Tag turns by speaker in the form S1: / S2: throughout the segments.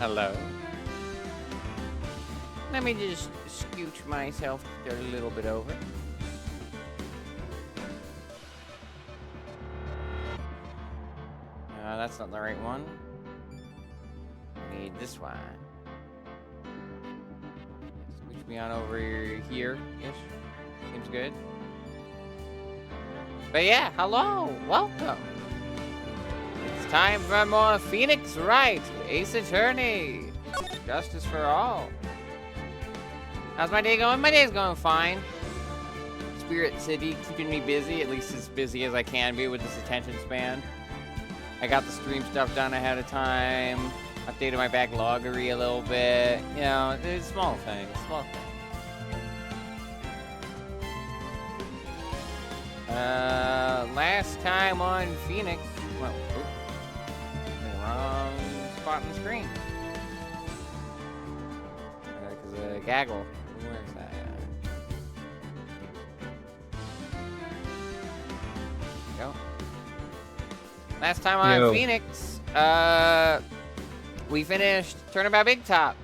S1: Hello. Let me just scooch myself a little bit over. That's not the right one. I need this one. Scooch me on over here-ish. Seems good. But yeah, hello, welcome. It's time for more Phoenix Wright, Ace Attorney, Justice for All. How's my day going? My day's going fine. Spirit City keeping me busy, at least as busy as I can be with this attention span. I got the stream stuff done ahead of time, updated my backloggery a little bit. You know, it's small things, Last time on Phoenix, well, wrong spot on the screen. Because gaggle. Where's that? There we go. Last time on Phoenix, we finished Turnabout Big Top.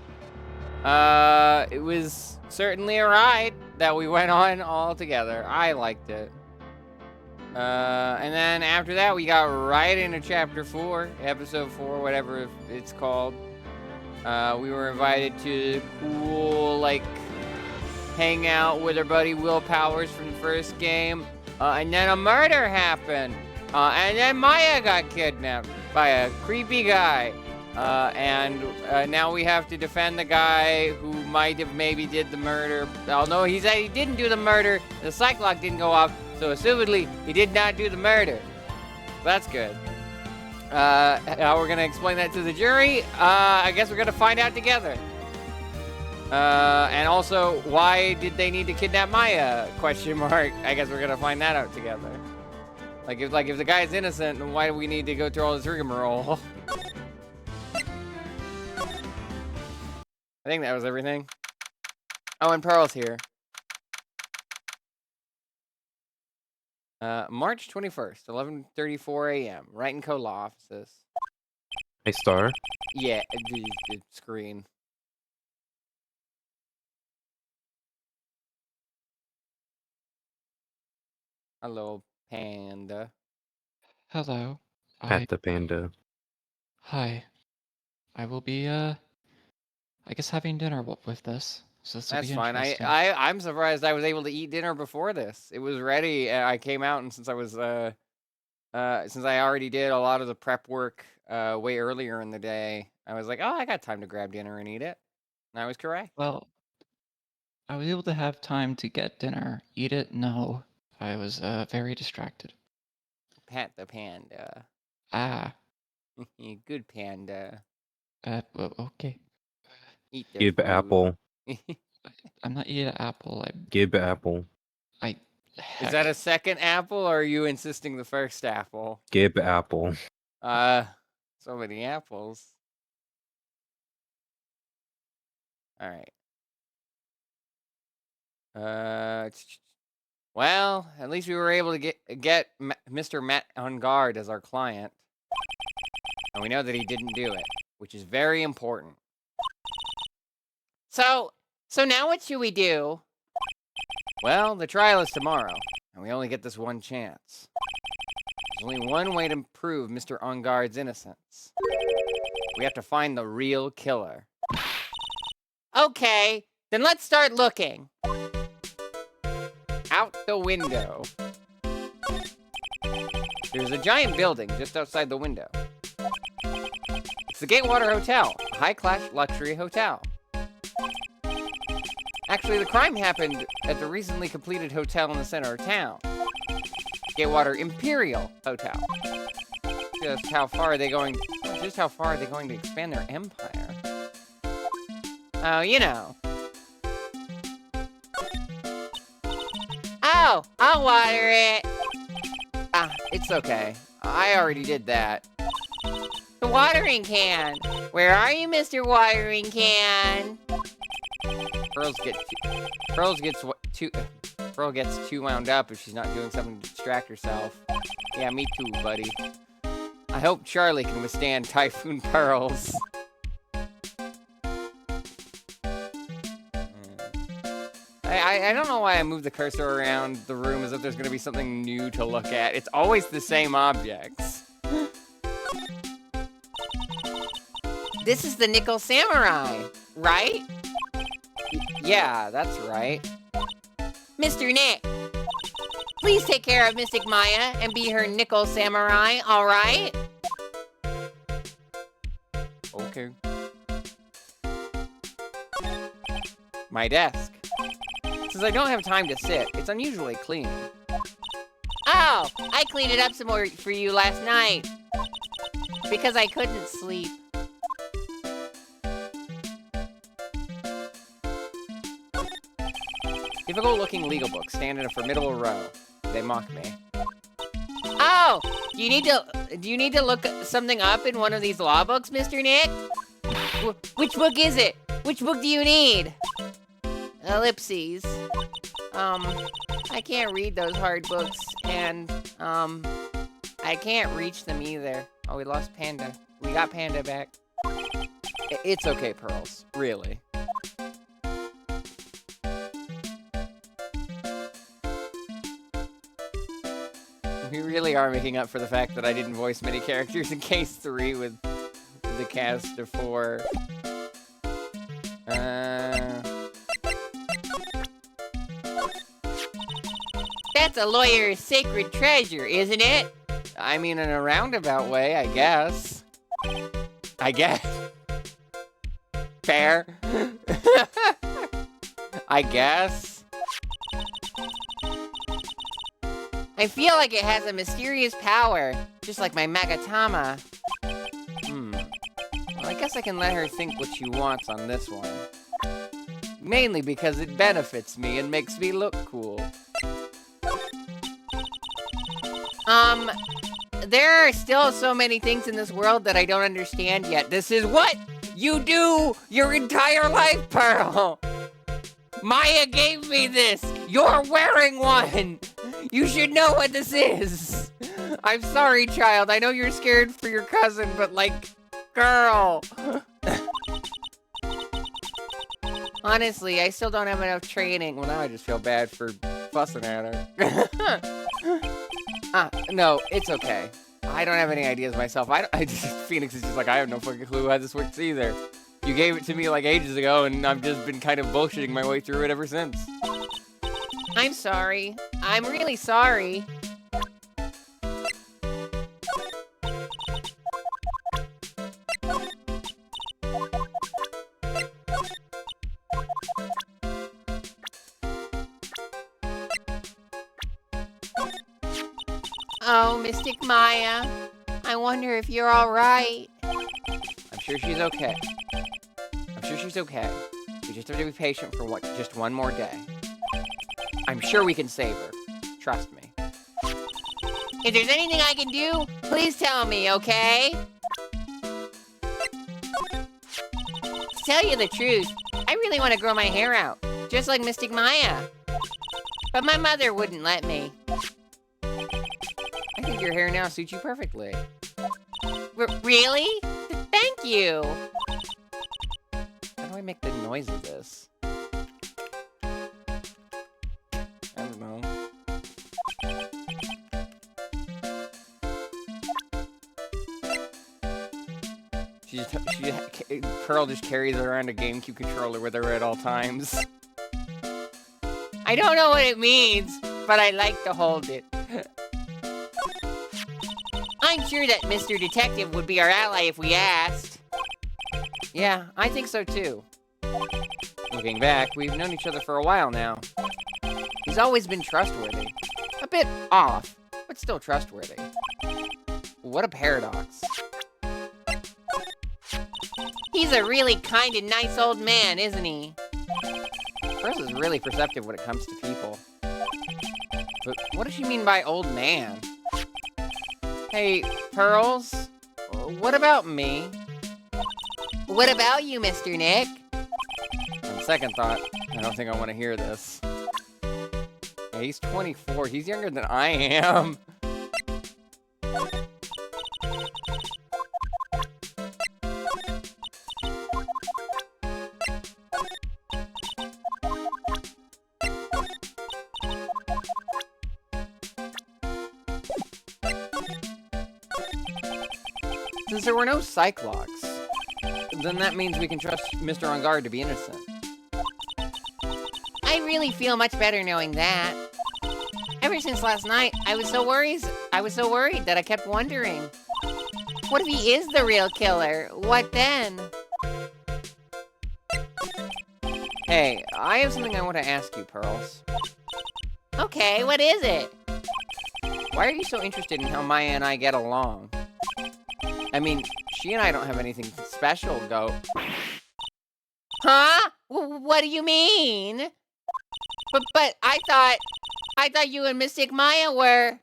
S1: It was certainly a ride that we went on all together. I liked it. And then after that, we got right into Chapter 4, Episode 4, whatever it's called. We were invited to cool, hang out with our buddy Will Powers from the first game. And then a murder happened. And then Maya got kidnapped by a creepy guy. And now we have to defend the guy who might have maybe did the murder. Although he said he didn't do the murder, the psych lock didn't go off. So assumedly, he did not do the murder. That's good. How we're going to explain that to the jury? I guess we're going to find out together. And also, why did they need to kidnap Maya? Question mark. I guess we're going to find that out together. If the guy's innocent, then why do we need to go through all this rigmarole? I think that was everything. Oh, and Pearl's here. March 21st, 11:34 a.m. Wright & Co. Law Offices.
S2: Hey, Star.
S1: Yeah, the screen. Hello, Panda.
S3: Hello.
S2: Pat the Panda.
S3: Hi. I will be, I guess having dinner with this. So this will
S1: That's
S3: be
S1: fine.
S3: interesting.
S1: I'm surprised I was able to eat dinner before this. It was ready. I came out, and since I was since I already did a lot of the prep work way earlier in the day, I was like, oh, I got time to grab dinner and eat it. And I was correct.
S3: Well, I was able to have time to get dinner. Eat it? No. I was, very distracted.
S1: Pat the Panda.
S3: Ah.
S1: Good panda.
S3: Well, okay.
S1: Eat the
S2: Give
S1: food.
S2: apple.
S3: I'm not eating an apple.
S2: Give apple.
S1: Is that a second apple, or are you insisting the first apple?
S2: Give apple.
S1: So many apples. All right. Well, at least we were able to get Mr. Matt on guard as our client. And we know that he didn't do it, which is very important. So now what should we do? Well, the trial is tomorrow, and we only get this one chance. There's only one way to prove Mr. On Guard's innocence. We have to find the real killer. Okay, then let's start looking. Out the window. There's a giant building just outside the window. It's the Gatewater Hotel, a high-class luxury hotel. Actually, the crime happened at the recently completed hotel in the center of town. Gatewater Imperial Hotel. Just how far are they going to expand their empire? Oh, you know. Oh, I'll water it. Ah, it's okay. I already did that. The watering can. Where are you, Mr. Watering Can? Pearl gets too wound up if she's not doing something to distract herself. Yeah, me too, buddy. I hope Charlie can withstand Typhoon Pearls. I don't know why I moved the cursor around the room as if there's gonna be something new to look at. It's always the same objects. This is the Nickel Samurai, right? Yeah, that's right. Mr. Nick, please take care of Mystic Maya and be her Nickel Samurai, all right? Okay. My desk. Since I don't have time to sit, it's unusually clean. Oh, I cleaned it up some more for you last night. Because I couldn't sleep. Difficult looking legal books stand in a formidable row. They mock me. Oh, do you need to look something up in one of these law books, Mr. Nick? Which book is it? Which book do you need? Ellipses. I can't read those hard books, and, I can't reach them either. Oh, we lost Panda. We got Panda back. It's okay, Pearls. Really. We really are making up for the fact that I didn't voice many characters in Case 3 with the cast of 4. That's a lawyer's sacred treasure, isn't it? I mean, in a roundabout way, I guess. Fair. I guess. I feel like it has a mysterious power, just like my Magatama. Well, I guess I can let her think what she wants on this one. Mainly because it benefits me and makes me look cool. There are still so many things in this world that I don't understand yet. This is what you do your entire life, Pearl. Maya gave me this. You're wearing one. You should know what this is. I'm sorry, child. I know you're scared for your cousin, but like, girl. Honestly, I still don't have enough training. Well, now I just feel bad for fussing at her. No, it's okay. I don't have any ideas myself. Phoenix is just like, I have no fucking clue how this works either. You gave it to me like ages ago, and I've just been kind of bullshitting my way through it ever since. I'm sorry. I'm really sorry. Oh, Mystic Maya. I wonder if you're all right. I'm sure she's okay. We just have to be patient for just one more day. I'm sure we can save her. Trust me. If there's anything I can do, please tell me, okay? To tell you the truth, I really want to grow my hair out, just like Mystic Maya. But my mother wouldn't let me. I think your hair now suits you perfectly. Really? Thank you. How do I make the noise of this? I don't know. Pearl just carries around a GameCube controller with her at all times. I don't know what it means, but I like to hold it. I'm sure that Mr. Detective would be our ally if we asked. Yeah, I think so too. Looking back, we've known each other for a while now. He's always been trustworthy. A bit off, but still trustworthy. What a paradox. He's a really kind and nice old man, isn't he? Pearl is really perceptive when it comes to people. But what does she mean by old man? Hey, Pearls, what about me? What about you, Mr. Nick? On second thought, I don't think I want to hear this. Yeah, he's 24. He's younger than I am. Since there were no Cyclops, then that means we can trust Mr. On Guard to be innocent. I really feel much better knowing that. Ever since last night, I was so worried that I kept wondering, what if he is the real killer? What then? Hey, I have something I want to ask you, Pearls. Okay, what is it? Why are you so interested in how Maya and I get along? I mean, she and I don't have anything special, though. Huh? What do you mean? But I thought you and Mystic Maya were...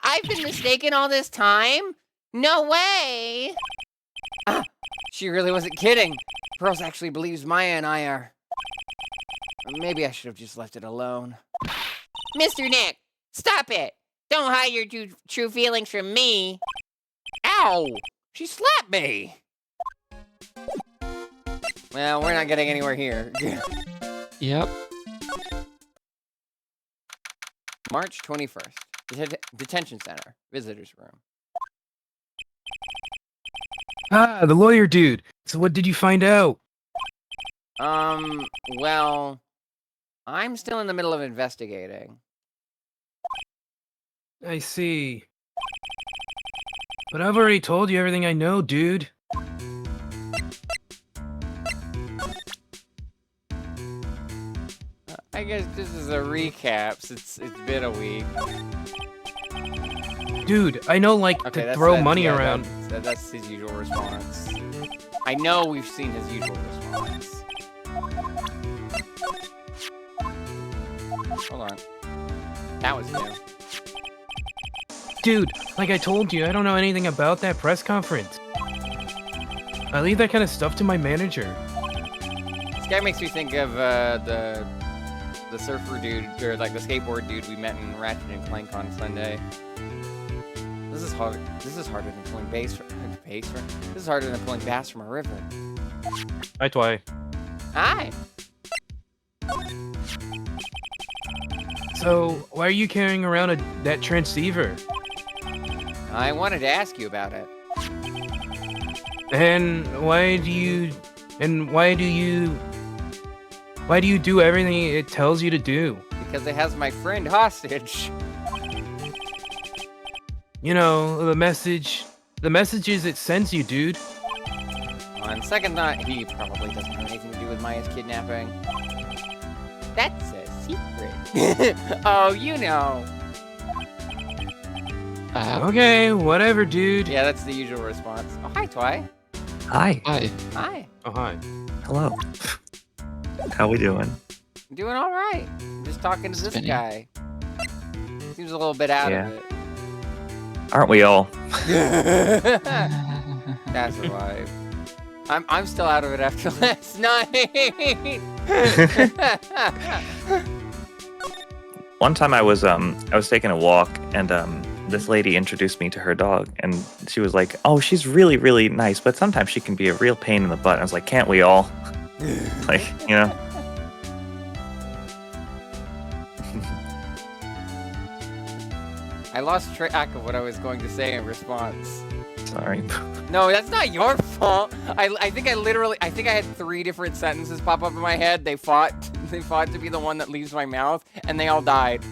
S1: I've been mistaken all this time? No way! Ah, she really wasn't kidding. Pearls actually believes Maya and I are... Maybe I should have just left it alone. Mr. Nick, stop it! Don't hide your true feelings from me. Ow! She slapped me! Well, we're not getting anywhere here.
S3: Yep.
S1: March 21st. Detention Center. Visitor's room.
S2: Ah, the lawyer dude. So what did you find out?
S1: Well, I'm still in the middle of investigating.
S2: I see. But I've already told you everything I know, dude.
S1: I guess this is a recap since it's been a week.
S2: Dude, I know, like,
S1: Okay,
S2: to throw money
S1: yeah,
S2: around.
S1: That's his usual response. I know we've seen his usual response. Hold on. That was new.
S2: Dude, like I told you, I don't know anything about that press conference. I leave that kind of stuff to my manager.
S1: This guy makes me think of the surfer dude, or like the skateboard dude we met in Ratchet and Clank on Sunday. This is hard. This is harder than pulling bass. This is harder than pulling bass from a river.
S2: Hi, Twy.
S1: Hi.
S2: So, why are you carrying around that transceiver?
S1: I wanted to ask you about it.
S2: And why do you do everything it tells you to do?
S1: Because it has my friend hostage.
S2: You know, the messages it sends you, dude.
S1: On second thought, he probably doesn't have anything to do with Maya's kidnapping. That's a secret. Oh, you know.
S2: Okay, whatever, dude.
S1: Yeah, that's the usual response. Oh, hi, Twy.
S4: Hi.
S3: Hi.
S1: Hi.
S2: Oh, hi.
S4: Hello. How we doing?
S1: I'm doing all right. I'm just talking to this
S3: Spinning.
S1: guy. Seems a little bit out
S4: Yeah.
S1: of it.
S4: Aren't we all?
S1: That's a vibe. I'm still out of it after last night.
S4: One time I was taking a walk and this lady introduced me to her dog and she was like, "Oh, she's really, really nice, but sometimes she can be a real pain in the butt." I was like, "Can't we all?" Like, you know.
S1: I lost track of what I was going to say in response.
S4: Sorry.
S1: No, that's not your fault. I think I had 3 different sentences pop up in my head. They fought to be the one that leaves my mouth, and they all died.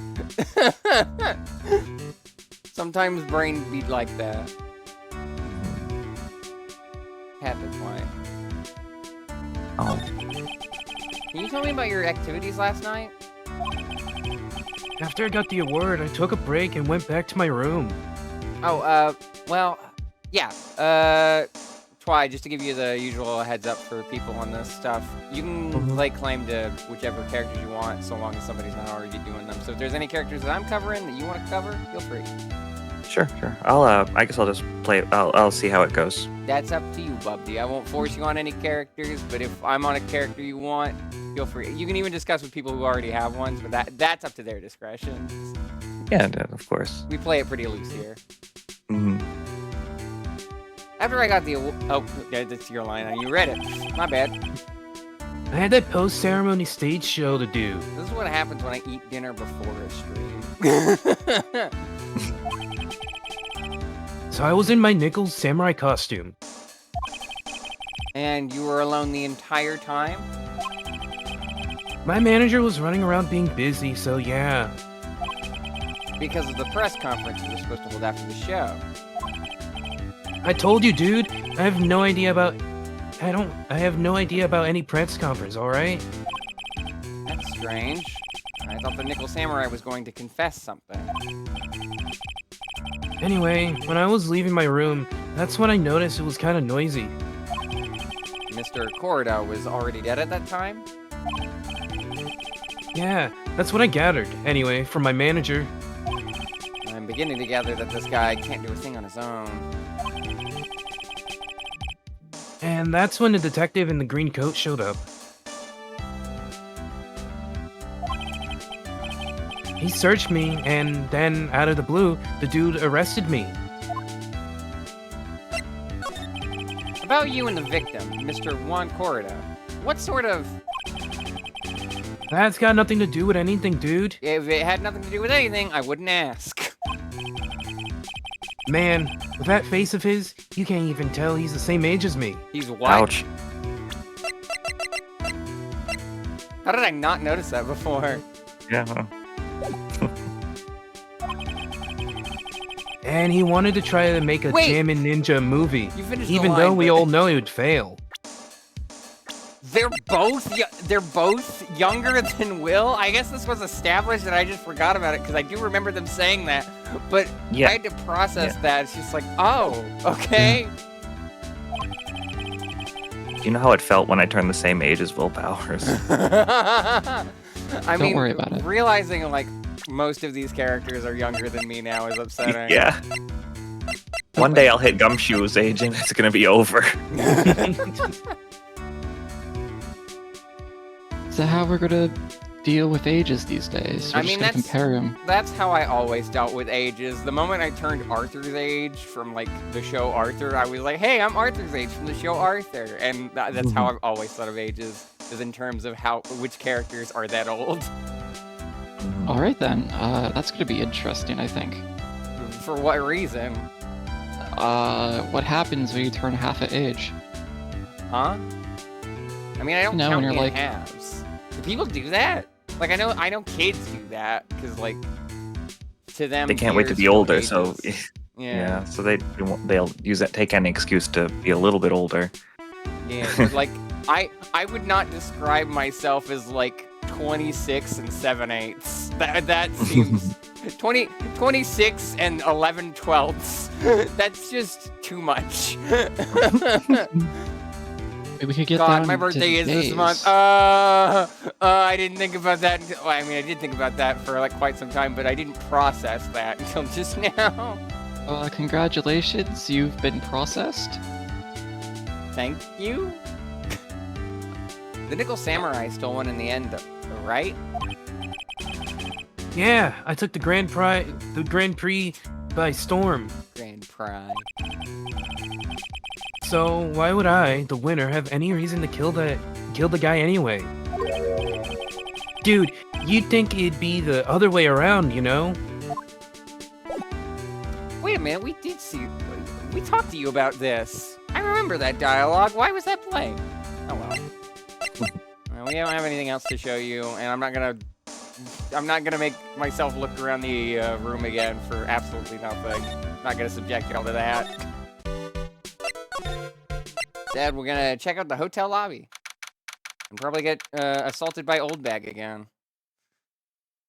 S1: Sometimes brain beat like that. Happens why.
S4: Oh.
S1: Can you tell me about your activities last night?
S2: After I got the award, I took a break and went back to my room.
S1: Oh, well, yeah. Twy, just to give you the usual heads up for people on this stuff, you can lay claim to whichever characters you want, so long as somebody's not already doing them. So if there's any characters that I'm covering that you want to cover, feel free.
S4: Sure. I guess I'll just play it. I'll see how it goes.
S1: That's up to you, Bubby. I won't force you on any characters, but if I'm on a character you want, feel free. You can even discuss with people who already have ones, but that's up to their discretion.
S4: Yeah, of course.
S1: We play it pretty loose here.
S4: Mhm.
S1: After I got the oh, that's your line. You read it. My bad.
S2: I had that post-ceremony stage show to do.
S1: This is what happens when I eat dinner before a stream.
S2: So I was in my Nickel samurai costume.
S1: And you were alone the entire time?
S2: My manager was running around being busy, so yeah.
S1: Because of the press conference you were supposed to hold after the show.
S2: I told you, dude. I have no idea about any press conference, alright?
S1: That's strange. I thought the Nickel Samurai was going to confess something.
S2: Anyway, when I was leaving my room, that's when I noticed it was kind of noisy.
S1: Mr. Corda was already dead at that time?
S2: Yeah, that's what I gathered, anyway, from my manager.
S1: I'm beginning to gather that this guy can't do a thing on his own.
S2: And that's when the detective in the green coat showed up. He searched me, and then, out of the blue, the dude arrested me.
S1: About you and the victim, Mr. Juan Corda. What sort of...
S2: That's got nothing to do with anything, dude.
S1: If it had nothing to do with anything, I wouldn't ask.
S2: Man, with that face of his, you can't even tell he's the same age as me.
S1: He's what?
S4: Ouch.
S1: How did I not notice that before?
S4: Yeah.
S2: And he wanted to try to make a
S1: Wait!
S2: Jammin' Ninja movie,
S1: You finished the
S2: even
S1: line,
S2: though we
S1: but-
S2: all know it would fail.
S1: They're both younger than Will? I guess this was established and I just forgot about it because I do remember them saying that. But
S4: Yeah.
S1: I had to process that. It's just like, oh, okay.
S4: Do you know how it felt when I turned the same age as Will Powers?
S1: I
S3: Don't
S1: mean,
S3: worry about it.
S1: realizing like most of these characters are younger than me now is upsetting.
S4: Yeah. One day I'll hit Gumshoe's age and it's gonna be over.
S3: So how we're gonna deal with ages these days? We're
S1: I
S3: just
S1: mean,
S3: gonna
S1: that's-
S3: compare them.
S1: That's how I always dealt with ages. The moment I turned Arthur's age from like the show Arthur, I was like, hey, I'm Arthur's age from the show Arthur. And that's how I've always thought of ages, is in terms of which characters are that old.
S3: All right then, that's gonna be interesting, I think.
S1: For what reason?
S3: What happens when you turn half an age?
S1: Huh? I mean, I don't
S3: No,
S1: count
S3: when you're
S1: in
S3: like-
S1: halves. Do people do that? Like, I know kids do that, because like, to them,
S4: They can't wait to
S1: years
S4: be
S1: feel
S4: older, so
S1: ages.
S4: yeah. So they'll use that, take any excuse to be a little bit older.
S1: Yeah, but like, I would not describe myself as like 26 and 7/8. That seems 26 and 11/12. That's just too much.
S3: Maybe we could get
S1: God,
S3: down
S1: my
S3: to
S1: birthday is this
S3: days.
S1: month. I didn't think about that. Well, I mean, I did think about that for like quite some time, but I didn't process that until just now.
S3: Congratulations, you've been processed.
S1: Thank you. The Nickel Samurai still won in the end, right?
S2: Yeah, I took the Grand Prix by storm.
S1: Grand Prix.
S2: So why would I, the winner, have any reason to kill the guy anyway? Dude, you'd think it'd be the other way around, you know?
S1: Wait a minute, we talked to you about this. I remember that dialogue. Why was that playing? Oh well. Well, we don't have anything else to show you, and I'm not gonna make myself look around the room again for absolutely nothing. I'm not gonna subject y'all to that. Instead, we're gonna check out the hotel lobby and probably get assaulted by Old Bag again.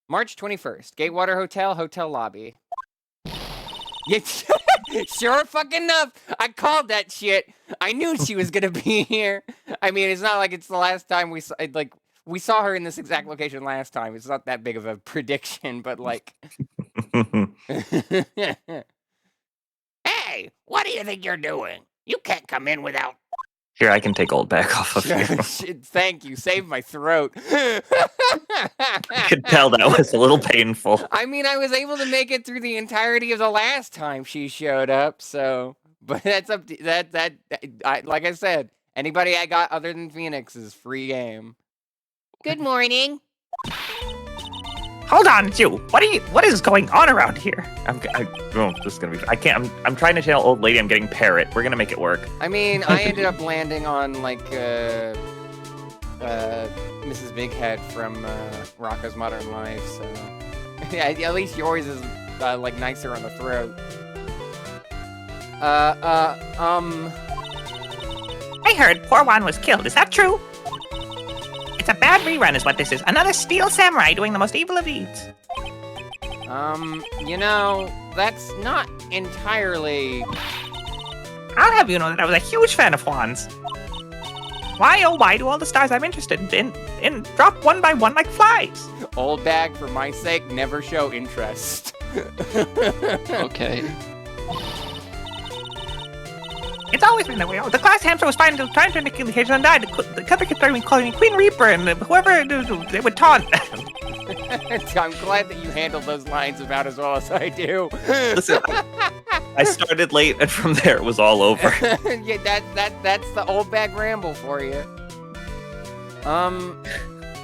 S1: March 21st, Gatewater hotel lobby. Yeah, sure fucking enough, I called that shit. I knew she was gonna be here. I mean, it's not like it's the last time we saw her in this exact location last time. It's not that big of a prediction, but like, hey, what do you think you're doing? You can't come in without.
S4: Here, I can take Old Back off of you.
S1: Thank you, saved my throat.
S4: I could tell that was a little painful.
S1: I mean, I was able to make it through the entirety of the last time she showed up, so. But that's up to like I said, anybody I got other than Phoenix is free game. Good morning.
S4: Hold on, you. What is going on around here? This is gonna be. I can't. I'm trying to tell old lady I'm getting parrot. We're gonna make it work.
S1: I mean, I ended up landing on like Mrs. Big Head from Rocko's Modern Life, so yeah, at least yours is like nicer on the throat.
S4: I heard poor Juan was killed. Is that true? It's a bad rerun, is what this is. Another steel samurai doing the most evil of deeds.
S1: You know, that's not entirely.
S4: I'll have you know that I was a huge fan of Juan's. Why, oh why do all the stars I'm interested in drop one by one like flies?
S1: Old bag, for my sake, never show interest.
S3: Okay.
S4: It's always been that way. The glass hamster was trying to kill the cage and died. The cover kept calling me Queen Reaper, and whoever they would taunt.
S1: I'm glad that you handled those lines about as well as I do.
S4: Listen, I started late, and from there it was all over.
S1: Yeah, that's the old bag ramble for you.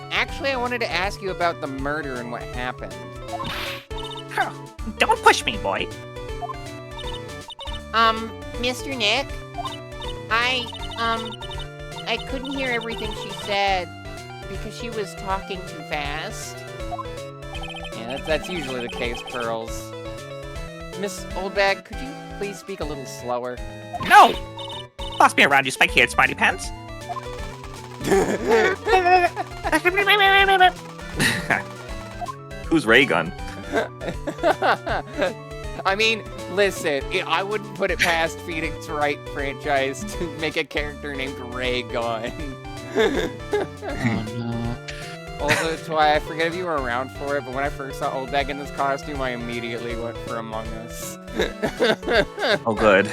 S1: Actually, I wanted to ask you about the murder and what happened.
S4: Don't push me, boy.
S5: Mr. Nick, I couldn't hear everything she said because she was talking too fast.
S1: Yeah, that's usually the case, Pearls. Miss Oldbag, could you please speak a little slower?
S4: No! Boss me around, you spiky-haired smarty pants. Who's Raygun?
S1: I mean, listen, I wouldn't put it past Phoenix Wright franchise to make a character named Raygun.
S3: Oh no.
S1: Also, that's why I forget if you were around for it, but when I first saw Oldbag in this costume, I immediately went for Among Us.
S4: Oh, good.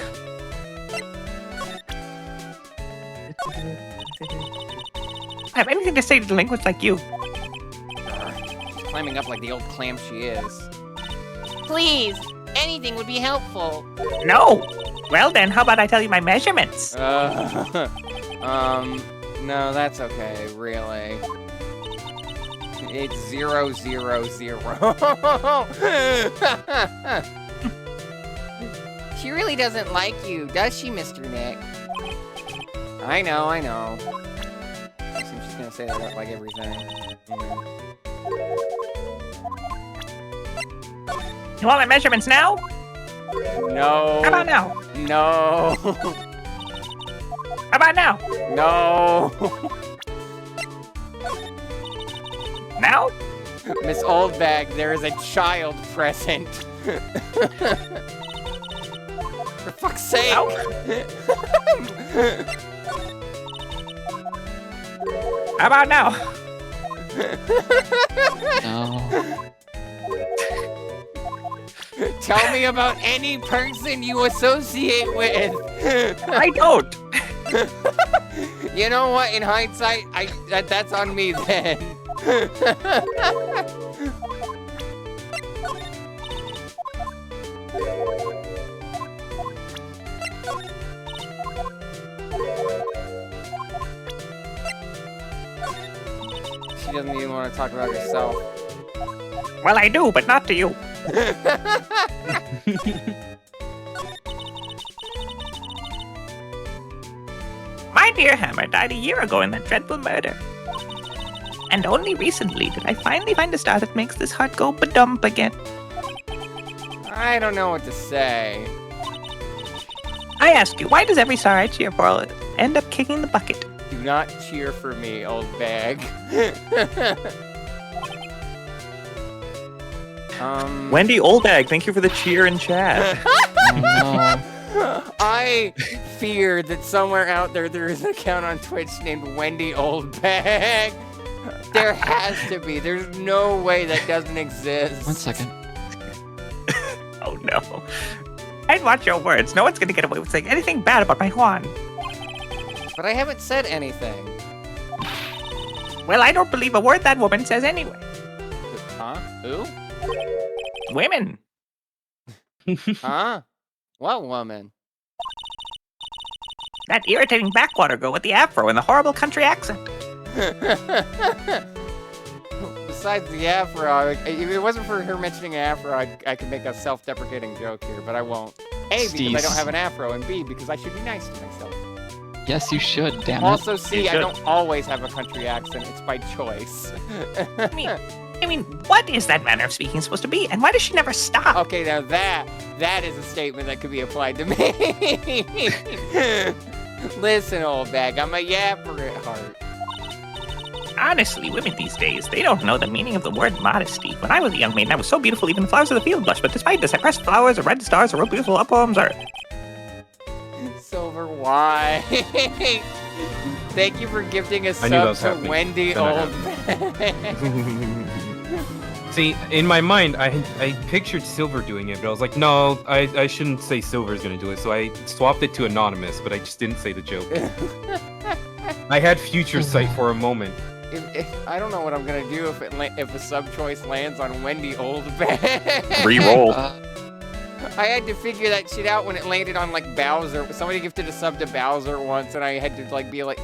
S4: I have anything to say to delinquents like you.
S1: She's climbing up like the old clam she is.
S5: Please, anything would be helpful.
S4: No! Well then, how about I tell you my measurements?
S1: No, that's okay, really. It's 0, 0, 0.
S5: She really doesn't like you, does she, Mr. Nick?
S1: I know. I'm just gonna say that about like everything. Yeah.
S4: You want my measurements now?
S1: No.
S4: How about now?
S1: No.
S4: How about now?
S1: No.
S4: Now?
S1: Miss Oldbag, there is a child present. For fuck's sake.
S4: How about now?
S3: No.
S1: Tell me about any person you associate with.
S4: I don't.
S1: You know what? In hindsight, that's on me then. She doesn't even want to talk about herself.
S4: Well, I do, but not to you. My dear Hammer died a year ago in that dreadful murder. And only recently did I finally find a star that makes this heart go ba-dump again.
S1: I don't know what to say.
S4: I ask you, why does every star I cheer for end up kicking the bucket?
S1: Do not cheer for me, old bag.
S4: Wendy Oldbag, thank you for the cheer in chat.
S3: Oh no.
S1: I fear that somewhere out there is an account on Twitch named Wendy Oldbag. There has to be. There's no way that doesn't exist.
S3: 1 second.
S4: Oh no. I'd watch your words. No one's gonna get away with saying anything bad about my Juan.
S1: But I haven't said anything.
S4: Well, I don't believe a word that woman says anyway.
S1: Huh? Who?
S4: Women.
S1: Huh? What woman?
S4: That irritating backwater girl with the afro and the horrible country accent.
S1: besides the afro, if it wasn't for her mentioning afro, I could make a self-deprecating joke here, but I won't. A, because I don't have an afro, and B, because I should be nice to myself.
S3: Yes, you should, damn it.
S1: Also, C,
S4: You
S1: I
S4: should.
S1: don't always have a country accent. It's by choice.
S6: I mean, what is that manner of speaking supposed to be? And why does she never stop?
S1: Okay, now that is a statement that could be applied to me. Listen, old bag, I'm a yapper at heart.
S6: Honestly, women these days, they don't know the meaning of the word modesty. When I was a young maiden, I was so beautiful even the flowers of the field blushed. But despite this, I pressed flowers or read stars or wrote beautiful love poems or...
S1: Silver, why? Thank you for gifting a
S2: I knew that
S1: sub
S2: was
S1: to
S2: happening.
S1: Wendy
S2: Gonna
S1: Old Bag.
S2: See, in my mind, I pictured Silver doing it, but I was like, no, I shouldn't say Silver's gonna do it, so I swapped it to Anonymous, but I just didn't say the joke. I had future sight for a moment.
S1: If I don't know what I'm gonna do if a sub choice lands on Wendy Old Bag.
S4: Re-roll.
S1: I had to figure that shit out when it landed on like Bowser. Somebody gifted a sub to Bowser once, and I had to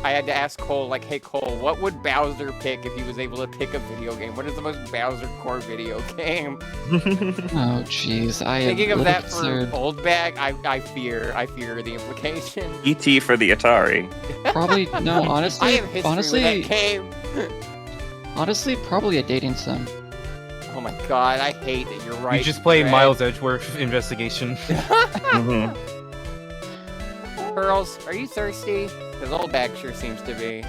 S1: I had to ask Cole, like, hey Cole, what would Bowser pick if he was able to pick a video game? What is the most Bowser core video game?
S3: Oh, jeez. I am
S1: Thinking
S3: a
S1: of
S3: little
S1: that
S3: concerned.
S1: for Old Bag, I fear the implication.
S4: E.T. for the Atari.
S3: Probably, no,
S1: I
S3: honestly,
S1: have history with that game.
S3: honestly, probably a dating sim.
S1: Oh my god, I hate that you're right.
S2: You just play
S1: Greg.
S2: Miles Edgeworth investigation.
S4: Mhm.
S1: Pearls, are you thirsty? Because Old Bag sure seems to be.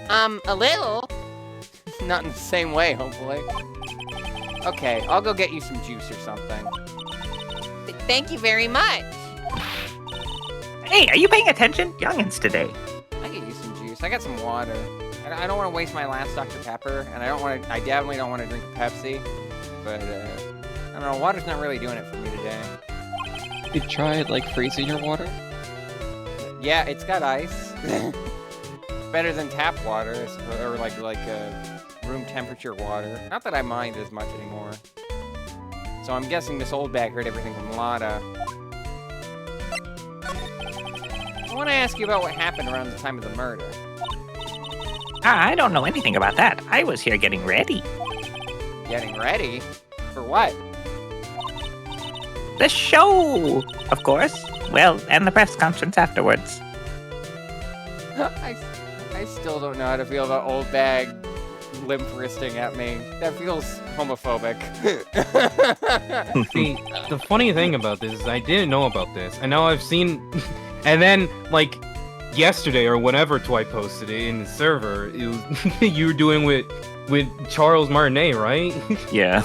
S5: A little.
S1: Not in the same way, hopefully. Okay, I'll go get you some juice or something.
S5: Thank you very much.
S6: Hey, are you paying attention? Youngins today.
S1: I get you some juice. I got some water. I don't want to waste my last Dr. Pepper, and I definitely don't want to drink a Pepsi. But, I don't know, water's not really doing it for me today.
S3: You tried, like, freezing your water?
S1: Yeah, it's got ice. Better than tap water, or like room temperature water. Not that I mind as much anymore. So I'm guessing this Old Bag heard everything from Lada. I want to ask you about what happened around the time of the murder.
S6: I don't know anything about that. I was here getting ready.
S1: Getting ready? For what?
S6: The show, of course. Well, and the press conference afterwards.
S1: I still don't know how to feel about Old Bag limp wristing at me. That feels homophobic.
S2: See, the funny thing about this is I didn't know about this. And now I've seen... And then, like, yesterday or whenever Twi posted it in the server, it was you were doing with Charles Martinet, right?
S4: Yeah.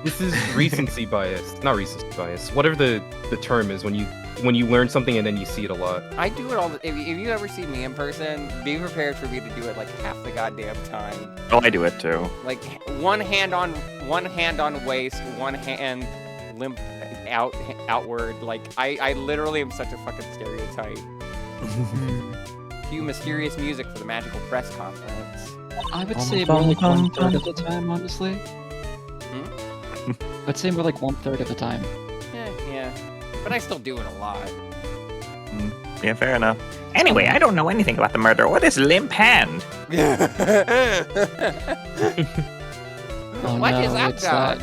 S2: This is recency bias. Not recency bias. Whatever the term is when you learn something and then you see it a lot.
S1: I do it all the... If you ever see me in person, be prepared for me to do it like half the goddamn time.
S4: Oh, I do it too.
S1: Like one hand on waist, one hand limp outward. Like I literally am such a fucking stereotype. Cue mysterious music for the magical press conference.
S3: I would say more like 1/3 of the time, honestly. I'd say more like 1/3 of the time.
S1: Yeah. But I still do it a lot.
S4: Yeah, fair enough.
S6: Anyway, I don't know anything about the murder or this limp hand.
S3: Oh
S1: What
S3: no,
S1: is that
S3: it's
S1: dog?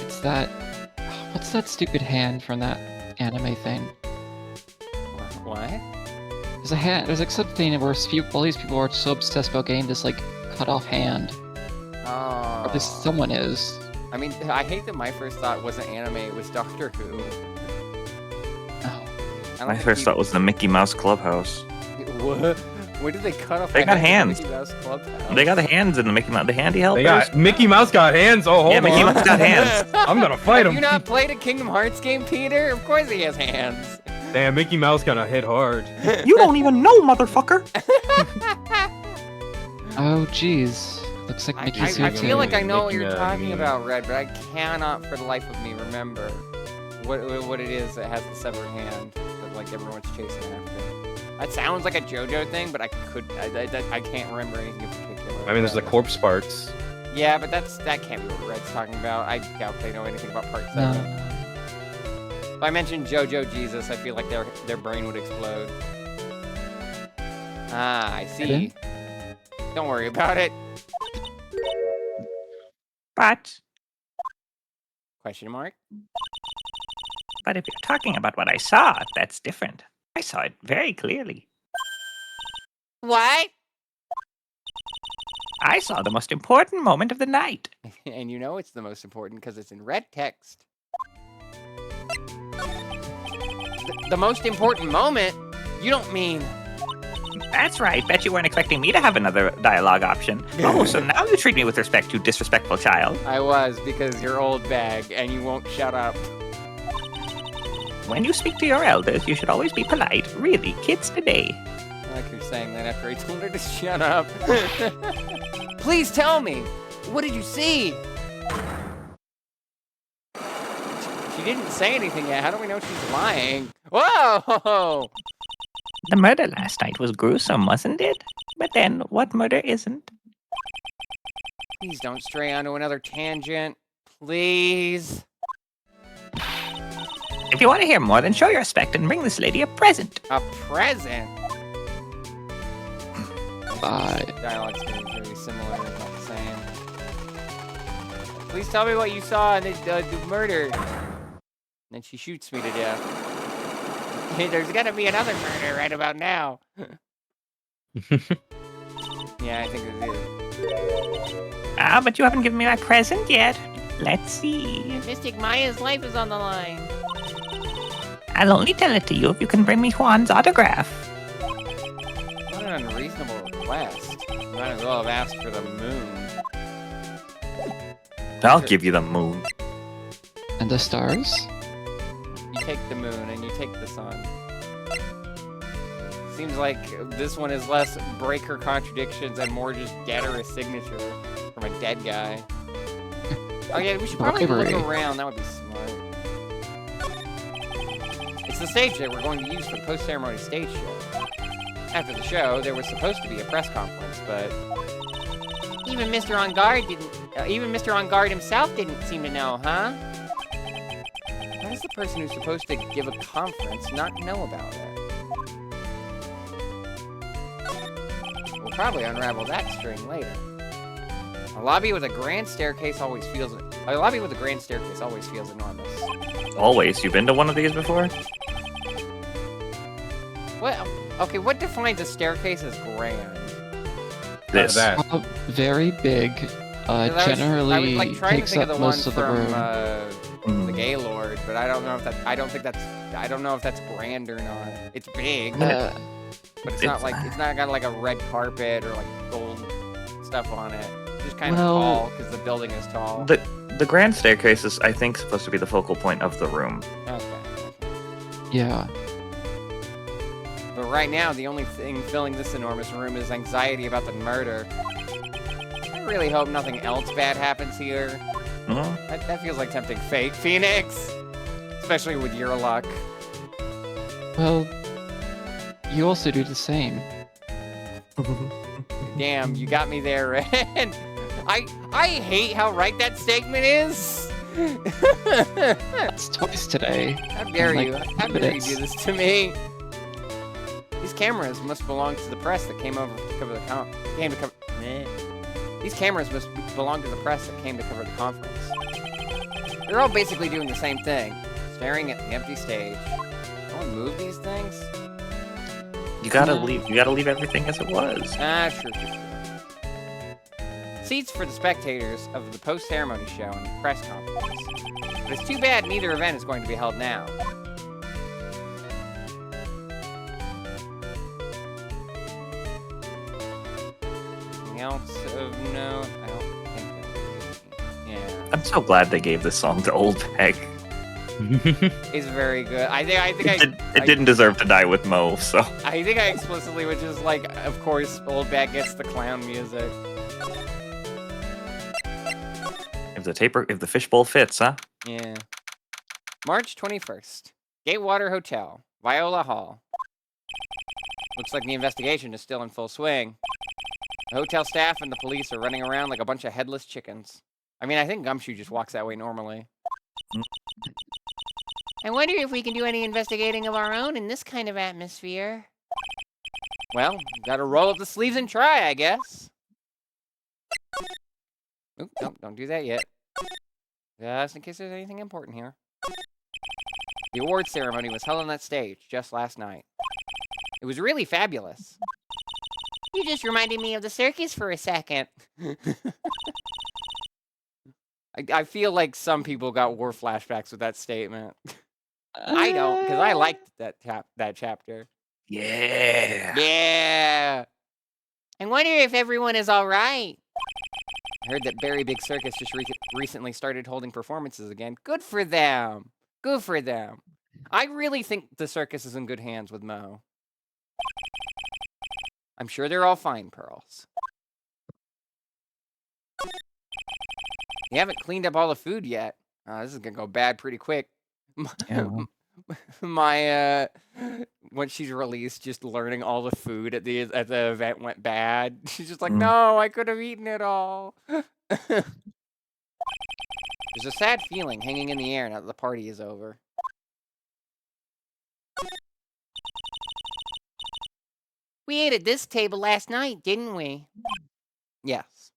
S3: It's that... What's that stupid hand from that anime thing?
S1: What?
S3: There's a hand. There's like something where all these people are so obsessed about getting this like cut off hand.
S1: Oh.
S3: Or at least someone is.
S1: I mean, I hate that my first thought wasn't anime, it was Doctor Who.
S3: Oh.
S1: I don't
S4: My
S1: think
S4: first thought was the Mickey Mouse Clubhouse.
S1: What? What did they cut off?
S4: They
S1: the
S4: got
S1: hand of
S4: hands.
S1: Mickey Mouse Clubhouse?
S4: They got the hands in the Mickey Mouse, the handy helpers.
S2: They got Mickey Mouse got hands. Oh, hold
S4: Yeah,
S2: on.
S4: Mickey Mouse got hands.
S2: I'm gonna fight
S1: Have
S2: him.
S1: you not played a Kingdom Hearts game, Peter? Of course he has hands.
S2: Damn, Mickey Mouse gonna hit hard.
S6: You don't even know, motherfucker.
S3: Oh jeez. Looks like Mickey's
S1: I
S3: here
S1: feel like
S3: too.
S1: I know what you're
S2: Making a
S1: talking
S2: meme.
S1: about, Red, but I cannot for the life of me remember what it is that has the severed hand that like everyone's chasing after. That sounds like a JoJo thing, but I can't remember anything in particular.
S2: I mean, there's the corpse parts.
S1: Yeah, but that can't be what Red's talking about. I doubt they know anything about Part 7.
S3: No.
S1: If I mentioned JoJo Jesus, I feel like their brain would explode. Ah, I see.
S3: Hidden?
S1: Don't worry about it.
S6: But
S1: Question mark?
S6: if you're talking about what I saw, that's different. I saw it very clearly.
S5: What?
S6: I saw the most important moment of the night.
S1: And you know it's the most important because it's in red text. The most important moment? You don't mean...
S6: That's right. Bet you weren't expecting me to have another dialogue option. Oh, so now you treat me with respect, you disrespectful child.
S1: I was, because you're old bag and you won't shut up.
S6: When you speak to your elders, you should always be polite. Really, kids today.
S1: I like you're saying that after I told her to shut up. Please tell me. What did you see? She didn't say anything yet. How do we know she's lying? Whoa!
S6: The murder last night was gruesome, wasn't it? But then, what murder isn't?
S1: Please don't stray onto another tangent. Please.
S6: If you want to hear more, then show your respect and bring this lady a present.
S1: A present?
S3: Bye.
S1: Dialogue's gonna be really similar, if not the same. Please tell me what you saw in the murder. And then she shoots me to death. There's gonna be another murder right about now. Yeah, I think it is.
S6: Ah, but you haven't given me my present yet. Let's see.
S5: Mystic Maya's life is on the line.
S6: I'll only tell it to you if you can bring me Juan's autograph.
S1: What an unreasonable request. You might as well have asked for the moon.
S4: I'll give you the moon.
S3: And the stars?
S1: You take the moon and you take the sun. Seems like this one is less break her contradictions and more just get her a signature from a dead guy. Oh yeah, we should probably look
S3: Bribery.
S1: around. That would be smart. It's the stage that we're going to use for the post-ceremony stage show. After the show, there was supposed to be a press conference, but
S5: Even Mr. On Guard even Mr. On Guard himself didn't seem to know, huh?
S1: how does the person who's supposed to give a conference not know about it? We'll probably unravel that string later. A lobby with a grand staircase always feels enormous.
S4: Always. You've been to one of these before?
S1: What? Okay, what defines a staircase as grand?
S4: This.
S2: That.
S3: Very big.
S1: 'Cause I
S3: Generally
S1: was like trying to
S3: takes
S1: think
S3: up
S1: of the one
S3: most of the
S1: from
S3: room.
S1: the Gaylord, but I don't know if I don't know if that's grand or not. It's big,
S3: Uh,
S1: but it's not got like a red carpet or like gold stuff on it. Just kind
S3: Well-
S1: of tall because the building is tall.
S4: The grand staircase is, I think, supposed to be the focal point of the room.
S1: Okay.
S3: yeah.
S1: But right now, the only thing filling this enormous room is anxiety about the murder. I really hope nothing else bad happens here.
S4: Mhm.
S1: That feels like tempting fate, Phoenix. Especially with your luck.
S3: Well, you also do the same.
S1: Damn, you got me there, Ren. I hate how right that statement is.
S3: It's twice today.
S1: How dare
S3: Like
S1: you? How
S3: 10
S1: dare you
S3: minutes.
S1: do this to me? These cameras must belong to the press that came over to cover the These cameras must belong to the press that came to cover the conference. They're all basically doing the same thing, staring at the empty stage. No one move these things?
S4: You gotta leave. You gotta leave everything as it was.
S1: Ah, true. Seats for the spectators of the post-ceremony show and the press conference. But it's too bad neither event is going to be held now. Anything else of note? I don't think there would be. Yeah.
S4: I'm so glad they gave this song to Old Peg.
S1: It's very good. I think
S4: It didn't deserve to die with Mo, so.
S1: I think I explicitly would just like, of course, Old Bag gets the clown music.
S4: If the fishbowl fits, huh?
S1: Yeah. March 21st. Gatewater Hotel, Viola Hall. Looks like the investigation is still in full swing. The hotel staff and the police are running around like a bunch of headless chickens. I mean, I think Gumshoe just walks that way normally.
S5: I wonder if we can do any investigating of our own in this kind of atmosphere.
S1: Well, gotta roll up the sleeves and try, I guess. Oop, nope, don't do that yet. Just in case there's anything important here. The award ceremony was held on that stage just last night. It was really fabulous.
S5: You just reminded me of the circus for a second.
S1: I feel like some people got war flashbacks with that statement. I don't, because I liked that chapter.
S4: Yeah.
S1: Yeah.
S5: I wonder if everyone is all right.
S1: I heard that Berry Big Circus just recently started holding performances again. Good for them. Good for them. I really think the circus is in good hands with Mo. I'm sure they're all fine, Pearls. You haven't cleaned up all the food yet. This is gonna go bad pretty quick.
S4: Yeah, well.
S1: My when she's released, just learning all the food at the event went bad. She's just like, no, I could have eaten it all. There's a sad feeling hanging in the air now that the party is over.
S5: We ate at this table last night, didn't we?
S1: Yes.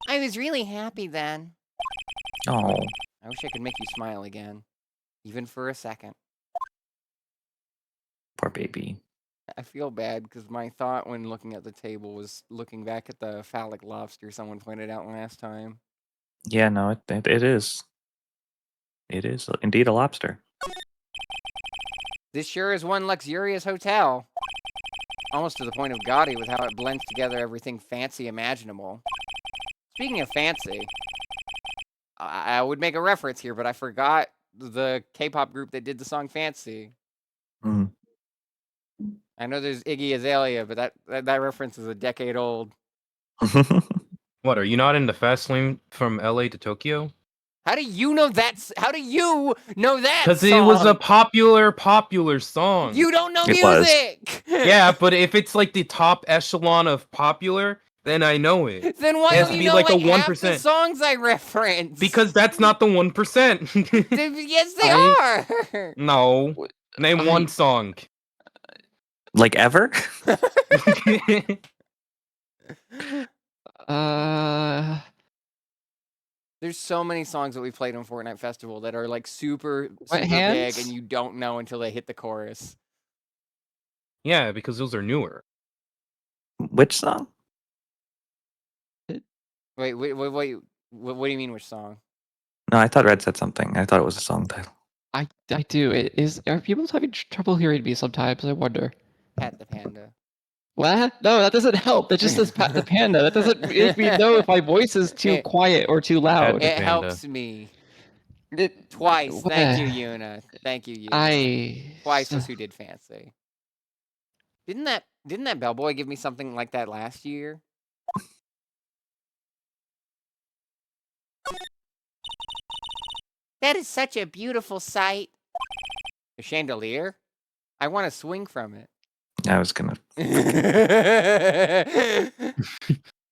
S5: I was really happy then.
S4: Oh.
S1: I wish I could make you smile again, even for a second.
S4: Poor baby.
S1: I feel bad because my thought when looking at the table was looking back at the phallic lobster someone pointed out last time.
S4: Yeah, no, it is. It is indeed a lobster.
S1: This sure is one luxurious hotel. Almost to the point of gaudy with how it blends together everything fancy imaginable. Speaking of fancy, I would make a reference here, but I forgot the K-pop group that did the song Fancy.
S4: Mhm.
S1: I know there's Iggy Azalea, but that reference is a decade old.
S2: What, are you not in the fast lane from LA to Tokyo?
S1: How do you know that? How do you know that
S2: Because
S1: song?
S2: it was a popular song.
S1: You don't know
S4: It was.
S1: music!
S2: Yeah, but if it's like the top echelon of popular, then I know it.
S1: Then why
S2: It has
S1: don't
S2: to
S1: you
S2: be
S1: know
S2: like a
S1: half the
S2: 1%.
S1: songs I reference?
S2: Because that's not the 1%.
S1: Yes, they are!
S2: No. Name one song.
S4: Like ever?
S1: There's so many songs that we played on Fortnite Festival that are like super big
S3: Hands?
S1: and you don't know until they hit the chorus.
S2: Yeah, because those are newer.
S4: Which song?
S1: Wait, what do you mean which song?
S4: No, I thought Red said something. I thought it was a song title.
S3: I do. Are people having trouble hearing me sometimes? I wonder.
S1: Pat the Panda.
S3: What? No, that doesn't help. That just says Pat the Panda. That doesn't make me know if my voice is too quiet or too loud.
S1: It
S2: Panda.
S1: helps me. Twice. Thank you, Yuna. Thank you, Yuna. Twice was who did Fancy. Didn't that bellboy give me something like that last year?
S5: That is such a beautiful sight.
S1: A chandelier? I want to swing from it.
S4: I was gonna.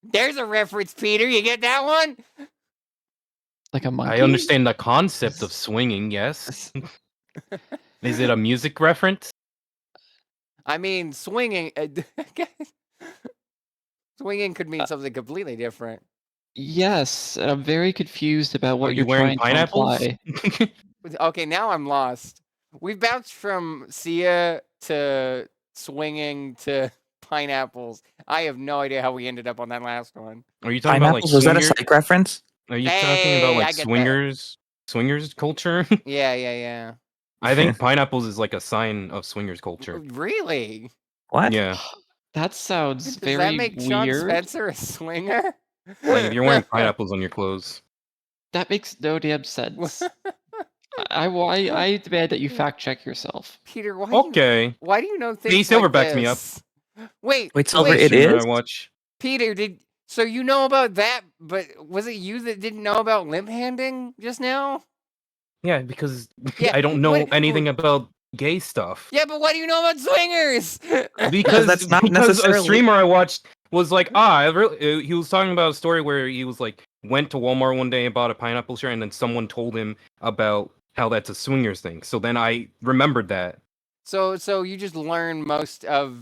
S1: There's a reference, Peter. You get that one?
S3: Like a monkey.
S2: I understand the concept of swinging, yes. Is it a music reference?
S1: I mean, swinging. Swinging could mean something completely different.
S3: Yes, and I'm very confused about what
S2: Are
S3: you're
S2: you wearing
S3: trying
S2: pineapples?
S3: to imply.
S1: Okay, now I'm lost. We've bounced from Sia to swinging to pineapples. I have no idea how we ended up on that last one.
S2: Are you talking about like
S4: Pineapples? Was that a
S2: swinger?
S4: psych reference?
S2: Are you talking about
S1: Hey, I
S2: like
S1: get that.
S2: swingers culture?
S1: Yeah.
S2: I think pineapples is like a sign of swingers culture.
S1: Really?
S4: What?
S2: Yeah.
S3: That sounds
S1: Does
S3: very
S1: that make Sean
S3: weird.
S1: Spencer a swinger?
S2: Like if you're wearing pineapples on your clothes.
S3: That makes no damn sense. I demand that you fact check yourself.
S1: Peter,
S2: Okay.
S1: why do you know things
S2: Hey, Silver
S1: like
S2: backs me up.
S1: this? Wait,
S4: Silver,
S1: wait,
S4: it
S2: Streamer
S4: is?
S2: I watch.
S1: Peter, so you know about that, but was it you that didn't know about limp handing just now?
S2: Yeah, because
S1: Yeah,
S2: I don't know
S1: wait,
S2: anything about gay stuff.
S1: Yeah, but why do you know about swingers?
S2: Because
S4: that's not
S2: because a
S4: necessarily-
S2: streamer I watched was like, he was talking about a story where he was like went to Walmart one day and bought a pineapple shirt, and then someone told him about how that's a swingers thing. So then I remembered that.
S1: So you just learn most of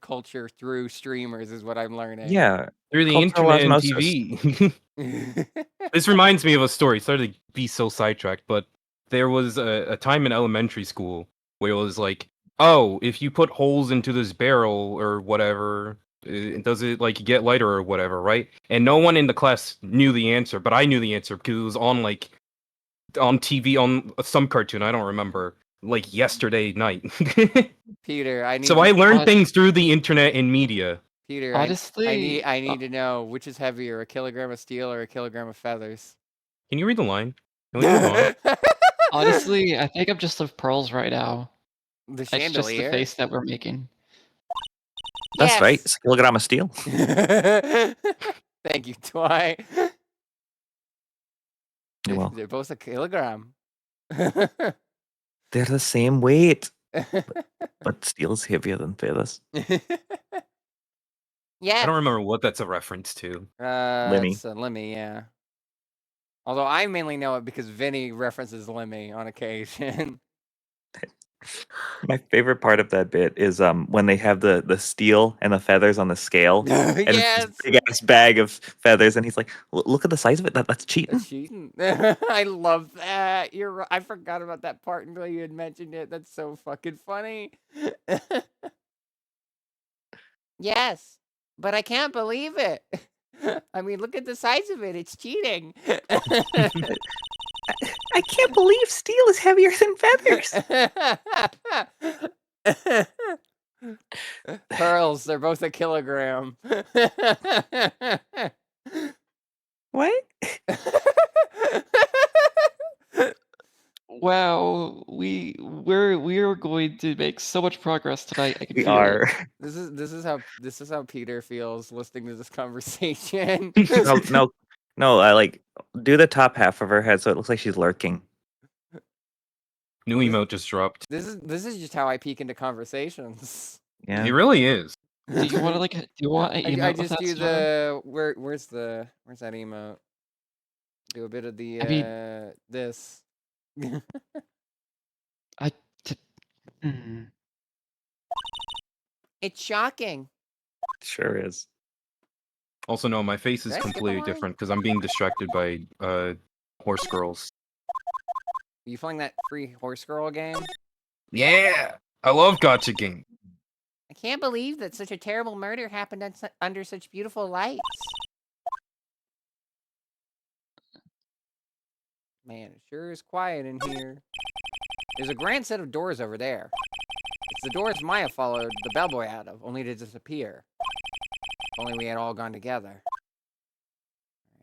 S1: culture through streamers is what I'm learning.
S4: Yeah.
S2: Through the
S4: Cultural
S2: internet and
S4: osmosis.
S2: TV. This reminds me of a story. Sorry to be so sidetracked, but there was a time in elementary school where it was like, oh, if you put holes into this barrel or whatever, does it like get lighter or whatever, right? And no one in the class knew the answer, but I knew the answer because it was on like on TV on some cartoon. I don't remember, like yesterday night.
S1: Peter, I need
S2: So I learned
S3: Hon-
S2: things through the internet and media.
S1: Peter,
S3: Honestly,
S1: I need to know which is heavier, a kilogram of steel or a kilogram of feathers.
S2: Can you read the line? Can we move on?
S3: honestly, I think I'm just of pearls right now.
S1: The
S3: It's just the
S1: chandelier.
S3: face that we're making.
S4: That's right.
S5: Yes.
S4: It's a kilogram of steel.
S1: Thank you, Dwight.
S4: You're welcome.
S1: They're both a kilogram.
S4: They're the same weight, but steel's heavier than feathers.
S2: I
S5: Yes.
S2: don't remember what that's a reference to.
S4: Lemmy.
S1: It's a Lemmy, yeah. Although I mainly know it because Vinny references Lemmy on occasion.
S4: My favorite part of that bit is when they have the steel and the feathers on the scale. And
S1: Yes.
S4: it's this big ass bag of feathers, and he's like, "Look at the size of it. That's cheating."
S1: That's cheating. I love that. You're right. I forgot about that part until you had mentioned it. That's so fucking funny.
S5: Yes.
S1: But I can't believe it. I mean, look at the size of it. It's cheating.
S6: I can't believe steel is heavier than feathers.
S1: Pearls, they're both a kilogram.
S6: What?
S3: Wow, we're going to make so much progress tonight. I can
S4: We
S3: feel it.
S4: are.
S1: This is how Peter feels listening to this conversation.
S4: No. I like do the top half of her head so it looks like she's lurking.
S2: New emote just dropped.
S1: This is just how I peek into conversations.
S4: Yeah.
S2: It really is.
S3: Do you want to do you want an emote
S1: I
S3: with
S1: just
S3: that
S1: do
S3: star?
S1: where's that emote? Do a bit of the
S3: I mean-
S1: this.
S3: Mm.
S5: It's shocking.
S4: Sure is.
S2: Also, no, my face is
S1: Did I skip a
S2: completely
S1: line?
S2: different because I'm being distracted by horse girls.
S1: Are you playing that free horse girl game?
S2: Yeah, I love gacha game.
S5: I can't believe that such a terrible murder happened under such beautiful lights.
S1: Man, it sure is quiet in here. There's a grand set of doors over there. It's the doors Maya followed the bellboy out of, only to disappear. If only we had all gone together.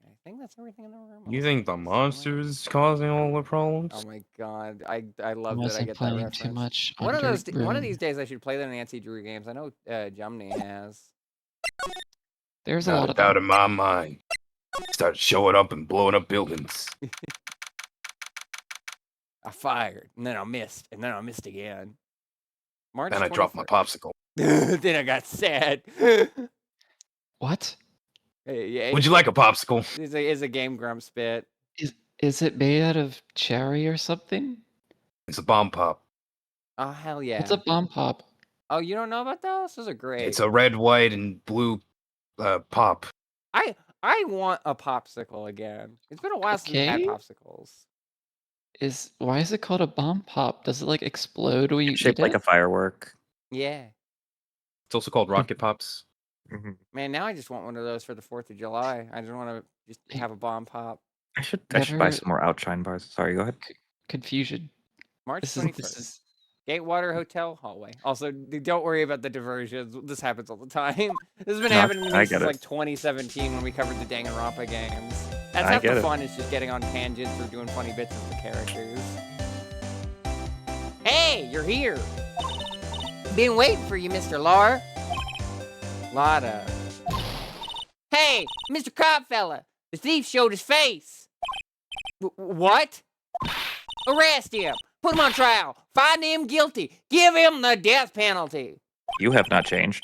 S1: I think that's everything in the room.
S2: You think the monster's causing all the problems?
S1: Oh my god, I love that I
S3: Wasn't
S1: get that
S3: playing
S1: reference.
S3: too much.
S1: One of
S3: Underground.
S1: these days I should play the Nancy Drew games. I know Jumney has.
S3: There's a
S2: Not
S3: lot
S2: a
S3: of
S2: doubt
S3: them.
S2: in my mind. Started showing up and blowing up buildings.
S1: I fired, and then I missed, and then I missed again. March
S2: Then I dropped my
S1: 24th.
S2: popsicle.
S1: Then I got sad.
S3: What?
S1: Yeah,
S2: Would you like a popsicle?
S1: It's a Game Grumps bit.
S3: Is it made out of cherry or something?
S2: It's a bomb pop.
S1: Oh hell yeah!
S3: What's a bomb pop?
S1: Oh, you don't know about those? Those are great.
S2: It's a red, white, and blue pop.
S1: I want a popsicle again. It's been a while since I had
S3: Okay.
S1: popsicles.
S3: Why is it called a bomb pop? Does it like explode when you
S4: Shaped
S3: eat
S4: like
S3: it?
S4: a firework.
S1: Yeah,
S2: It's also called rocket pops.
S4: Mhm.
S1: man. Now I just want one of those for the 4th of July. I just want to just have a bomb pop.
S4: I should buy
S3: Never-
S4: some more Outshine bars. Sorry, go ahead.
S3: Confusion.
S1: March
S3: This
S1: 21st.
S3: is
S1: Gatewater Hotel hallway. Also, don't worry about the diversions. This happens all the time. This has been
S4: No,
S1: happening to
S4: I
S1: me
S4: get
S1: since
S4: it.
S1: like 2017 when we covered the Danganronpa games. That's
S4: I
S1: half
S4: get
S1: the
S4: it.
S1: fun, is just getting on tangents or doing funny bits with the characters.
S5: Hey, you're here. Been waiting for you, Mr. Lar.
S1: Lotta.
S5: Hey, Mr. Copfella. The thief showed his face.
S1: What?
S5: Arrest him. Put him on trial. Find him guilty. Give him the death penalty.
S4: You have not changed.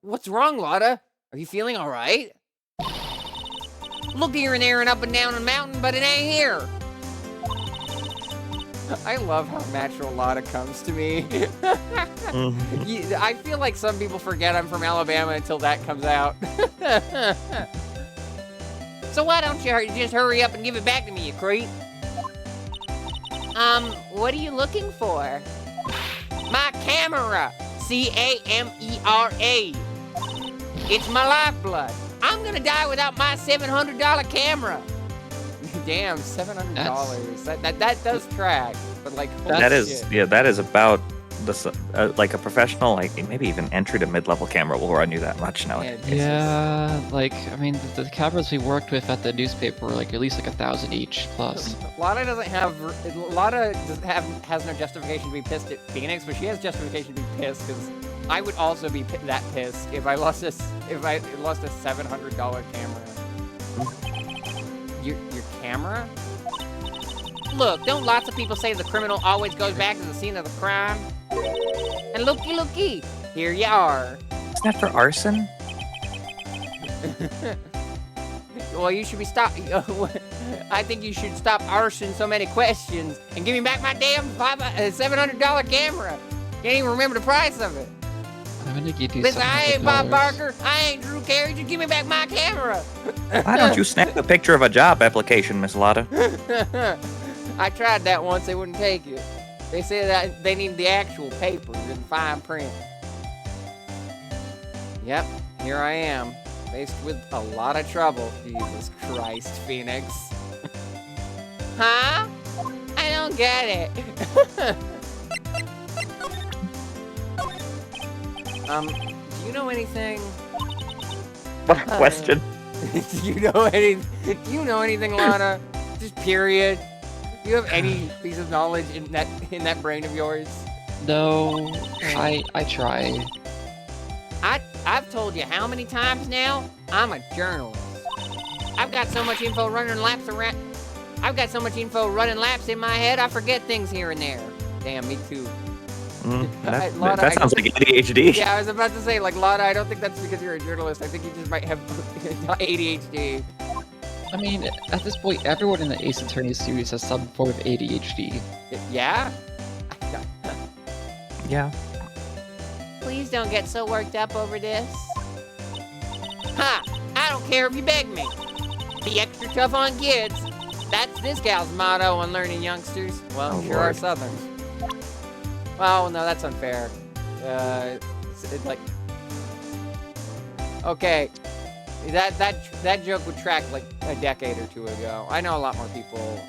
S1: What's wrong, Lotta? Are you feeling all right?
S5: Look here and there and up and down the mountain, but it ain't here.
S1: I love how natural Lotta comes to me.
S4: Mhm.
S1: I feel like some people forget I'm from Alabama until that comes out.
S5: So why don't you just hurry up and give it back to me, you creep? What are you looking for?
S1: My camera! C-A-M-E-R-A. It's my lifeblood. I'm gonna die without my $700 camera. Damn, $700. That does track, but like holy
S4: That is,
S1: shit.
S4: yeah, that is about like a professional, like maybe even entry to mid-level camera will run you that much nowadays.
S1: It's just-
S3: Yeah, like I mean, the cameras we worked with at the newspaper were like at least like 1,000 each plus.
S1: Lotta has no justification to be pissed at Phoenix, but she has justification to be pissed because I would also be that pissed if I lost a $700 camera. Your camera?
S5: Look, don't lots of people say the criminal always goes back to the scene of the crime? And looky, here you are.
S4: Isn't that for arson?
S1: Well, you should be I think you should stop arsing so many questions and give me back my damn $700 camera. Can't even remember the price of it.
S3: I'm gonna give you.
S1: Listen, I ain't Bob
S3: $700.
S1: Barker. I ain't Drew Carey. Just give me back my camera.
S4: Why don't you snap a picture of a job application, Miss Lotta?
S1: I tried that once. They wouldn't take it. They said that they need the actual paper in fine print. Yep, here I am, faced with a lot of trouble. Jesus Christ, Phoenix.
S5: Huh? I don't get it.
S1: Do you know anything?
S4: What a question.
S1: Do you know anything, Lana? Just period. Do you have any piece of knowledge in that brain of yours?
S3: No, I try.
S5: I've told you how many times now? I'm a journalist. I've got so much info running laps in my head, I forget things here and there.
S1: Damn, me too.
S4: That sounds like ADHD.
S1: Yeah, I was about to say, like, Lotta, I don't think that's because you're a journalist. I think you just might have ADHD.
S3: I mean, at this point, everyone in the Ace Attorney series has some form of ADHD.
S1: Yeah?
S4: Yeah.
S5: Please don't get so worked up over this. Ha! I don't care if you beg me. Be extra tough on kids.
S1: That's this gal's motto on learning youngsters. Well,
S4: Oh,
S1: sure are
S4: Lord.
S1: Southern. Well, no, that's unfair. It's like... Okay. That joke would track like a decade or two ago. I know a lot more people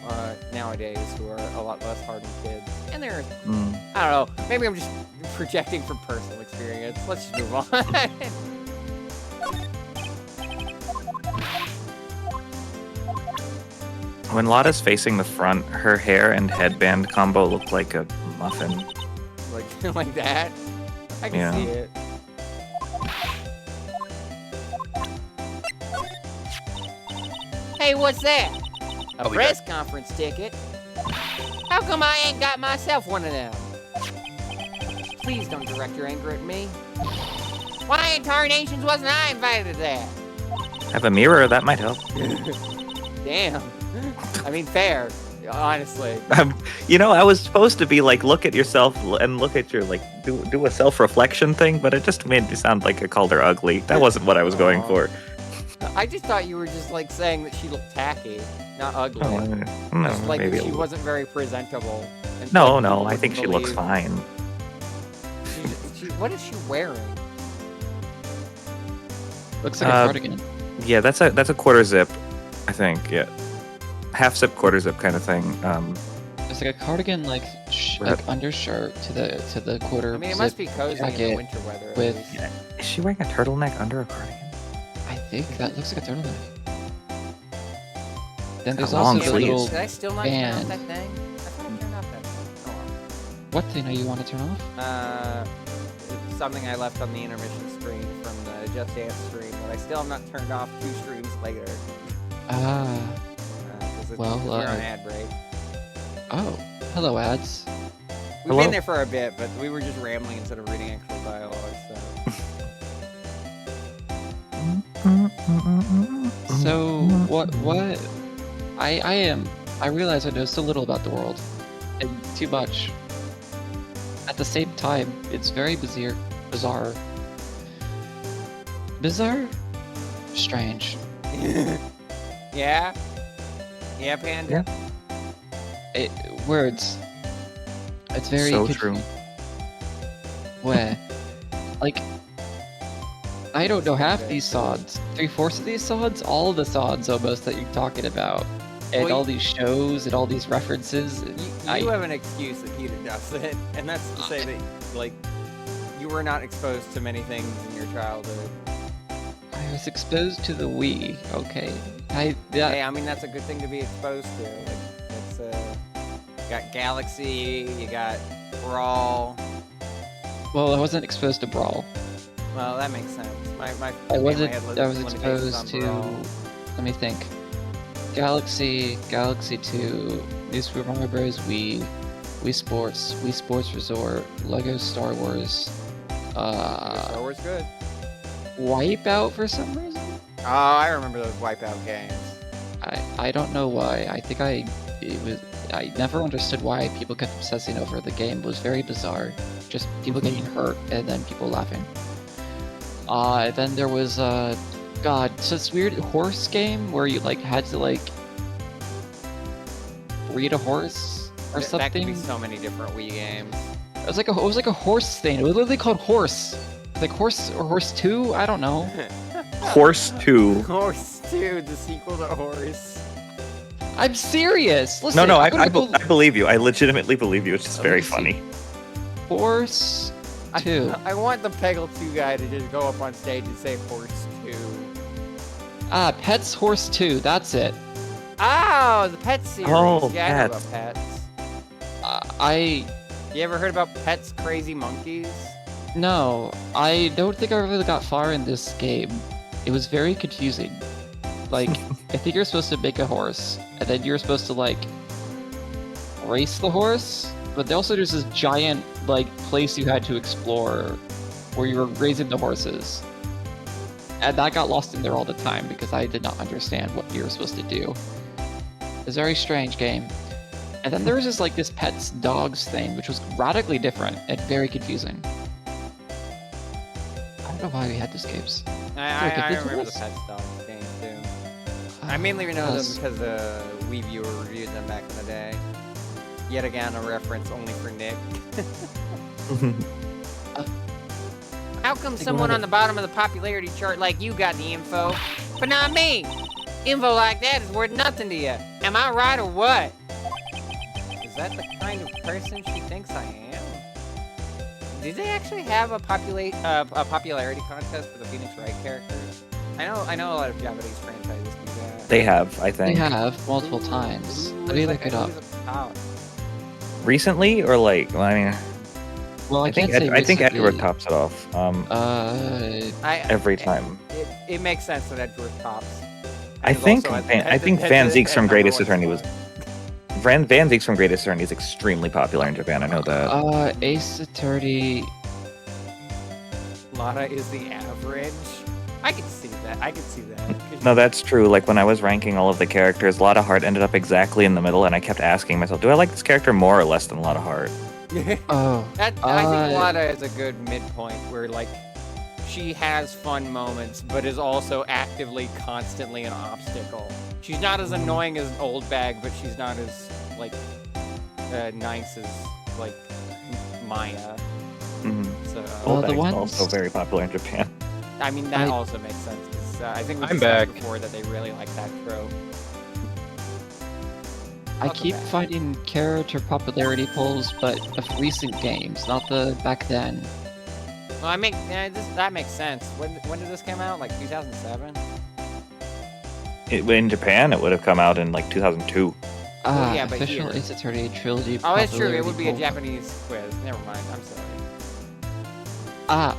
S1: nowadays who are a lot less hard on kids. And they're, I don't know, maybe I'm just projecting from personal experience. Let's just move on.
S4: When Lotta's facing the front, her hair and headband combo look like a muffin.
S1: like that. I can
S4: Yeah.
S1: see it.
S5: Hey, what's that?
S1: A press conference ticket?
S5: How come I ain't got myself one of them?
S1: Please don't direct your anger at me.
S5: Why in tarnations wasn't I invited to that?
S4: Have a mirror, that might help.
S1: Damn. I mean, fair. Honestly.
S4: You know, I was supposed to be like, look at yourself and look at your, like, do a self-reflection thing, but it just made me sound like I called her ugly. That wasn't what I was going for.
S1: I just thought you were just like saying that she looked tacky, not ugly.
S4: Oh,
S1: Just like
S4: maybe
S1: that
S4: a
S1: she
S4: little.
S1: wasn't very presentable. And
S4: No,
S1: like,
S4: no,
S1: people
S4: I think she
S1: wouldn't
S4: looks
S1: believe-
S4: fine.
S1: What is she wearing?
S3: Looks like a cardigan.
S4: Yeah, that's a quarter zip, I think. Yeah, half zip, quarter zip kind of thing.
S3: It's like a cardigan, like undershirt to the quarter.
S1: I mean, it
S3: zip
S1: must be cozy in the
S3: jacket
S1: winter weather. at
S3: with.
S1: least.
S4: Is she wearing a turtleneck under a cardigan?
S3: I think that looks like a turtleneck. Then
S4: Got
S3: there's
S4: long
S3: also the
S4: sleeves.
S3: little.
S1: Did I still not turn off
S3: band.
S1: that thing? I thought I turned off that thing.
S3: What thing are you want to turn off?
S1: Oh, well. It's something I left on the intermission screen from the Just Dance stream that I still have not turned off 2 streams later.
S3: Ah.
S1: Because
S3: Well,
S1: we're on ad break.
S3: Oh. Hello, ads.
S1: We've
S4: Hello?
S1: been there for a bit, but we were just rambling instead of reading actual dialogue, so...
S3: So what? I realize I know so little about the world. and too much. At the same time, it's very bizarre. Bizarre? Strange.
S1: Yeah? Yeah, Panda?
S3: Words. It's very
S4: So true.
S3: Where? Like, I don't know half these sods. 3/4 of these sods? All the sods almost that you're talking about. And
S1: Well,
S3: all these shows and all these references.
S1: You have an excuse that Peter doesn't, and that's to say that, like, you were not exposed to many things in your childhood.
S3: I was exposed to the Wii, okay?
S1: Hey, I mean, that's a good thing to be exposed to. Like, it's, you got Galaxy, you got Brawl.
S3: Well, I wasn't exposed to Brawl.
S1: Well, that makes sense. My
S3: I wasn't.
S1: family had
S3: I was
S1: limitations on
S3: exposed to.
S1: Brawl.
S3: Let me think. Galaxy 2, New Super Mario Bros. Wii Sports, Wii Sports Resort, Lego Star Wars,
S1: Star Wars good.
S3: Wipeout for some reason.
S1: Oh, I remember those Wipeout games.
S3: I don't know why. I never understood why people kept obsessing over the game. It was very bizarre. Just people getting hurt and then people laughing. Then there was God, so this weird horse game where you like had to like read a horse or
S1: That
S3: something.
S1: could be so many different Wii games.
S3: It was like a horse thing. It was literally called Horse. Like Horse or Horse 2? I don't know.
S4: Horse 2.
S1: Horse 2, the sequel to Horse.
S3: I'm serious. Listen,
S4: No,
S3: I'm
S4: I
S3: gonna
S4: believe you. I legitimately believe you. It's just very
S3: Let me see.
S4: funny.
S3: Horse 2.
S1: I want the Peggle 2 guy to just go up on stage and say Horse 2.
S3: Pets Horse 2. That's it.
S1: Oh, the Pet series.
S4: Oh,
S1: Yeah, I know
S4: Pets.
S1: about Pets.
S3: I
S1: You ever heard about Pets Crazy Monkeys?
S3: No, I don't think I really got far in this game. It was very confusing. Like, I think you're supposed to make a horse, and then you're supposed to, like, race the horse, but also there's this giant, like, place you had to explore where you were raising the horses. And that got lost in there all the time because I did not understand what you were supposed to do. It's a very strange game. And then there was just, like, this pets dogs thing, which was radically different and very confusing. I don't know why we had these games.
S1: I
S3: Look, if
S1: remember the
S3: this-
S1: Pets Dogs game too. I mainly know them because Wii Viewer reviewed them back in the day. Yet again, a reference only for Nick. How come
S3: Think
S1: someone
S3: about
S1: on the bottom of the popularity chart like you got the info, but not me? Info like that is worth nothing to you. Am I right or what? Is that the kind of person she thinks I am? Did they actually have a popularity contest for the Phoenix Wright characters? I know a lot of Japanese franchises do that.
S4: They have, I
S3: They
S4: think.
S3: have multiple times. Let me look it up.
S1: Who's at the top?
S4: Recently, or like, well, I mean,
S3: Well,
S4: I think
S3: can't say
S4: Edward
S3: recently.
S4: tops it off. Every time.
S1: It makes sense that Edward tops.
S4: I think Van Zeek's from Greatest Attorney was Van Zeek's from Greatest Attorney is extremely popular in Japan. I know that.
S3: Ace Attorney.
S1: Lada is the average. I can see that. 'Cause
S4: No, that's true. Like when I was ranking all of the characters, Lotta Heart ended up exactly in the middle, and I kept asking myself, do I like this character more or less than Lotta Heart?
S3: Oh.
S1: I think Lada is a good midpoint where, like, she has fun moments, but is also actively, constantly an obstacle. She's not as annoying as Old Bag, but she's not as, like, nice as, like, Maya.
S4: Mm-hmm.
S1: So,
S3: Well, the
S4: Bag's
S3: ones-
S4: also very popular in Japan.
S1: I mean, that also makes sense, because I think we
S2: I'm
S1: discussed
S2: back.
S1: before that they really like that trope.
S3: I
S1: Welcome
S3: keep
S1: back.
S3: finding character popularity polls, but of recent games, not the back then.
S1: Well, that makes sense. When did this come out? Like 2007?
S4: In Japan, it would have come out in like 2002.
S1: yeah, but
S3: Official
S1: here.
S3: Ace Attorney trilogy.
S1: Oh, that's true. It
S3: popularity
S1: would be a
S3: poll.
S1: Japanese quiz. Never mind. I'm sorry.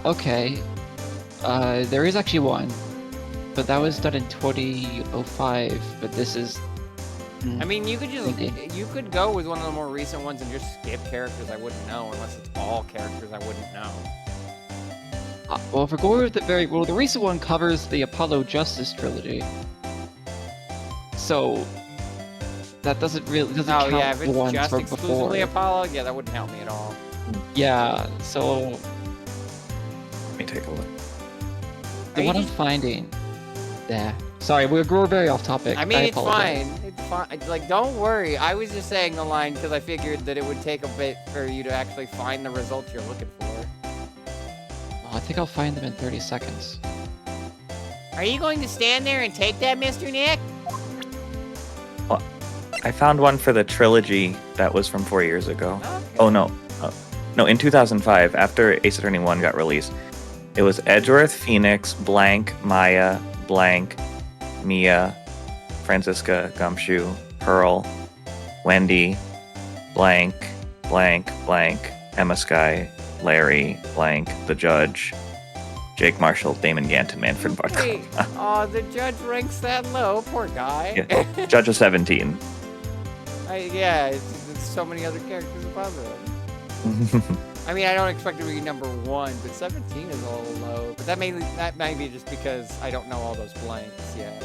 S3: Okay. There is actually one, but that was done in 2005. But this is.
S1: I mean, you could
S3: Okay.
S1: go with one of the more recent ones and just skip characters I wouldn't know, unless it's all characters I wouldn't know.
S3: Well, if we're going with the recent one covers the Apollo Justice trilogy. So, that doesn't
S1: Oh
S3: count
S1: yeah, if
S3: the
S1: it's
S3: ones
S1: just
S3: from
S1: exclusively
S3: before.
S1: Apollo, yeah, that wouldn't help me at all.
S3: Yeah, so
S4: Let me take a look.
S3: the
S1: Are
S3: one
S1: you
S3: I'm
S1: just-
S3: finding. Yeah. Sorry, we're very off topic.
S1: I mean, it's
S3: apologize.
S1: fine. It's fine. Like, don't worry. I was just saying the line because I figured that it would take a bit for you to actually find the results you're looking for.
S3: Oh, I think I'll find them in 30 seconds.
S5: Are you going to stand there and take that, Mr. Nick?
S4: I found one for the trilogy that was from 4 years ago.
S1: Okay.
S4: Oh no, no, in 2005, after Ace Attorney 1 got released, it was Edgeworth, Phoenix, blank, Maya, blank, Mia, Francisca, Gumshoe, Pearl, Wendy, blank, blank, blank, Emma Sky, Larry, blank, the Judge, Jake Marshall, Damon Ganton, Manfred
S1: Wait.
S4: Bartcom.
S1: Oh, the judge ranks that low. Poor guy.
S4: Yeah. Judge of 17.
S1: Yeah, it's so many other characters above him. I mean, I don't expect it to be number 1, but 17 is a little low. But that may be just because I don't know all those blanks yet.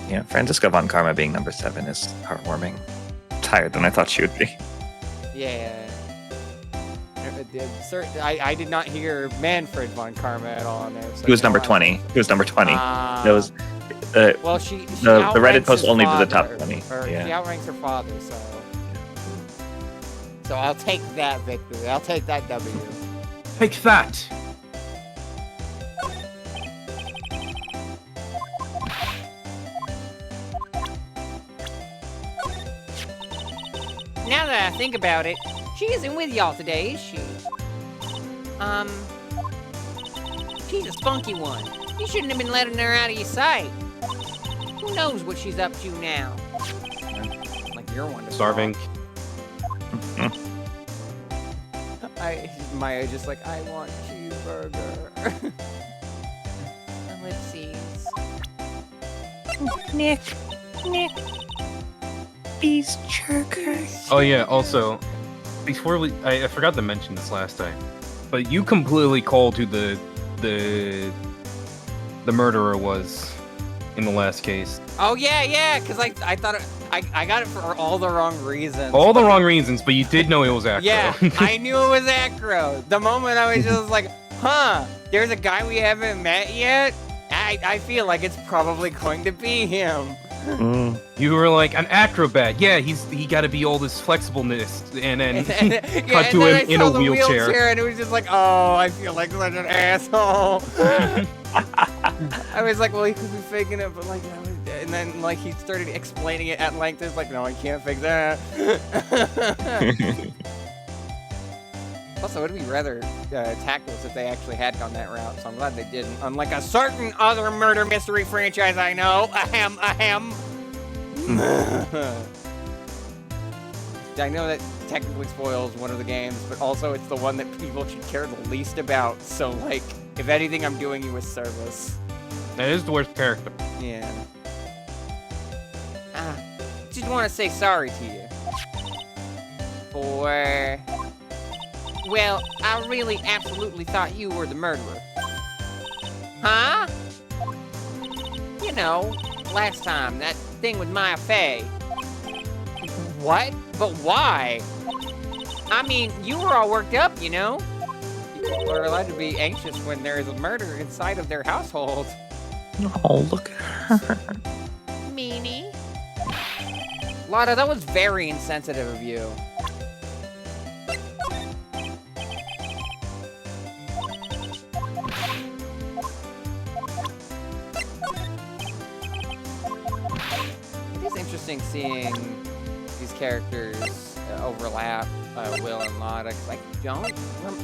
S4: Yeah, Francisca von Karma being number 7 is heartwarming. Higher than I thought she would be.
S1: Yeah. I did not hear Manfred von Karma at all in there. So
S4: He was
S1: you know
S4: number
S1: what?
S4: 20. He was number 20.
S1: Ah.
S4: That was
S1: Well, she
S4: the Reddit
S1: outranks
S4: post
S1: his
S4: only to the top
S1: father,
S4: 20.
S1: Or
S4: Yeah.
S1: she outranks her father, so I'll take that victory. I'll take that W.
S2: Take that.
S5: Now that I think about it, she isn't with y'all today, is she? She's a spunky one. You shouldn't have been letting her out of your sight. Who knows what she's up to now?
S1: Like you're one to
S2: Starving.
S1: talk. Maya just like, I want cheeseburger.
S5: Ellipses.
S6: Nick, these jerkers.
S2: Oh yeah. Also, before I forgot to mention this last time, but you completely called who the murderer was in the last case.
S1: Oh yeah, because I thought I got it for all the wrong reasons.
S2: All the wrong reasons, but you did know it was Acro.
S1: Yeah, I knew it was Acro. The moment I was just like, huh, there's a guy we haven't met yet? I feel like it's probably going to be him.
S4: Mm.
S2: You were like an acrobat. Yeah, he got to be all this flexibleness, and then cut to
S1: then
S2: him
S1: I
S2: in
S1: saw
S2: a
S1: the
S2: wheelchair.
S1: and it was just like, oh, I feel like such an asshole. I was like, well, he could be faking it, but like, and then like he started explaining it at length. It's like, no, I can't fake that. Also, it would be rather tactless if they actually had gone that route, so I'm glad they didn't. Unlike a certain other murder mystery franchise I know. Ahem. I know that technically spoils one of the games, but also it's the one that people should care the least about. So, like, if anything, I'm doing you a service.
S2: That is the worst character.
S1: Yeah. Just want to say sorry to you. For...
S5: Well, I really absolutely thought you were the murderer. Huh? You know, last time, that thing with Maya Fey.
S1: What? But why?
S5: I mean, you were all worked up, you know?
S1: People are allowed to be anxious when there is a murder inside of their household.
S4: Oh, look at her.
S5: Meanie.
S1: Lotta, that was very insensitive of you. It is interesting seeing these characters overlap, Will and Lotta. 'Cause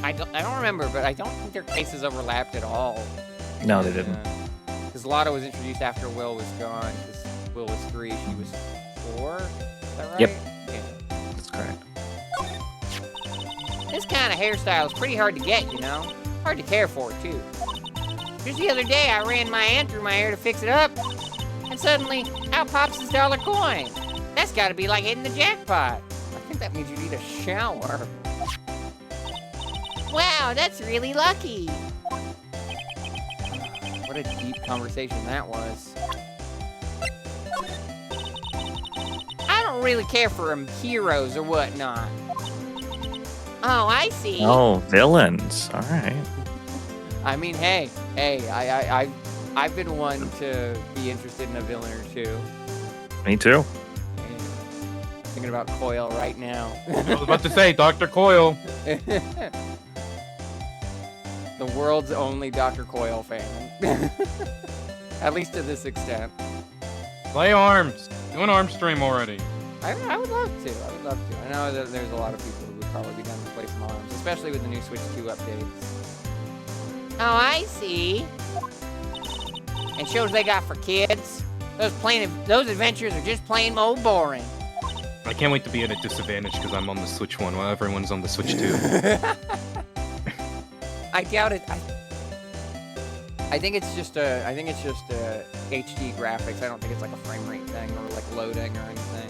S1: I don't remember, but I don't think their cases overlapped at all.
S4: No, they didn't.
S1: Because Lotta was introduced after Will was gone. Because Will was 3, she was 4. Is that right?
S4: Yep.
S1: Yeah.
S4: That's correct.
S5: This kind of hairstyle is pretty hard to get, you know? Hard to care for, too. Just the other day, I ran my hand through my hair to fix it up, and suddenly, out pops this dollar coin. That's gotta be like hitting the jackpot.
S1: I think that means you need a shower.
S5: Wow, that's really lucky.
S1: What a deep conversation that was.
S5: I don't don't really care for heroes or whatnot. Oh, I see.
S4: Oh, villains. All right.
S5: I mean, hey, I've been one to be interested in a villain or two.
S4: Me too.
S5: I'm thinking about Coil right now.
S2: I was about to say, Dr. Coyle.
S1: The world's only Dr. Coyle fan. At least to this extent.
S2: Play ARMS. Do an ARMS stream already.
S1: I would love to. I would love to. I know that there's a lot of people who would probably be down to play some ARMS, especially with the new Switch 2 updates.
S5: Oh, I see. And shows they got for kids. Those adventures are just plain old boring.
S2: I can't wait to be at a disadvantage because I'm on the Switch 1 while everyone's on the Switch 2.
S1: I doubt it. I think it's just a HD graphics. I don't think it's like a frame rate thing or like loading or anything.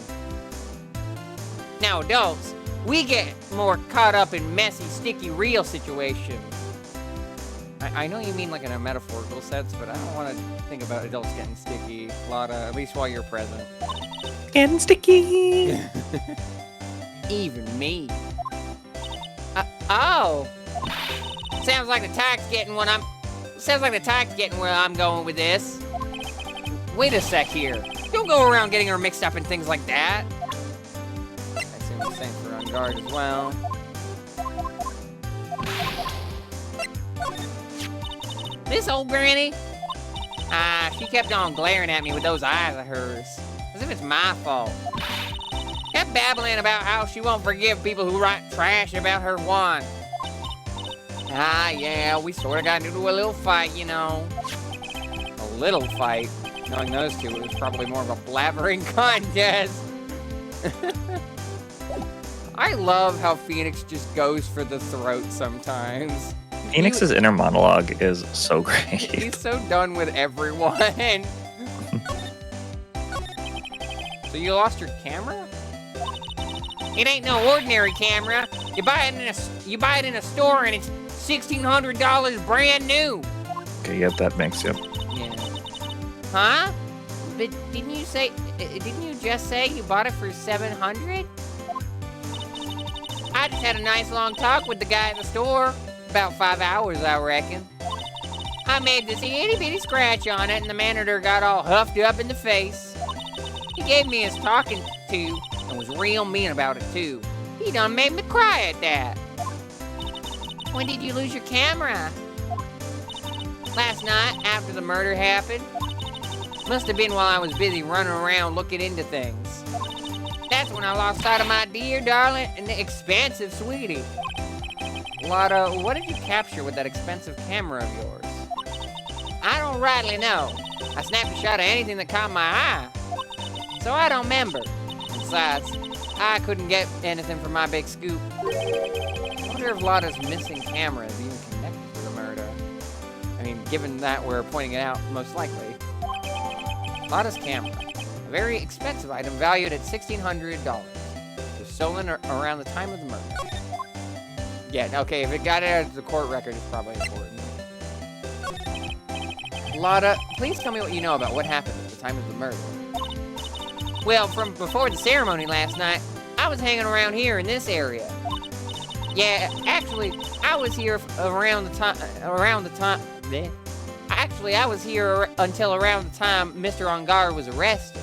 S5: Now, adults, we get more caught up in messy, sticky, real situations.
S1: I know you mean like in a metaphorical sense, but I don't want to think about adults getting sticky, Lotta, at least while you're present.
S6: Getting sticky.
S5: Even me. Oh. Sounds like the tac's getting where I'm going with this.
S1: Wait a sec here.
S5: Don't go around getting her mixed up in things like that.
S1: I assume the same for On Guard as well.
S5: This old granny? She kept on glaring at me with those eyes of hers. As if it's my fault. Kept babbling about how she won't forgive people who write trash about her wand. Yeah, we sort of got into a little fight, you know.
S1: A little fight. Knowing those two, it was probably more of a blabbering contest. I love how Phoenix just goes for the throat sometimes.
S4: Phoenix's inner monologue is so great.
S1: He's so done with everyone. So you lost your camera?
S5: It ain't no ordinary camera. You buy it in a store and it's $1,600 brand new.
S4: Okay, yep, that makes you.
S1: Yeah.
S5: Huh? But didn't you just say you bought it for $700? I just had a nice long talk with the guy in the store. About 5 hours, I reckon. I made this itty bitty scratch on it and the manager got all huffed up in the face. He gave me his talking to and was real mean about it too. He done made me cry at that. When did you lose your camera? Last night, after the murder happened. Must have been while I was busy running around looking into things. That's when I lost sight of my dear darling and the expensive sweetie.
S1: Lotta, what did you capture with that expensive camera of yours?
S5: I don't rightly know. I snapped a shot of anything that caught my eye. So I don't remember. Besides, I couldn't get anything from my big scoop.
S1: I wonder if Lotta's missing camera is even connected to the murder. I mean, given that we're pointing it out, most likely. Lotta's camera, a very expensive item valued at $1,600, was stolen around the time of the murder. Yeah, okay, if it got it out of the court record, it's probably important. Lotta, please tell me what you know about what happened at the time of the murder.
S5: Well, from before the ceremony last night, I was hanging around here in this area. Yeah, actually, I was here around the time. Actually, I was here until around the time Mr. Ongar was arrested.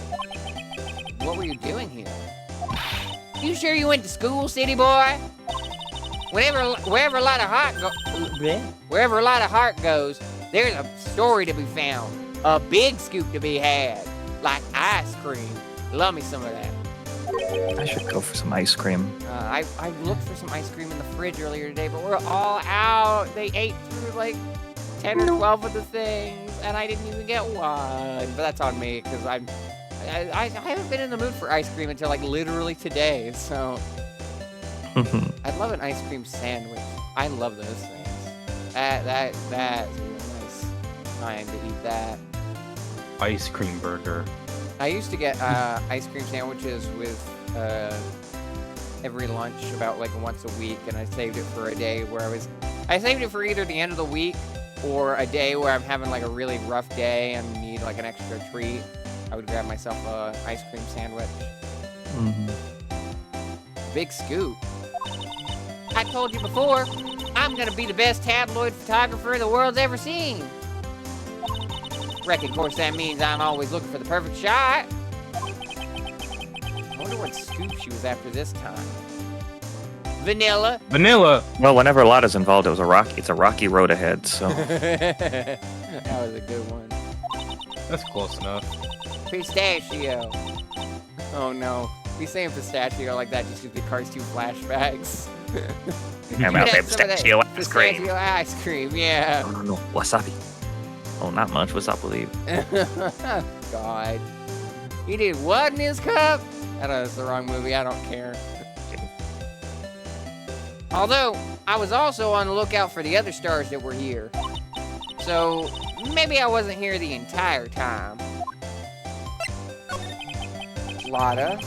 S1: What were you doing here?
S5: You sure you went to school, city boy? Wherever a lot of heart goes, there's a story to be found. A big scoop to be had. Like ice cream. Love me some of that.
S4: I should go for some ice cream.
S1: I looked for some ice cream in the fridge earlier today, but we're all out. They ate through like 10 or 12 of the things, and I didn't even get one. But that's on me, because I haven't been in the mood for ice cream until like literally today, so... I'd love an ice cream sandwich. I love those things. That's a really nice time to eat that.
S2: Ice cream burger.
S1: I used to get ice cream sandwiches with every lunch about like once a week, and I saved it for a day where I saved it for either the end of the week or a day where I'm having like a really rough day and need like an extra treat. I would grab myself a ice cream sandwich. Big scoop. I told you before, I'm gonna be the best tabloid photographer the world's ever seen. Reckon, of course, that means I'm always looking for the perfect shot. I wonder what scoop she was after this time. Vanilla.
S2: Vanilla.
S4: Well, whenever Lotta's involved, it's a rocky road ahead. So
S1: That was a good one.
S2: That's close enough.
S1: Pistachio. Oh no. We saying pistachio like that just gives me Cars 2 flashbacks.
S6: How about that pistachio ice cream?
S1: Pistachio ice cream, yeah.
S4: no. Wasabi. Oh, not much. What's up, believe?
S1: God. He did what in his cup? I know it's the wrong movie. I don't care. Although, I was also on the lookout for the other stars that were here. So, maybe I wasn't here the entire time. Lotta,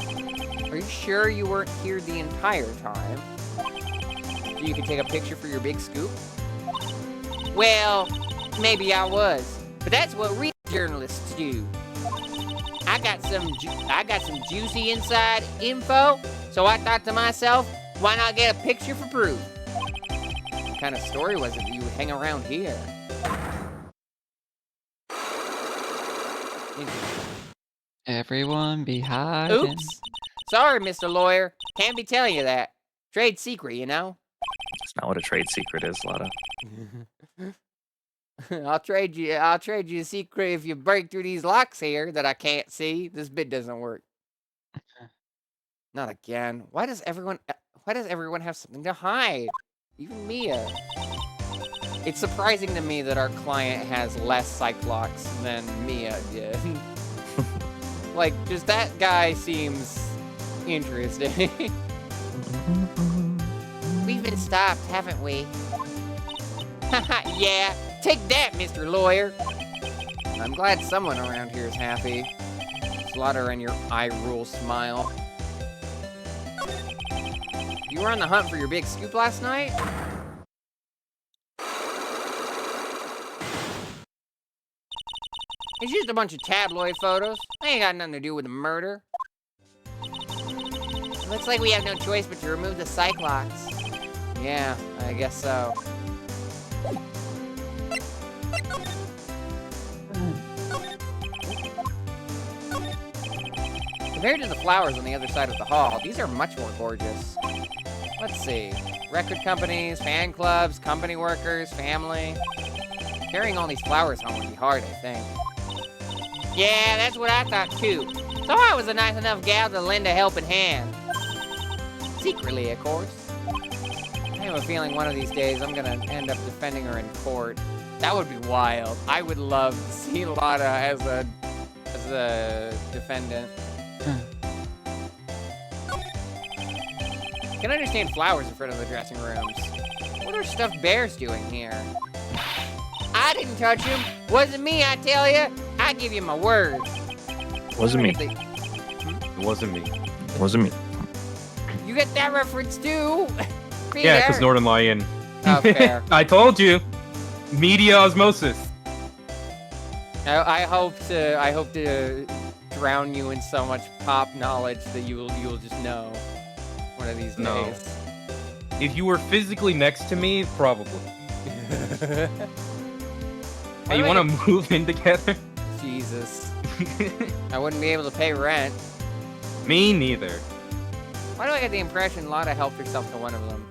S1: are you sure you weren't here the entire time? So you could take a picture for your big scoop? Well, maybe I was, but that's what real journalists do. I got some juicy inside info, so I thought to myself, why not get a picture for proof? What kind of story was it that you would hang around here?
S3: Everyone be hiding.
S1: Oops. Sorry, Mr. Lawyer. Can't be telling you that. Trade secret, you know?
S4: That's not what a trade secret is, Lotta.
S1: I'll trade you a secret if you break through these locks here that I can't see. This bit doesn't work. Not again. Why does everyone have something to hide? Even Mia. It's surprising to me that our client has less Cyclops than Mia did. Like, just that guy seems interesting. We've been stopped, haven't we? Yeah, take that, Mr. Lawyer. I'm glad someone around here is happy. Slaughter and your eye rule smile. You were on the hunt for your big scoop last night? It's just a bunch of tabloid photos. They ain't got nothing to do with the murder. Looks like we have no choice but to remove the Cyclops. Yeah, I guess so. Compared to the flowers on the other side of the hall, these are much more gorgeous. Let's see. Record companies, fan clubs, company workers, family. Carrying all these flowers home would be hard, I think. Yeah, that's what I thought too. So I was a nice enough gal to lend a helping hand. Secretly, of course. I have a feeling one of these days I'm gonna end up defending her in court. That would be wild. I would love to see Lotta as a defendant. Can understand flowers in front of the dressing rooms. What are stuffed bears doing here? I didn't touch him. Wasn't me, I tell you. I give you my word.
S4: Wasn't me.
S2: It wasn't me.
S4: Wasn't me.
S1: You get that reference too?
S2: Yeah, because Northern Lion.
S1: Oh, fair.
S2: I told you. Media osmosis.
S1: I hope to drown you in so much pop knowledge that you will just know one of these days.
S2: No. If you were physically next to me, probably. Hey, you want to move in together?
S1: Jesus. I wouldn't be able to pay rent.
S2: Me neither.
S1: Why do I get the impression Lotta helped herself to one of them?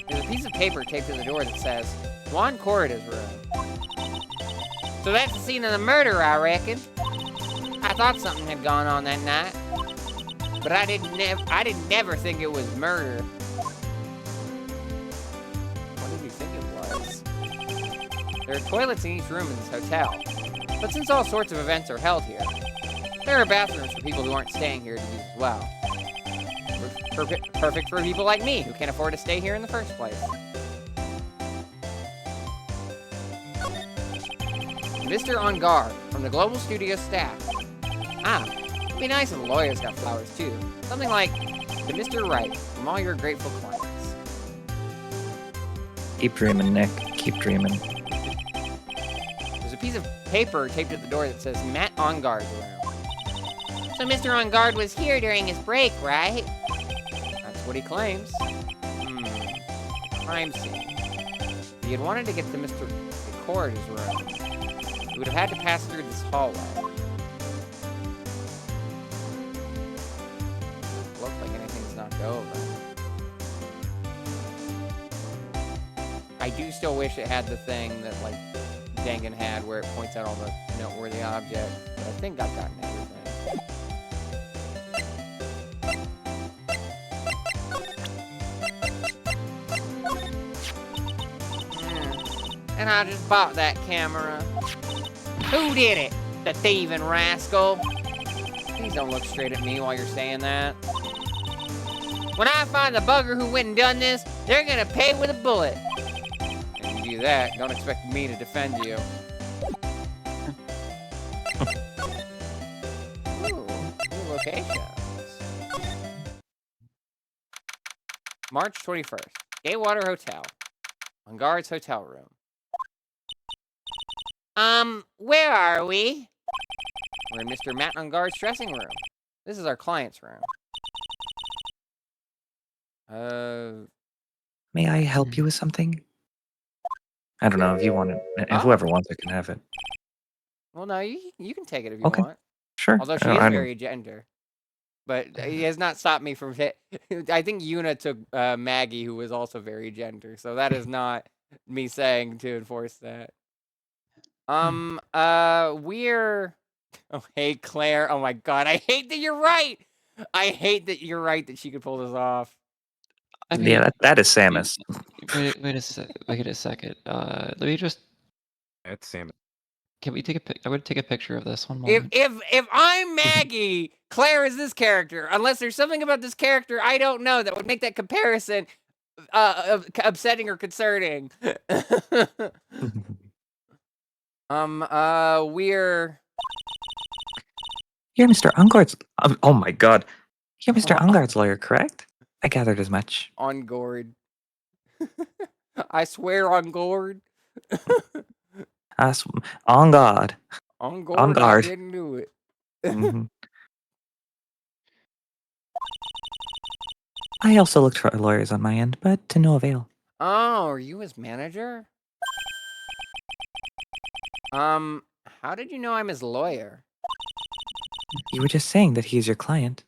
S1: There's a piece of paper taped to the door that says, Juan Corrida's room. So that's the scene of the murder, I reckon. I thought something had gone on that night. But I didn't never think it was murder. What did you think it was? There are toilets in each room in this hotel. But since all sorts of events are held here, there are bathrooms for people who aren't staying here to use as well. Perfect for people like me who can't afford to stay here in the first place. Mr. Ongar from the Global Studio staff. It'd be nice if the lawyers got flowers too. Something like, to Mr. Wright, from all your grateful clients.
S4: Keep dreaming, Nick. Keep keep dreaming.
S1: There's a piece of paper taped at the door that says Matt on guard room.
S5: So Mr. On Guard was here during his break, right?
S1: That's what he claims. Crime scene. If he had wanted to get to Mr. Recorder's room, he would have had to pass through this hallway. Looks like anything's knocked over. I do still wish it had the thing that, like, Dangan had where it points out all the noteworthy objects, but I think I've gotten everything. And I just bought that camera. Who did it? The thieving rascal. Please don't look straight at me while you're saying that. When I find the bugger who went and done this, they're gonna pay with a bullet. If you do that, don't expect me to defend you. Ooh, new locations. March 21st, Gaywater Hotel. On Guard's hotel room.
S5: Where are we?
S1: We're in Mr. Matt on Guard's dressing room. This is our client's room.
S4: May I help you with something? I don't know if you want it. If whoever wants it can have it.
S1: Well, no, you can take it if you
S4: Okay.
S1: want.
S4: Sure.
S1: Although she is very gender. But it has not stopped me from... I think Yuna took Maggie, who was also very gender. So that is not me saying to enforce that. We're... Oh, hey, Claire. Oh, my God. I hate that you're right. I hate that you're right that she could pull this off.
S3: I mean,
S4: Yeah, that is Samus.
S3: wait a second. Let me just.
S2: That's Sam.
S3: Can we take a pic? I would take a picture of this one moment.
S1: If I'm Maggie, Claire is this character. Unless there's something about this character I don't know that would make that comparison upsetting or concerning. We're...
S4: You're Mr. Ungard's... Oh my god. You're Mr. Ungard's lawyer, correct? I gathered as much.
S1: On Gord. I swear on Gord.
S4: On God.
S1: On Gord,
S4: On guard.
S1: I didn't do it.
S4: Mhm. I also looked for lawyers on my end, but to no avail.
S1: Oh, are you his manager? How did you know I'm his lawyer?
S4: You were just saying that he is your client.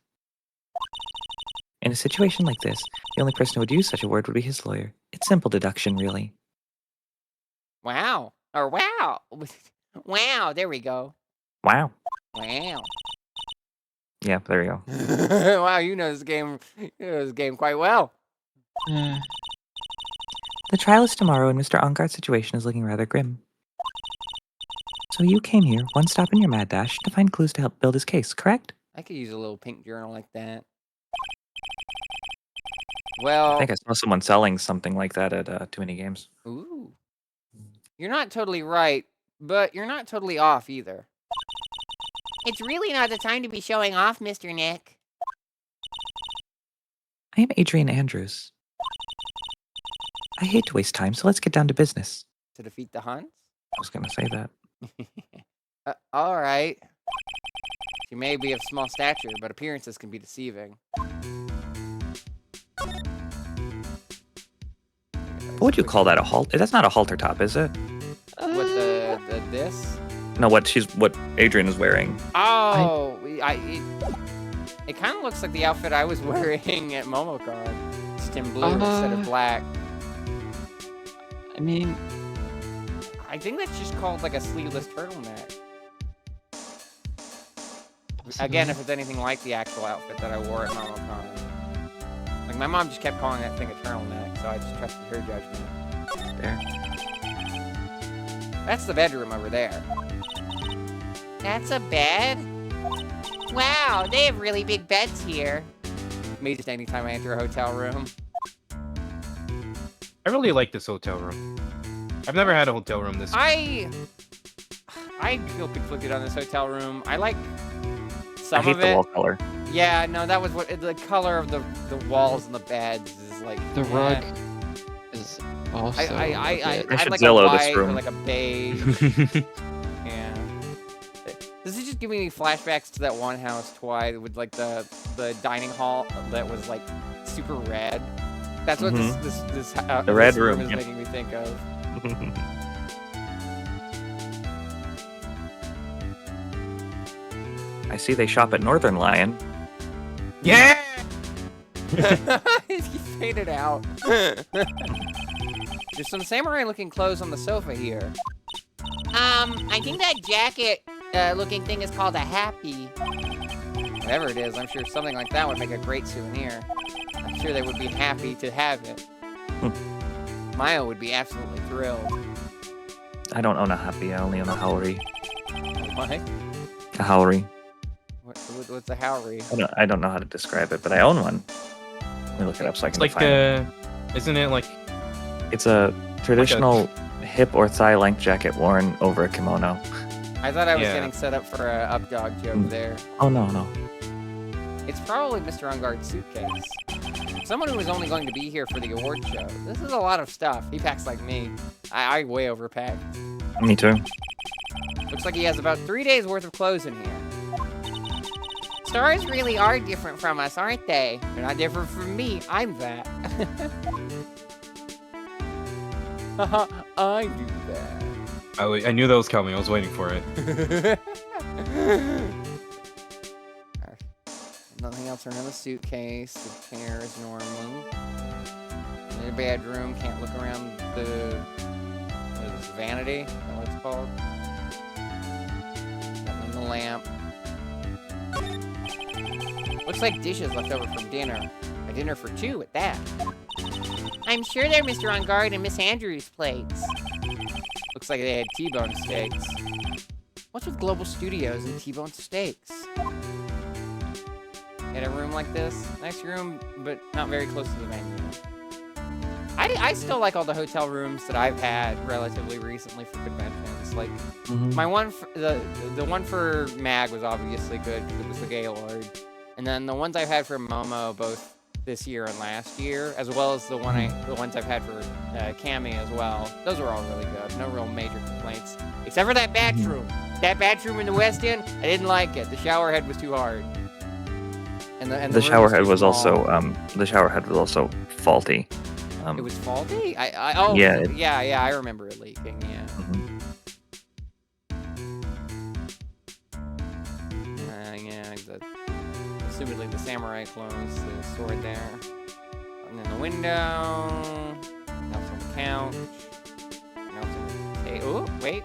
S4: In a situation like this, the only person who would use such a word would be his lawyer. It's simple deduction, really.
S1: Wow. Or wow. Wow, there we go.
S4: Wow.
S1: Wow.
S4: Yeah, there you go.
S1: Wow, you know this game quite well.
S3: Eh,
S4: The trial is tomorrow, and Mr. Ungard's situation is looking rather grim. So you came here, one stop in your mad dash, to find clues to help build his case, correct?
S1: I could use a little pink journal like that.
S4: I
S1: Well,
S4: think I saw someone selling something like that at Too Many Games.
S1: ooh. You're not totally right, but you're not totally off either.
S5: It's really not the time to be showing off, Mr. Nick.
S4: I am Adrian Andrews. I hate to waste time, so let's get down to business.
S1: To defeat the Huns?
S4: I was gonna say that.
S1: All right. She may be of small stature, but appearances can be deceiving.
S4: What would you call that, a halt? That's not a halter top, is it?
S1: What the this?
S4: No, what Adrian is wearing.
S1: Oh, it kind of looks like the outfit I was wearing at MomoCon. Just in blue instead of black.
S3: I mean,
S1: I think that's just called like a sleeveless turtleneck. Again, if it's anything like the actual outfit that I wore at MomoCon. Like, my mom just kept calling that thing a turtleneck, so I just trusted her judgment.
S4: There.
S1: That's the bedroom over there.
S5: That's a bed? Wow, they have really big beds here.
S1: Me just anytime I enter a hotel room.
S2: I really like this hotel room. I've never had a hotel room this.
S1: I feel conflicted on this hotel room. I like some
S4: I hate
S1: of
S4: the
S1: it.
S4: wall color.
S1: Yeah, no, that was what the color of the walls and the beds is like.
S3: the rug is Also,
S4: I
S1: I'd
S4: should
S1: like
S4: Zillow
S1: a
S4: this
S1: white or
S4: room.
S1: like a beige. Yeah. This is just giving me flashbacks to that one house Twi with like the dining hall that was like super red. That's what this
S4: red
S1: room
S4: room,
S1: is
S4: yeah.
S1: making me think of.
S4: I see they shop at Northern Lion.
S2: Yeah.
S1: He faded out. There's some samurai-looking clothes on the sofa here.
S5: I think that jacket looking thing is called a happy.
S1: Whatever it is, I'm sure something like that would make a great souvenir. I'm sure they would be happy to have it. Maya would be absolutely thrilled.
S4: I don't own a happy. I only own a Haori.
S1: What?
S4: A Haori.
S1: What's a Howry?
S4: I don't know how to describe it, but I own one. Let me look it up so I
S2: It's
S4: can
S2: like
S4: find it.
S2: isn't it like
S4: It's a traditional hip or thigh length jacket worn over a kimono.
S1: I thought I was
S2: Yeah.
S1: getting set up for a updog joke there.
S4: Oh no.
S1: It's probably Mr. Unguard's suitcase. Someone who was only going to be here for the award show. This is a lot of stuff. He packs like me. I way overpack.
S4: Me too.
S1: Looks like he has about 3 days worth of clothes in here.
S5: Stars really are different from us, aren't they?
S1: They're not different from me. I'm that. Haha, I do that.
S2: I knew that was coming. I was waiting for it.
S1: Nothing else around the suitcase. The chair is normal. In the bedroom, can't look around the what is this, vanity? Is that what it's called? Nothing in the lamp. Looks like dishes left over from dinner. A dinner for two at that.
S5: I'm sure they're Mr. On Guard and Miss Andrews' plates.
S1: Looks like they had T-bone steaks. What's with Global Studios and T-bone steaks? In a room like this, nice room, but not very close to the venue. I still like all the hotel rooms that I've had relatively recently for conventions. Like my one, the one for Mag was obviously good because it was the Gaylord, and then the ones I've had for Momo both this year and last year, as well as the ones I've had for Cammy as well. Those were all really good. No real major complaints, except for that bathroom. That bathroom in the West End, I didn't like it. The shower head was too hard. And the
S4: The shower
S1: room
S4: head
S1: too
S4: was
S1: small.
S4: also faulty.
S1: It was faulty? Oh,
S4: Yeah,
S1: yeah, I remember it leaking, yeah. Assumedly the samurai clothes, the sword there. And then the window. Now it's on the couch. Now it's on the table. Oh, wait.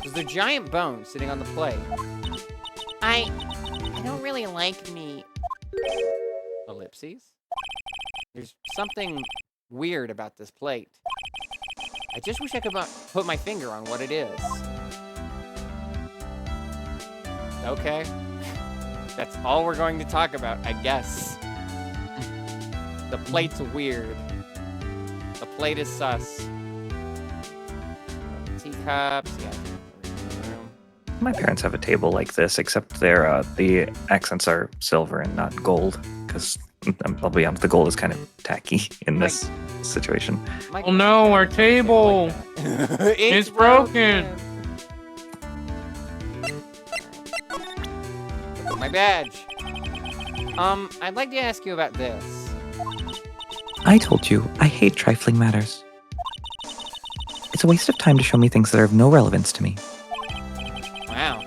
S1: There's a giant bone sitting on the plate.
S5: I don't really like meat.
S1: Ellipses. There's something weird about this plate. I just wish I could put my finger on what it is. Okay. That's all we're going to talk about, I guess. The plate's weird. The plate is sus. Teacups, yeah.
S4: My parents have a table like this, except the accents are silver and not gold. Because I'll be honest, the gold is kind of tacky in this situation.
S2: Oh no, our table!
S1: It's
S2: broken.
S1: Look at my badge. I'd like to ask you about this.
S7: I told you, I hate trifling matters. It's a waste of time to show me things that are of no relevance to me.
S1: Wow.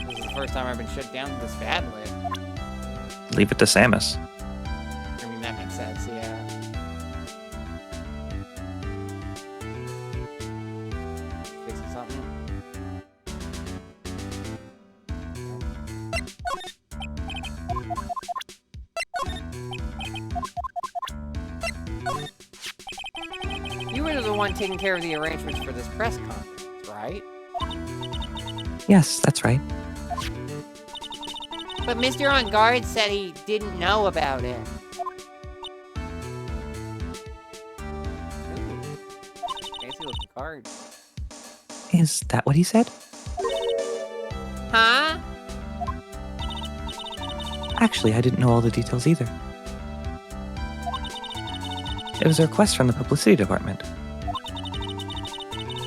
S1: This is the first time I've been shut down this badly.
S4: Leave it to Samus.
S1: I mean, that makes sense, yeah. Fixing something. You were the one taking care of the arrangements for this press conference, right?
S7: Yes, that's right.
S5: But Mr. On Guard said he didn't know about it.
S1: Ooh. Fancy looking card.
S7: Is that what he said?
S5: Huh?
S7: Actually, I didn't know all the details either. It was a request from the publicity department.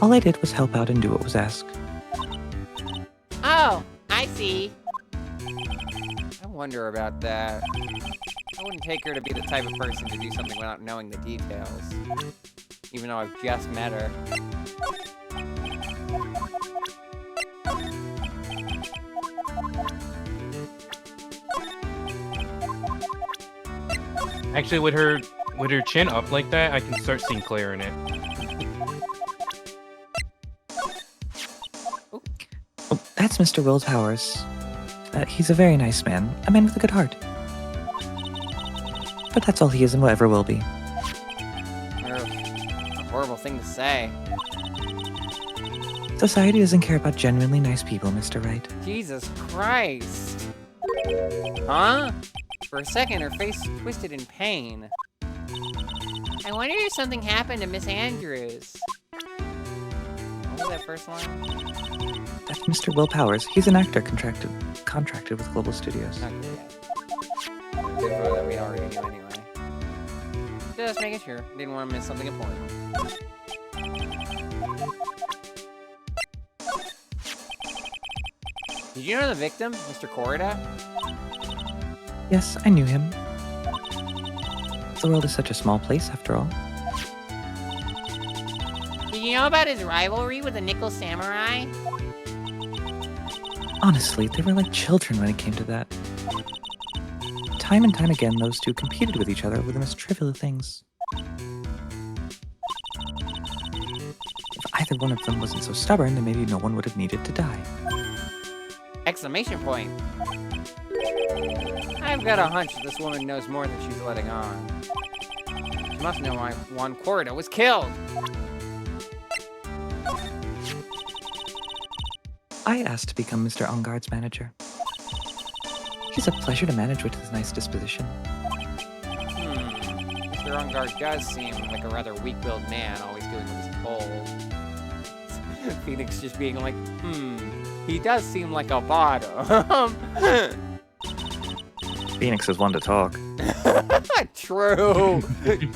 S7: All I did was help out and do what was asked.
S5: Oh, I see.
S1: I wonder about that. I wouldn't take her to be the type of person to do something without knowing the details. Even though I've just met her.
S2: Actually, with her chin up like that, I can start seeing Claire in it.
S7: Oh, that's Mr. Will Powers. He's a very nice man, a man with a good heart. But that's all he is and will ever will be.
S1: A horrible thing to say.
S7: Society doesn't care about genuinely nice people, Mr. Wright.
S1: Jesus Christ. Huh? For a second, her face twisted in pain.
S5: I wonder if something happened to Miss Andrews.
S1: What was that first line?
S7: That's Mr. Will Powers. He's an actor contracted with Global Studios.
S1: Not good yet. That we already knew anyway. Just making sure. Didn't want to miss something important. Did you know the victim, Mr. Corrida?
S7: Yes, I knew him. The world is such a small place, after all.
S5: Did you know about his rivalry with the Nickel Samurai?
S7: Honestly, they were like children when it came to that. Time and time again, those two competed with each other over the most trivial things. If either one of them wasn't so stubborn, then maybe no one would have needed to die.
S1: Exclamation point. I've got a hunch this woman knows more than she's letting on. She must know why Juan Corrida was killed.
S7: I asked to become Mr. Ungard's manager. He's a pleasure to manage with his nice disposition.
S1: Mr. Ungard does seem like a rather weak-willed man, always doing what he's told. Phoenix just being like, he does seem like a bottom.
S4: Phoenix is one to talk.
S1: True.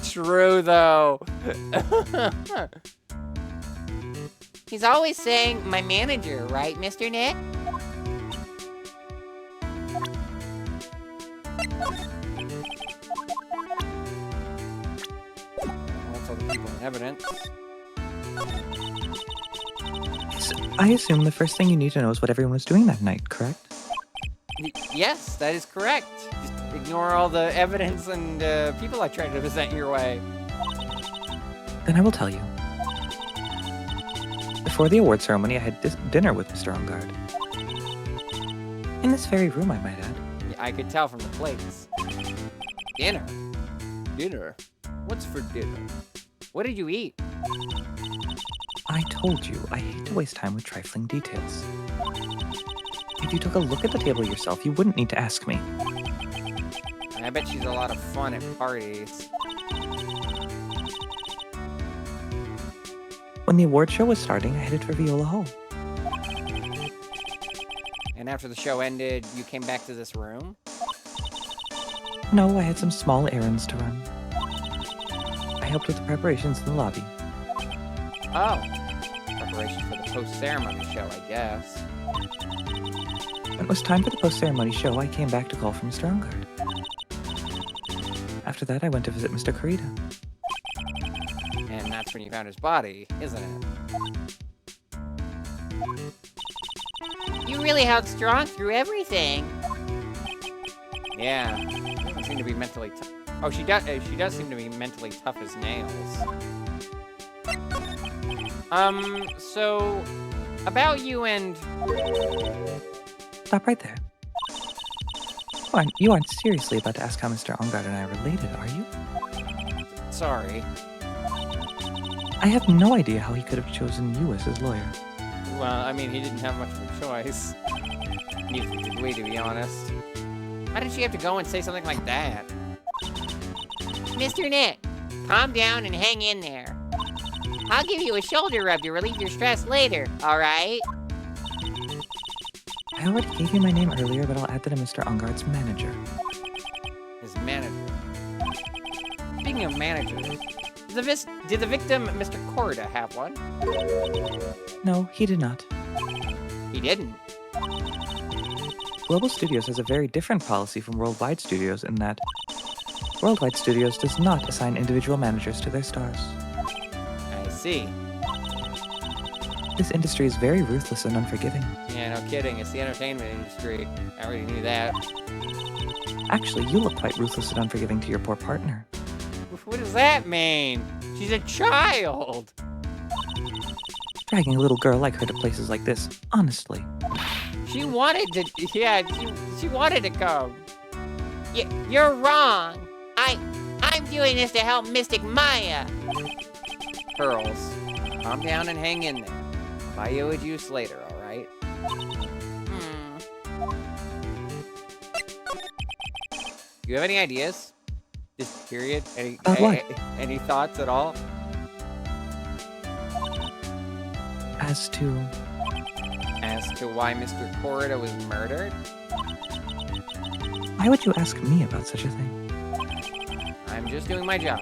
S1: True, though.
S5: He's always saying, my manager, right, Mr. Nick?
S1: Also the people in evidence.
S7: I assume the first thing you need to know is what everyone was doing that night, correct?
S1: Yes, that is correct. Just ignore all the evidence and people I tried to present your way.
S7: Then I will tell you. Before the award ceremony, I had dinner with Mr. Ungard. In this very room, I might add.
S1: I could tell from the plates. Dinner? Dinner? What's for dinner? What did you eat?
S7: I told you, I hate to waste time with trifling details. If you took a look at the table yourself, you wouldn't need to ask me.
S1: I bet she's a lot of fun at parties.
S7: When the award show was starting, I headed for Viola Hall.
S1: And after the show ended, you came back to this room?
S7: No, I had some small errands to run. I helped with the preparations in the lobby.
S1: Oh. Preparation for the post-ceremony show, I guess.
S7: When it was time for the post-ceremony show, I came back to call for Mr. Ungard. After that, I went to visit Mr. Corrida.
S1: And that's when you found his body, isn't it?
S5: You really held strong through everything.
S1: Yeah. She doesn't seem to be mentally tough. Oh, she does seem to be mentally tough as nails. So, about you and...
S7: Stop right there. You aren't seriously about to ask how Mr. Ungard and I are related, are you?
S1: Sorry.
S7: I have no idea how he could have chosen you as his lawyer.
S1: Well, I mean, he didn't have much of a choice. Neither did we, to be honest. Why did she have to go and say something like that?
S5: Mr. Nick, calm down and hang in there. I'll give you a shoulder rub to relieve your stress later, alright?
S7: I already gave you my name earlier, but I'll add that I'm Mr. Ungard's manager.
S1: His manager. speaking of managers, did the victim, Mr. Corda, have one?
S7: No, he did not.
S1: He didn't.
S7: Global Studios has a very different policy from Worldwide Studios in that Worldwide Studios does not assign individual managers to their stars.
S1: I see.
S7: This industry is very ruthless and unforgiving.
S1: Yeah, no kidding. It's the entertainment industry. I already knew that.
S7: Actually, you look quite ruthless and unforgiving to your poor partner.
S1: What does that mean? She's a child.
S7: Dragging a little girl like her to places like this, honestly.
S1: She wanted to. Yeah, she wanted to come.
S5: You're wrong. I'm doing this to help Mystic Maya.
S1: Pearls, calm down and hang in there. I'll buy you a juice later, all right? You have any ideas? Just period.
S7: What?
S1: Any thoughts at all?
S7: As to
S1: why Mr. Corda was murdered?
S7: why would you ask me about such a thing?
S1: I'm just doing my job.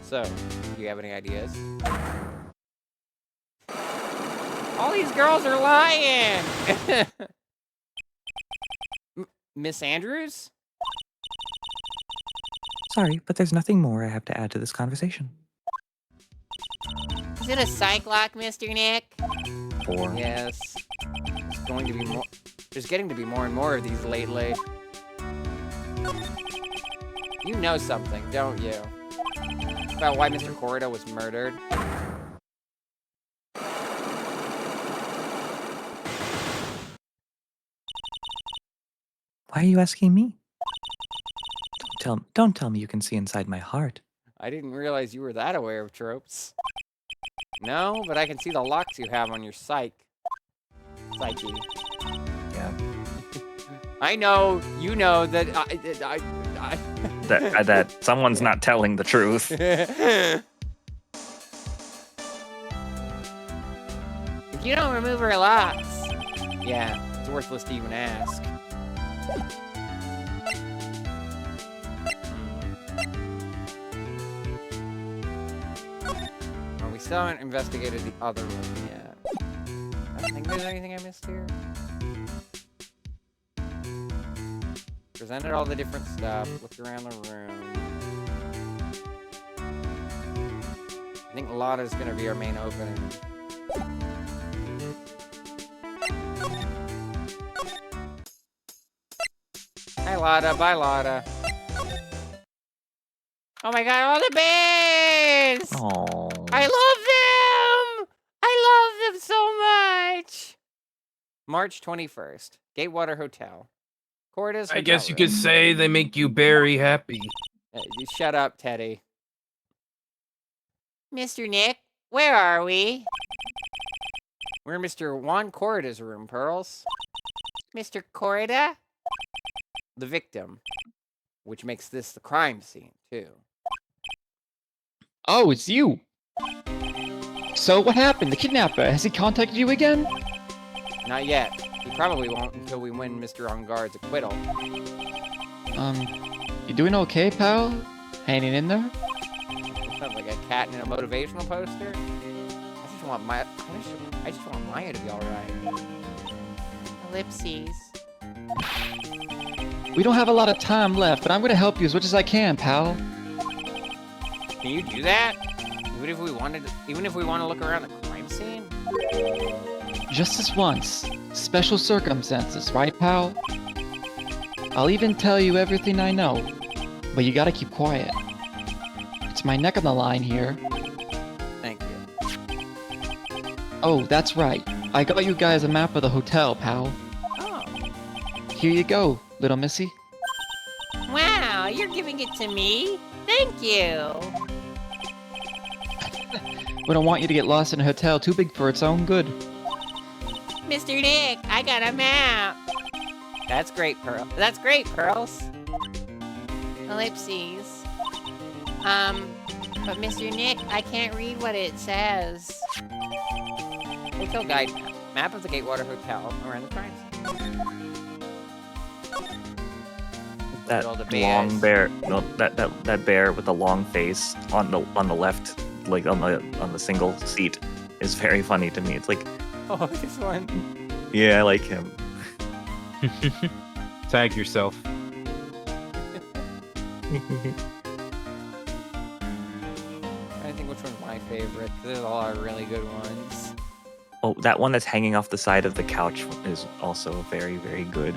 S1: So, do you have any ideas? All these girls are lying! Miss Andrews?
S7: Sorry, but there's nothing more I have to add to this conversation.
S5: Is it a psych lock, Mr. Nick?
S7: 4.
S1: Yes. There's getting to be more and more of these lately. You know something, don't you? About why Mr. Corda was murdered?
S7: Why are you asking me? Don't tell me you can see inside my heart.
S1: I didn't realize you were that aware of tropes. No, but I can see the locks you have on your psyche.
S7: Yeah.
S1: I know, you know that
S4: That someone's not telling the truth.
S5: If you don't remove her locks.
S1: Yeah, it's worthless to even ask. Well, we still haven't investigated the other room yet. I don't think there's anything I missed here. Presented all the different stuff, looked around the room. I think Lotta's gonna be our main opening. Hi Lotta, bye Lotta.
S5: Oh my god, all the bears!
S7: Oh.
S5: I love them! I love them so much!
S1: March 21st, Gatewater Hotel. Corda's
S2: I
S1: hotel
S2: guess you
S1: room.
S2: could say they make you very happy.
S1: You shut up, Teddy.
S5: Mr. Nick, where are we?
S1: We're in Mr. Juan Corda's room, Pearls.
S5: Mr. Corda?
S1: The victim. Which makes this the crime scene, too.
S3: Oh, it's you. So what happened? The kidnapper, has he contacted you again?
S1: Not yet. He probably won't until we win Mr. On Guard's acquittal.
S3: You doing okay, pal? Hanging in there?
S1: Sounds like a cat in a motivational poster. I just want Maya to be alright.
S5: Ellipses.
S3: We don't have a lot of time left, but I'm gonna help you as much as I can, pal.
S1: Can you do that? Even if we want to look around the crime scene?
S3: Just this once. Special circumstances, right, pal? I'll even tell you everything I know, but you gotta keep quiet. It's my neck on the line here.
S1: Thank you.
S3: Oh, that's right. I got you guys a map of the hotel, pal.
S1: Oh.
S3: Here you go, little missy.
S5: Wow, you're giving it to me? Thank you.
S3: We don't want you to get lost in a hotel too big for its own good.
S5: Mr. Nick, I got a map.
S1: That's great, Pearl. That's great, Pearls.
S5: Ellipses. But Mr. Nick, I can't read what it says.
S1: Hotel guide map. Map of the Gatewater Hotel around the crime scene.
S4: that
S1: all the
S4: long
S1: bears.
S4: bear, no, that bear with the long face on the left, like on the single seat, is very funny to me. It's like,
S1: Oh, this one.
S4: yeah, I like him.
S2: Tag yourself.
S1: I think which one's my favorite. 'Cause there's a lot of really good ones.
S4: Oh, that one that's hanging off the side of the couch is also very, very good.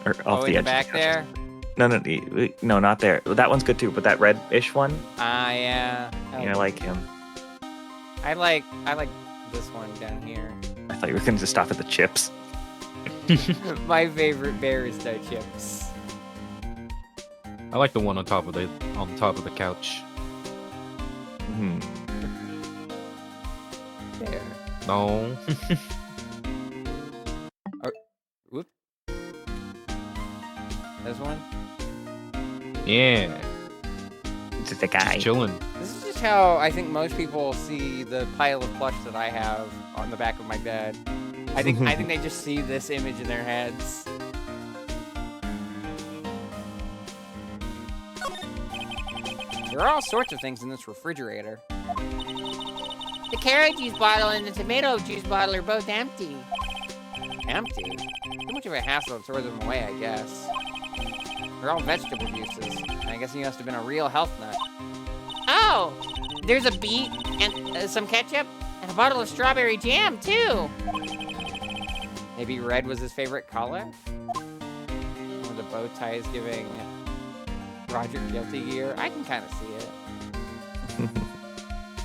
S4: Or off
S1: Oh,
S4: the
S1: in
S4: edge
S1: the back
S4: of the couch.
S1: there.
S4: No, not there. That one's good too, but that red-ish one,
S1: Ah, yeah.
S4: yeah, I like him.
S1: I like this one down here.
S4: I thought you were going to just stop at the chips.
S1: My favorite bear is the chips.
S2: I like the one on top of the couch.
S4: Hmm.
S1: There.
S2: No.
S1: Whoop. This one.
S2: Yeah.
S4: Just a guy.
S2: Just chilling.
S1: This is just how I think most people see the pile of plush that I have on the back of my bed. I think they just see this image in their heads. There are all sorts of things in this refrigerator.
S5: The carrot juice bottle and the tomato juice bottle are both empty.
S1: Empty? Too much of a hassle to throw them away, I guess. They're all vegetable juices. I guess he must have been a real health nut.
S5: Oh, there's a beet and some ketchup and a bottle of strawberry jam, too.
S1: Maybe red was his favorite color? Or the bow tie is giving Roger guilty gear? I can kind of see it.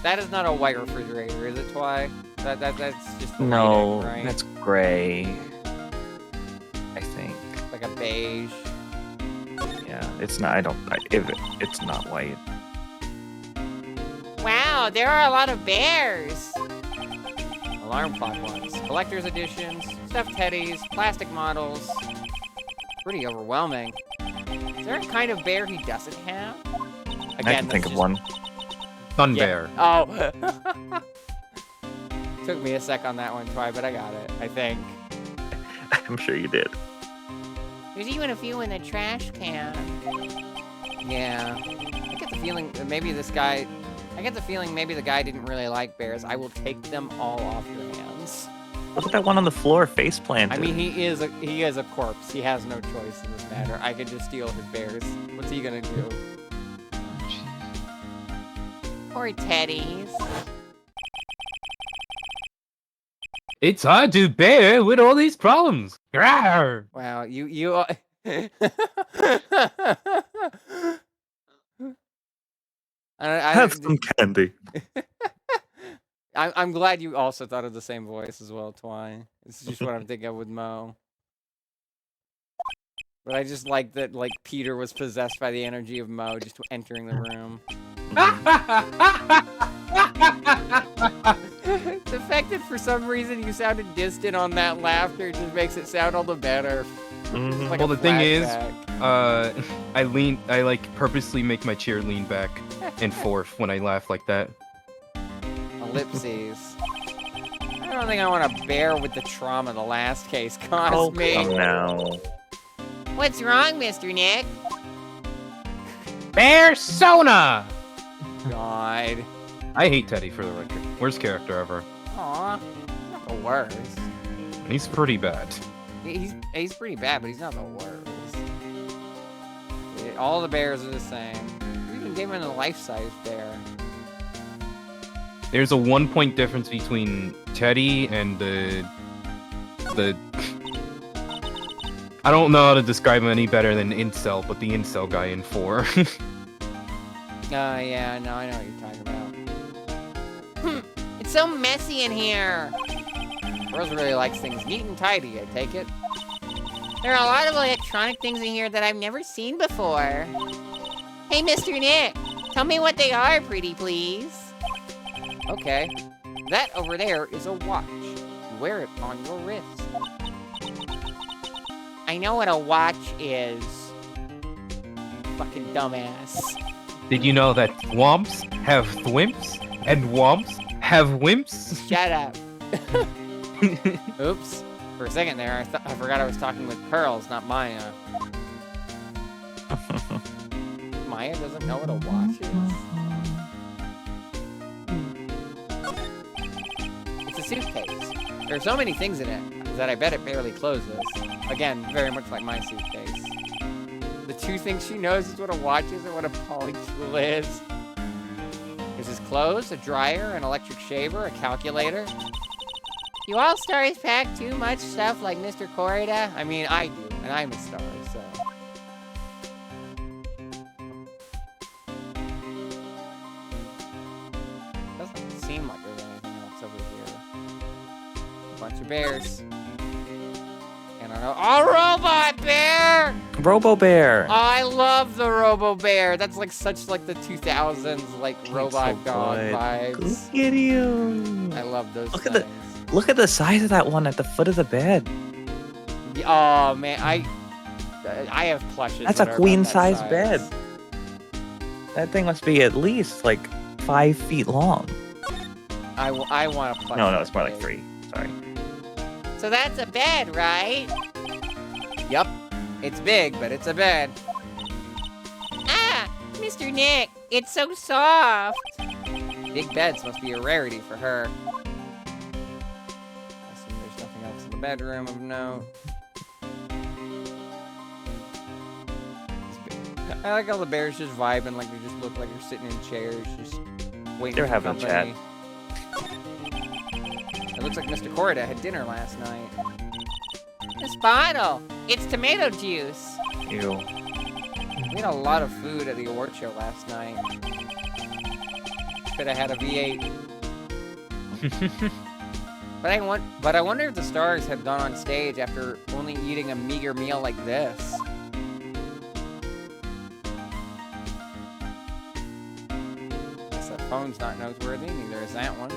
S1: That is not a white refrigerator, is it, Twy? That's just the
S4: No,
S1: lighting, right?
S4: that's gray. I think.
S1: Like a beige.
S4: Yeah, it's not. It's not white.
S5: Wow, there are a lot of bears.
S1: Alarm clock ones. Collector's editions, stuffed teddies, plastic models. Pretty overwhelming. Is there a kind of bear he doesn't have?
S4: I can think of one.
S2: Sun
S1: Yeah.
S2: bear.
S1: Oh. Took me a sec on that one, Twy, but I got it, I think.
S4: I'm sure you did.
S5: There's even a few in the trash can.
S1: Yeah. I get the feeling that maybe the guy didn't really like bears. I will take them all off your hands.
S4: Look at that one on the floor, face planted.
S1: I mean, he is a corpse. He has no choice in this matter. I could just steal his bears. What's he gonna do?
S5: Or teddies.
S2: It's hard to bear with all these problems. Rawr!
S1: Wow, you.
S4: Have some candy.
S1: I'm glad you also thought of the same voice as well, Twy. This is just what I'm thinking of with Mo. But I just like that, like, Peter was possessed by the energy of Mo just entering the room. The fact that for some reason you sounded distant on that laughter just makes it sound all the better.
S4: Mhm.
S1: Like
S2: Well,
S1: a
S2: the thing is,
S1: flashback.
S2: I like purposely make my chair lean back and forth when I laugh like that.
S1: Ellipses. I don't think I want to bear with the trauma the last case caused
S4: Oh,
S1: me.
S4: come now.
S5: What's wrong, Mr. Nick?
S2: Persona!
S1: God.
S2: I hate Teddy for the record. Worst character ever.
S1: Aw. Not the worst.
S2: He's pretty bad.
S1: He's pretty bad, but he's not the worst. All the bears are the same. We even gave him a life-size bear.
S2: There's a 1 point difference between Teddy and the I don't know how to describe him any better than Incel, but the Incel guy in 4.
S1: Yeah, no, I know what you're talking about.
S5: It's so messy in here.
S1: Rose really likes things neat and tidy, I take it.
S5: There are a lot of electronic things in here that I've never seen before. Hey, Mr. Nick, tell me what they are, pretty please.
S1: Okay. That over there is a watch. You wear it on your wrist.
S5: I know what a watch is. Fucking dumbass.
S2: Did you know that Womps have thwimps and Womps have wimps?
S5: Shut up.
S1: Oops. For a second there, I forgot I was talking with Pearls, not Maya. Maya doesn't know what a watch is? It's a suitcase. There are so many things in it that I bet it barely closes. Again, very much like my suitcase. The two things she knows is what a watch is and what a polytool is. There's his clothes, a dryer, an electric shaver, a calculator.
S5: You all stars pack too much stuff like Mr. Corrida?
S1: I mean, I do, and I'm a star, so. Doesn't seem like there's anything else over here. A bunch of bears. And I know. Oh, Robot Bear!
S4: Robo Bear.
S1: Oh, I love the Robo Bear. That's like such like the 2000s like robot
S4: so
S1: dog
S4: good.
S1: vibes.
S4: Look at you.
S1: I love those
S4: Look at
S1: things.
S4: Look at the size of that one at the foot of the bed.
S1: Oh man, I have plushes.
S4: That's
S1: that
S4: a
S1: are
S4: queen
S1: about that
S4: size bed. That thing must be at least like 5 feet long.
S1: I want a plush.
S4: No,
S1: that
S4: it's more like
S1: big.
S4: 3. Sorry.
S5: So that's a bed, right?
S1: Yup. It's big, but it's a bed.
S5: Ah, Mr. Nick, it's so soft.
S1: Big beds must be a rarity for her. I assume there's nothing else in the bedroom of note. I like how the bears just vibing, like they just look like they're sitting in chairs, just waiting
S4: They're
S1: for
S4: having a
S1: company. It looks like Mr. Corrida had dinner last night.
S5: This bottle, it's tomato juice.
S4: Ew.
S1: We had a lot of food at the award show last night. Could have had a V8. But I wonder if the stars had gone on stage after only eating a meager meal like this. Guess that phone's not noteworthy, neither is that one.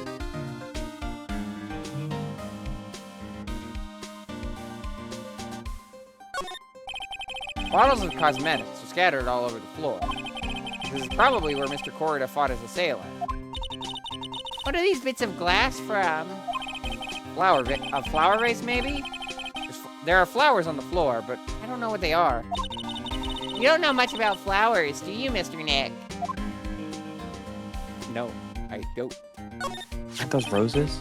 S1: Bottles of cosmetics are scattered all over the floor. This is probably where Mr. Corrida fought as a sailor.
S5: What are these bits of glass from?
S1: A flower vase, maybe? There are flowers on the floor, but I don't know what they are.
S5: You don't know much about flowers, do you, Mr. Nick?
S1: No, I don't.
S4: Aren't those roses?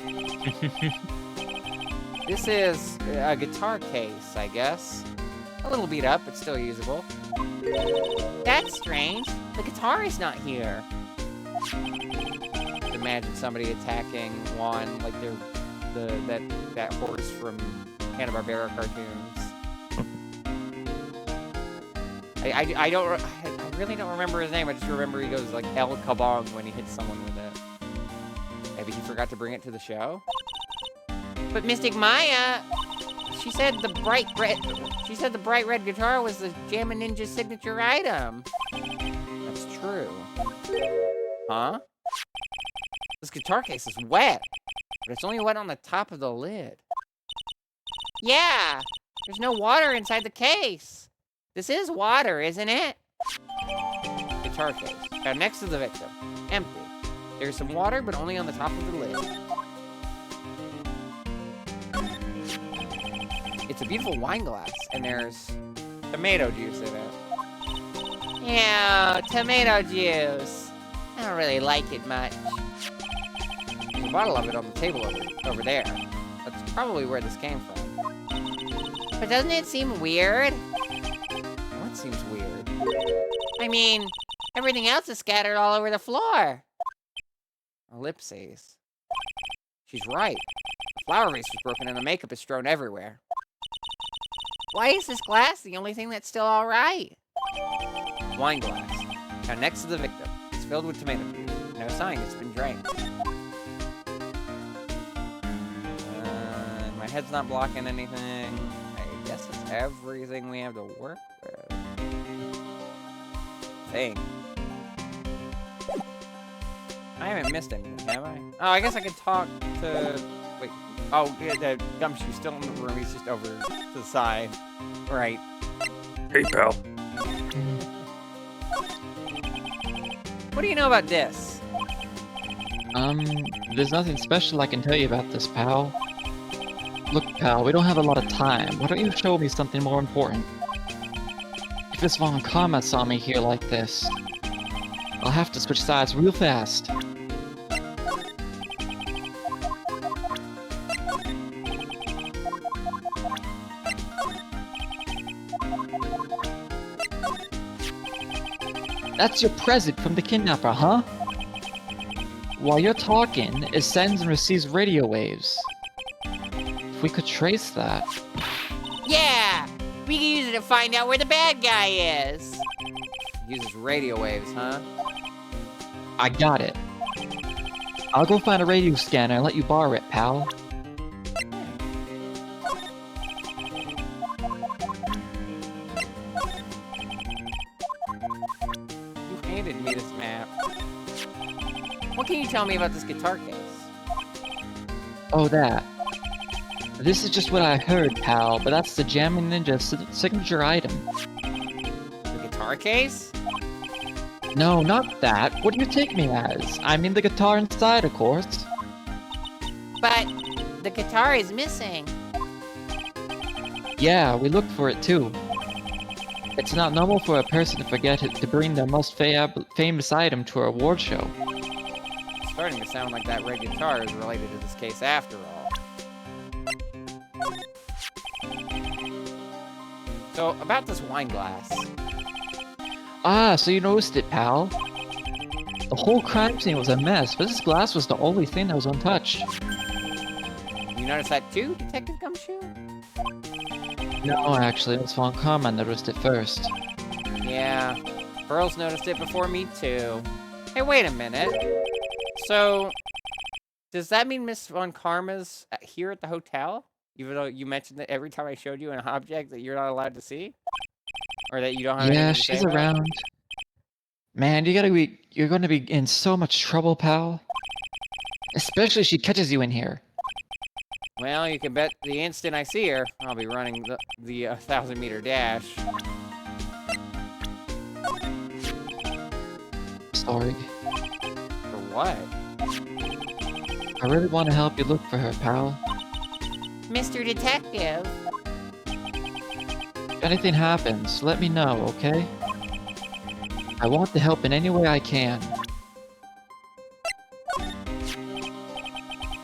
S1: This is a guitar case, I guess. A little beat up, but still usable.
S5: That's strange. The guitar is not here.
S1: Imagine somebody attacking one like they're that horse from Hanna-Barbera cartoons. I really don't remember his name. I just remember he goes like El Kabong when he hits someone with it. Maybe he forgot to bring it to the show.
S5: But Mystic Maya, she said the bright red guitar was the Jammin' Ninja's signature item.
S1: That's true. Huh? This guitar case is wet, but it's only wet on the top of the lid.
S5: Yeah, there's no water inside the case. This is water, isn't it?
S1: Guitar case, found next to the victim, empty. There's some water, but only on the top of the lid. It's a beautiful wine glass, and there's tomato juice in it.
S5: Yeah, tomato juice. I don't really like it much.
S1: There's a bottle of it on the table over there. That's probably where this came from.
S5: But doesn't it seem weird?
S1: What seems weird?
S5: I mean, everything else is scattered all over the floor.
S1: Ellipses. She's right. The flower vase was broken and the makeup is strewn everywhere.
S5: Why is this glass the only thing that's still all right?
S1: Wine glass. Found next to the victim. It's filled with tomato juice. No sign it's been drank. My head's not blocking anything. I guess it's everything we have to work with. Thing. I haven't missed anything, have I? Oh, I guess I could talk to... Wait. Oh, yeah, the gumshoe's still in the room. He's just over to the side. Right.
S4: Hey, pal.
S1: What do you know about this?
S3: There's nothing special I can tell you about this, pal. Look, pal, we don't have a lot of time. Why don't you show me something more important? If Miss Von Karma saw me here like this, I'll have to switch sides real fast. That's your present from the kidnapper, huh? While you're talking, it sends and receives radio waves. If we could trace that...
S5: Yeah! We can use it to find out where the bad guy is.
S1: Uses radio waves, huh?
S3: I got it. I'll go find a radio scanner and let you borrow it, pal.
S1: You handed me this map. What can you tell me about this guitar case?
S3: Oh, that. This is just what I heard, pal, but that's the Jamming Ninja signature item.
S1: The guitar case?
S3: No, not that. What do you take me as? I mean the guitar inside, of course.
S5: But the guitar is missing.
S3: Yeah, we looked for it too. It's not normal for a person to forget it to bring their most famous item to a award show.
S1: It's starting to sound like that red guitar is related to this case after all. So, about this wine glass.
S3: Ah, so you noticed it, pal. The whole crime scene was a mess, but this glass was the only thing that was untouched.
S1: You noticed that too, Detective Gumshoe?
S3: No, actually, Miss Von Karma noticed it first.
S1: Yeah, Pearls noticed it before me too. Hey, wait a minute. So, does that mean Miss Von Karma's here at the hotel? Even though you mentioned that every time I showed you an object that you're not allowed to see? Or that you don't have
S3: Yeah,
S1: anything to say
S3: she's
S1: about?
S3: around. Man, you're gonna be in so much trouble, pal. Especially if she catches you in here.
S1: Well, you can bet the instant I see her, I'll be running the 1,000-meter dash.
S3: Sorry.
S1: For what?
S3: I really want to help you look for her, pal.
S5: Mr. Detective.
S3: If anything happens, let me know, okay? I want to help in any way I can.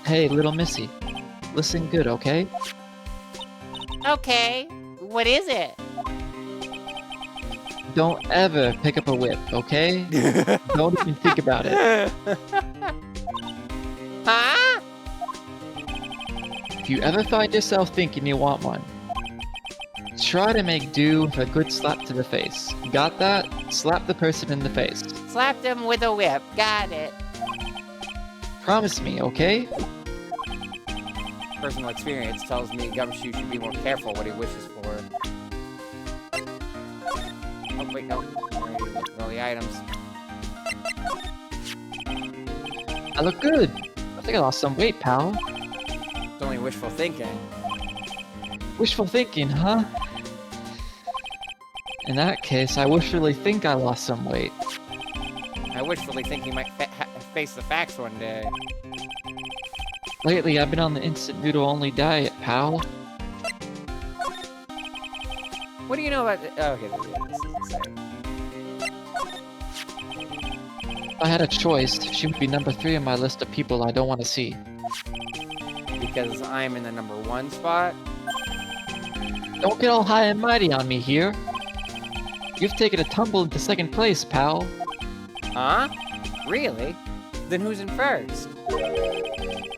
S3: Hey, little missy. Listen good, okay?
S5: Okay. What is it?
S3: Don't ever pick up a whip, okay? Don't even think about it.
S5: Huh?
S3: If you ever find yourself thinking you want one, try to make do with a good slap to the face. Got that? Slap the person in the face.
S5: Slapped him with a whip. Got it.
S3: Promise me, okay?
S1: Personal experience tells me Gumshoe should be more careful what he wishes for. Oh, wait, no. Already looked at all the items.
S3: I look good. I think I lost some weight, pal.
S1: It's only wishful thinking.
S3: Wishful thinking, huh? In that case, I wishfully think I lost some weight.
S1: I wishfully think he might face the facts one day.
S3: Lately, I've been on the instant noodle-only diet, pal.
S1: What do you know about the... Oh, okay, this is insane.
S3: If I had a choice, she would be number 3 on my list of people I don't want to see.
S1: Because I'm in the #1 spot?
S3: Don't get all high and mighty on me here. You've taken a tumble into 2nd place, pal.
S1: Huh? Really? Then who's in first?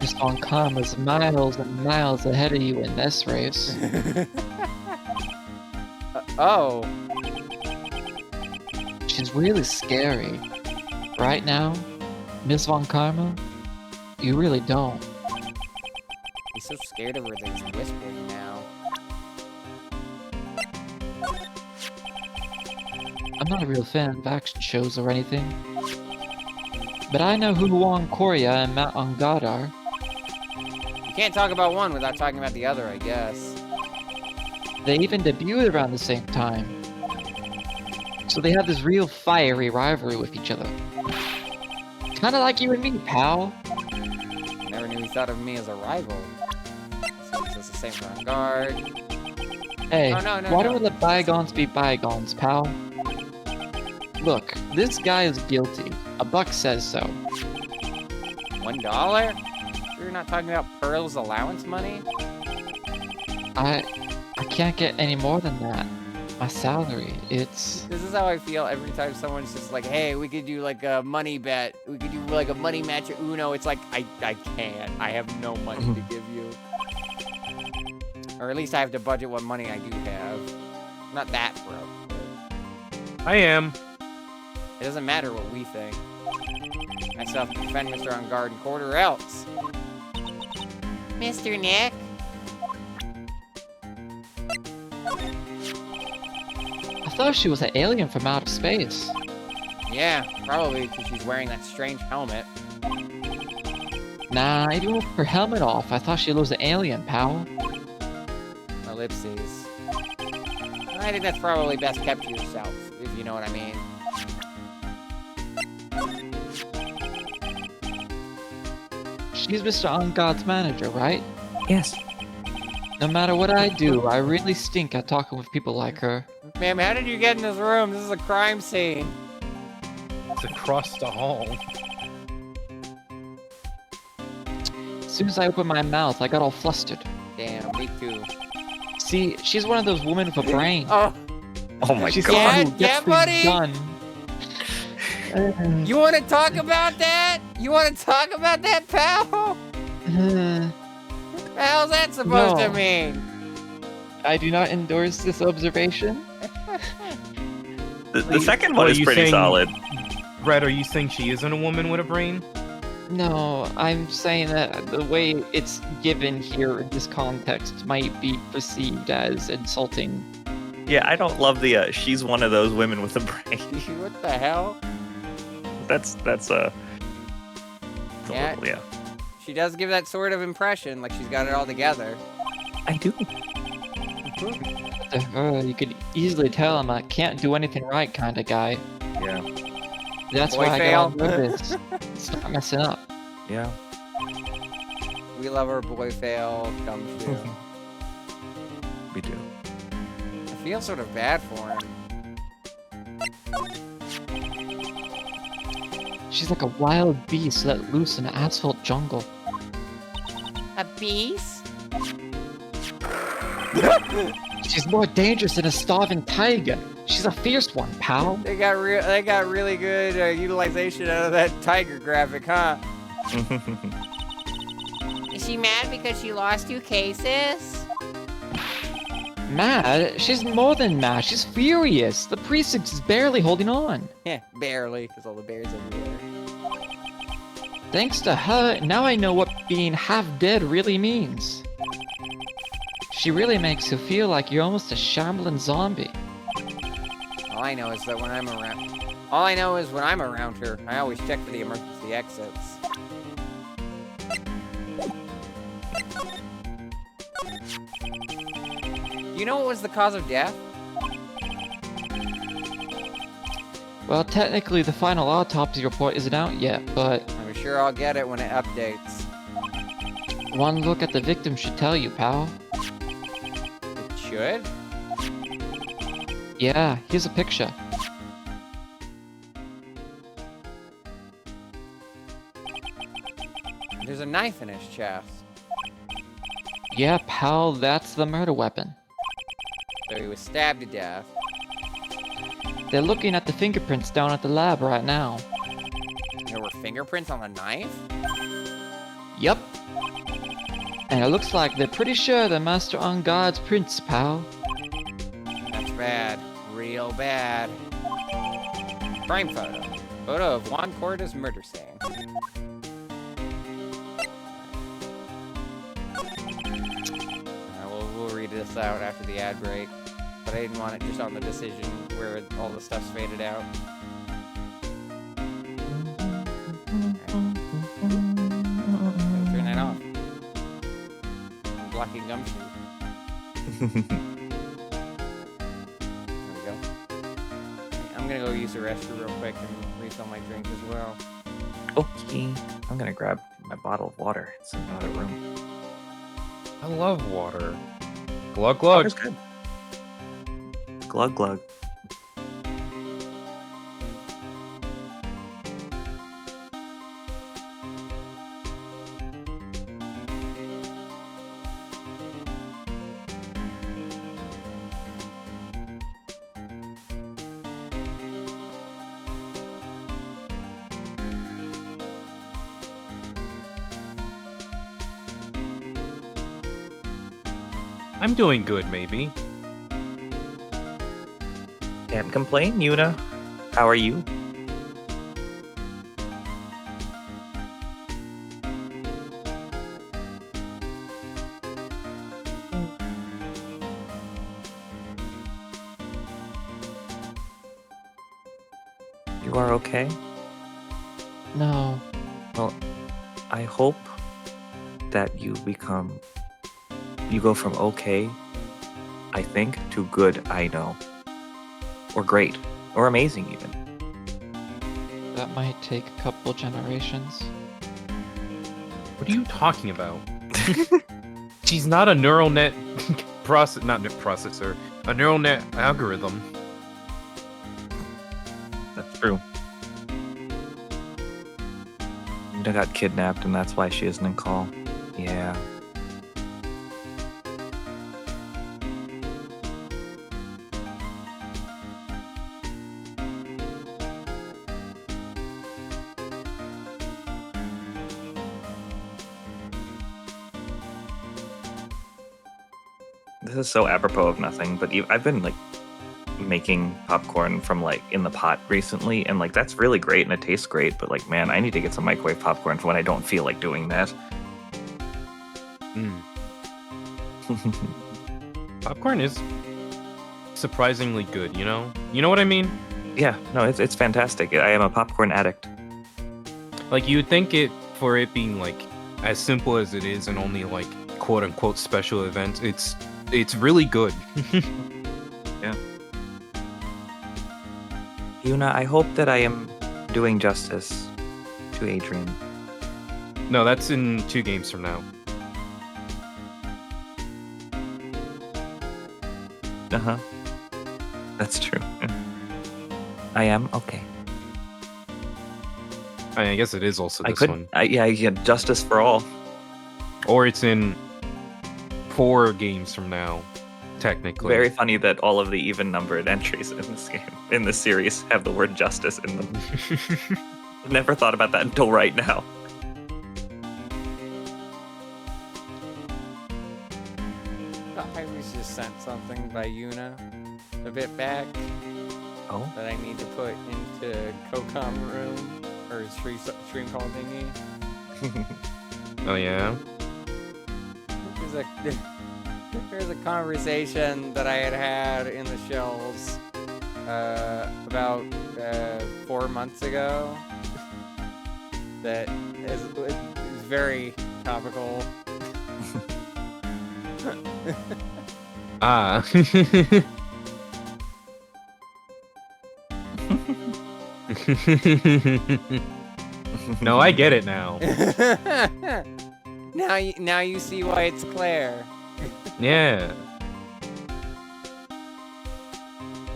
S3: Miss Von Karma's miles and miles ahead of you in this race.
S1: Oh.
S3: She's really scary. Right now, Miss Von Karma, you really don't.
S1: He's so scared of her that he's whispering now.
S3: I'm not a real fan of action shows or anything. But I know who Wong Korea and Matt Ongad are.
S1: You can't talk about one without talking about the other, I guess.
S3: They even debuted around the same time. So they have this real fiery rivalry with each other. Kinda like you and me, pal.
S1: Never knew he thought of me as a rival. So he's just the same for guard.
S3: Hey,
S1: Oh, no,
S3: why don't we let bygones be bygones, pal? Look, this guy is guilty. A buck says so.
S1: $1? You're not talking about Pearl's allowance money?
S3: I can't get any more than that. My salary, it's...
S1: This is how I feel every time someone's just like, hey, we could do like a money bet. We could do like a money match at Uno. It's like, I can't. I have no money to give you. Or at least I have to budget what money I do have. I'm not that broke. But
S2: I am.
S1: it doesn't matter what we think. I still have to defend Mr. On Guard in court or else.
S5: Mr. Nick?
S3: I thought she was an alien from outer space.
S1: Yeah, probably because she's wearing that strange helmet.
S3: Nah, even with her helmet off, I thought she was an alien, pal.
S1: Ellipses. I think that's probably best kept to yourself, if you know what I mean.
S3: She's Mr. On God's manager, right?
S7: Yes.
S3: No matter what I do, I really stink at talking with people like her.
S1: Ma'am, how did you get in this room? This is a crime scene.
S2: It's across the hall.
S3: As soon as I opened my mouth, I got all flustered.
S1: Damn, me too.
S3: See, she's one of those women with a brain.
S1: Oh,
S4: Oh my
S3: She's
S4: god.
S3: someone who gets
S1: buddy.
S3: things done.
S1: you want to talk about that? You want to talk about that, pal?
S3: Uh,
S1: What the hell's that supposed to
S3: No.
S1: mean?
S3: I do not endorse this observation.
S4: The second
S2: Well,
S4: one is
S2: you
S4: pretty
S2: saying-
S4: solid.
S2: Red, are you saying she isn't a woman with a brain?
S3: No, I'm saying that the way it's given here in this context might be perceived as insulting.
S4: Yeah, I don't love the she's one of those women with a brain.
S1: What the hell?
S4: That's it's a
S1: Yeah.
S4: little, yeah.
S1: She does give that sort of impression, like she's got it all together.
S7: I do.
S3: To her, you could easily tell I'm a can't do anything right kind of guy.
S4: Yeah.
S3: That's
S1: Boy
S3: why I
S1: fail.
S3: got on this. Start messing up.
S4: Yeah.
S1: We love our boy fail comes true.
S4: We do.
S1: I feel sort of bad for him.
S3: She's like a wild beast let loose in an asphalt jungle.
S5: A beast?
S3: She's more dangerous than a starving tiger. She's a fierce one, pal.
S1: They got really good utilization out of that tiger graphic, huh?
S5: Is she mad because she lost 2 cases?
S3: Mad? She's more than mad. She's furious. The precinct is barely holding on.
S1: Yeah, barely, because all the bears everywhere.
S3: Thanks to her, now I know what being half dead really means. She really makes you feel like you're almost a shambling zombie.
S1: All I know is that when I'm around her, I always check for the emergency exits. Do you know what was the cause of death?
S3: Well, technically the final autopsy report isn't out yet, but
S1: I'm sure I'll get it when it updates.
S3: one look at the victim should tell you, pal.
S1: It should?
S3: Yeah, here's a picture.
S1: There's a knife in his chest.
S3: Yeah, pal, that's the murder weapon.
S1: So he was stabbed to death.
S3: They're looking at the fingerprints down at the lab right now.
S1: There were fingerprints on the knife?
S3: Yup. And it looks like they're pretty sure they're Master on God's prints, pal.
S1: That's bad. Real bad. Crime photo. Photo of Juan Corda's murder scene. We'll read this out after the ad break. But I didn't want it just on the decision where all the stuff's faded out. Turn that off. I'm blocking Gumshoe. There we go. I'm gonna go use the restroom real quick and refill my drink as well.
S4: Okay. I'm gonna grab my bottle of water. It's in another room.
S2: I love water. Glug glug.
S4: Water's good. Glug glug.
S2: I'm doing good, maybe.
S4: Can't complain, Yuna. How are you? You are okay?
S3: No.
S4: Well, I hope that you go from okay, I think, to good, I know. Or great. Or amazing, even.
S3: That might take a couple generations.
S2: What are you talking about? She's not a neural net processor, a neural net algorithm.
S4: That's true. Yuna got kidnapped, and that's why she isn't in call. Yeah. This is so apropos of nothing, but I've been like making popcorn from like in the pot recently, and like that's really great and it tastes great, but like man, I need to get some microwave popcorn for when I don't feel like doing that.
S2: Popcorn is surprisingly good, you know? You know what I mean?
S4: Yeah, no, it's fantastic. I am a popcorn addict.
S2: Like, you'd think it, for it being like as simple as it is and only like quote unquote special events, it's really good.
S4: Yeah. Yuna, I hope that I am doing justice to Adrian.
S2: No, that's in 2 games from now.
S4: Uh-huh. That's true. I am okay.
S2: I guess it is also this one.
S4: Yeah, justice for all.
S2: Or it's in 4 games from now, technically.
S4: Very funny that all of the even-numbered entries in this series, have the word justice in them. Never thought about that until right now.
S1: I was just sent something by Yuna a bit back
S4: Oh?
S1: that I need to put into CoCom room or stream call thingy.
S2: Oh yeah?
S1: There's a conversation that I had in the shells about 4 months ago that is very topical.
S2: Ah. No, I get it now.
S1: Now you see why it's Claire.
S2: Yeah.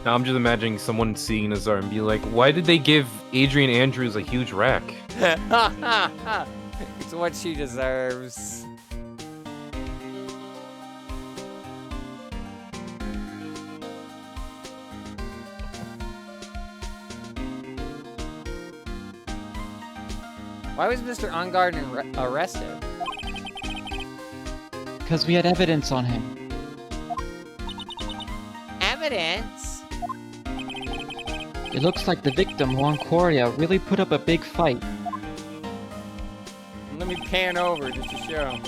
S2: Now I'm just imagining someone seeing Nazar and be like, why did they give Adrian Andrews a huge rack?
S1: It's what she deserves. Why was Mr. Ongarden arrested?
S3: Because we had evidence on him.
S1: Evidence?
S3: It looks like the victim, Juan Coria, really put up a big fight.
S1: Let me pan over just to show.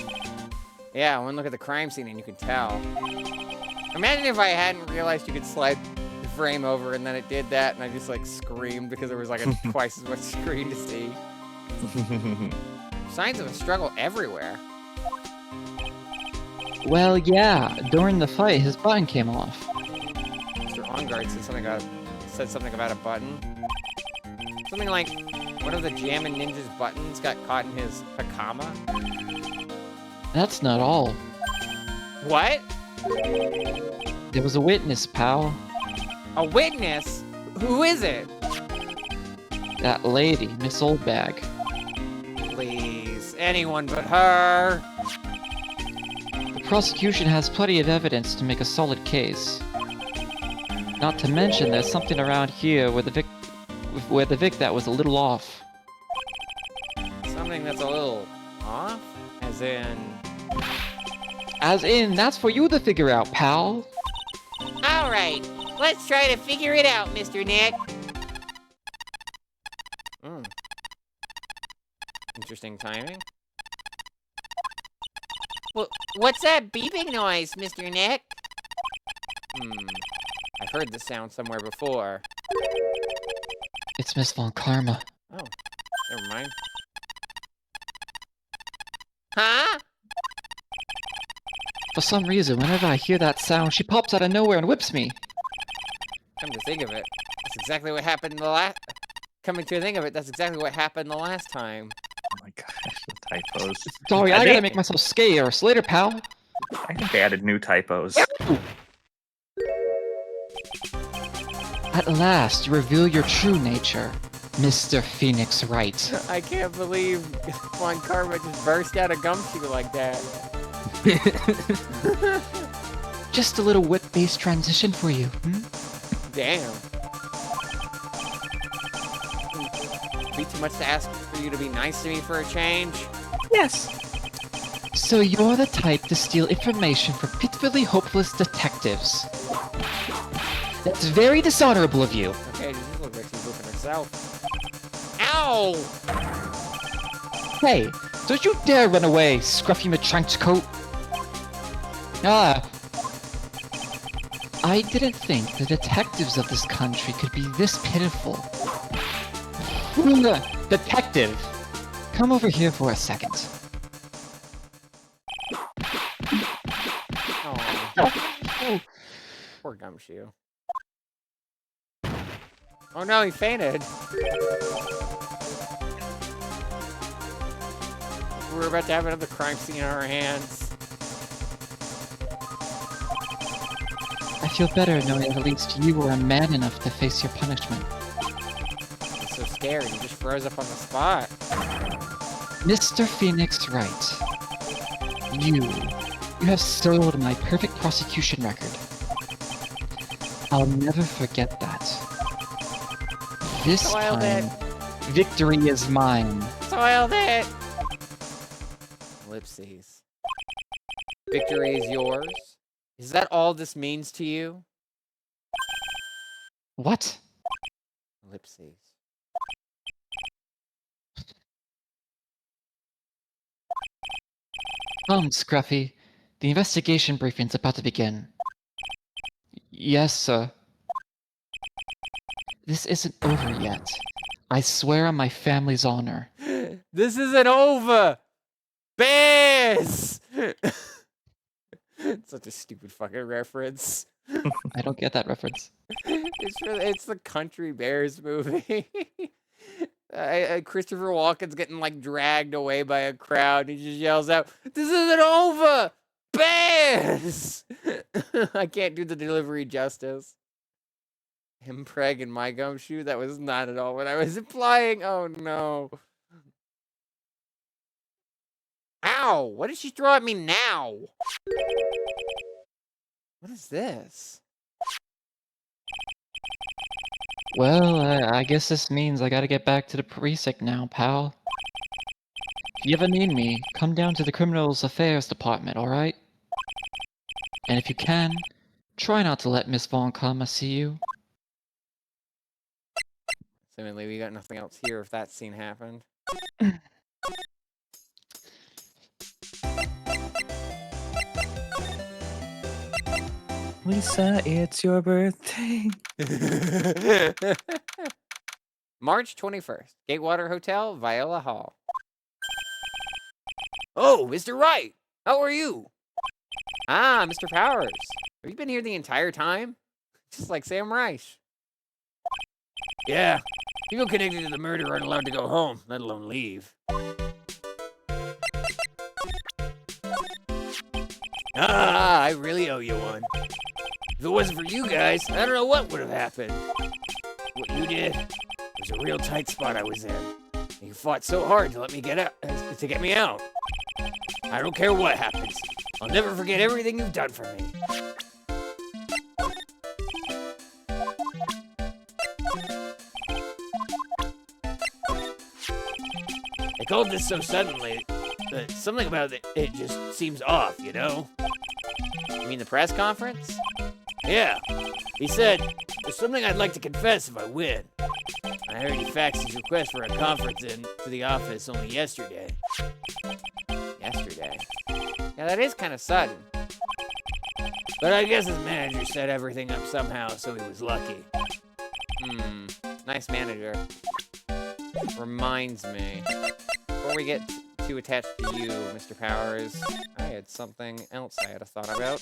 S1: Yeah, one look at the crime scene and you can tell. Imagine if I hadn't realized you could slide the frame over and then it did that and I just like screamed because there was like twice as much screen to see. Signs of a struggle everywhere.
S3: Well, yeah, during the fight, his button came off.
S1: Mr. OnGuard said something about a button. Something like one of the Jammin' Ninja's buttons got caught in his hakama.
S3: That's not all.
S1: What?
S3: There was a witness, pal.
S1: A witness? Who is it?
S3: That lady, Miss Oldbag.
S1: Please, anyone but her.
S3: The prosecution has plenty of evidence to make a solid case. Not to mention there's something around here where the Vic that was a little off.
S1: Something that's a little off? As in...
S3: As in, that's for you to figure out, pal.
S5: All right, let's try to figure it out, Mr. Nick.
S1: Interesting timing.
S5: Well, what's that beeping noise, Mr. Nick?
S1: I've heard this sound somewhere before.
S3: It's Miss Von Karma.
S1: Oh, never mind.
S5: Huh?
S3: For some reason, whenever I hear that sound, she pops out of nowhere and whips me.
S1: Come to think of it, that's exactly what happened the last. Coming to think of it, that's exactly what happened the last time.
S4: Oh my gosh, the typos.
S3: Sorry, I gotta make myself scarce. Later, pal.
S4: I think they added new typos.
S3: At last, you reveal your true nature, Mr. Phoenix Wright.
S1: I can't believe Von Karma just burst out of gumshoe like that.
S3: Just a little whip-based transition for you,
S1: Damn. Be too much to ask for you to be nice to me for a change?
S3: Yes. So you're the type to steal information from pitifully hopeless detectives. That's very dishonorable of you.
S1: Okay, she just looks like she's looking herself. Ow!
S3: Hey, don't you dare run away, scruffy trench coat. I didn't think the detectives of this country could be this pitiful. Detective! Come over here for a second.
S1: Oh. Poor gumshoe. Oh no, he fainted. We're about to have another crime scene on our hands.
S3: I feel better knowing at least you were a man enough to face your punishment.
S1: I'm so scared, he just froze up on the spot.
S3: Mr. Phoenix Wright, you have soiled my perfect prosecution record. I'll never forget that. This
S1: Soiled
S3: time, victory is mine.
S1: Soiled it! Ellipses. Victory is yours? Is that all this means to you?
S3: What?
S1: Ellipses.
S3: Scruffy. The investigation briefing's about to begin. Yes, sir. This isn't over yet. I swear on my family's honor.
S1: This isn't over! Bears! Such a stupid fucking reference.
S3: I don't get that reference.
S1: It's the Country Bears movie. Christopher Walken's getting like dragged away by a crowd. And he just yells out, "This isn't over! Bears!" I can't do the delivery justice. Him preg in my gumshoe? That was not at all what I was implying. Oh no. Ow! What did she throw at me now? What is this?
S3: Well, I guess this means I gotta get back to the precinct now, pal. If you ever need me, come down to the Criminals Affairs Department, alright? And if you can, try not to let Miss Von Karma see you.
S1: Seemingly we got nothing else here if that scene happened.
S4: Lisa, it's your birthday.
S1: March 21st, Gatewater Hotel, Viola Hall. Oh, Mr. Wright! How are you? Ah, Mr. Powers. Have you been here the entire time? Just like Sam Reich. Yeah. People connected to the murder aren't allowed to go home, let alone leave. Ah, I really owe you one. If it wasn't for you guys, I don't know what would have happened. What you did was a real tight spot I was in. And you fought so hard to let me get out, to get me out. I don't care what happens. I'll never forget everything you've done for me. They called this so suddenly
S5: but something about it just seems off, you know?
S1: You mean the press conference?
S5: Yeah. He said, there's something I'd like to confess if I win. I heard he faxed his request for a conference in to the office only yesterday.
S1: Yesterday. Yeah, that is kind of sudden.
S5: But I guess his manager set everything up somehow, so he was lucky.
S1: Nice manager. Reminds me. Before we get too attached to you, Mr. Powers, I had something else I had a thought about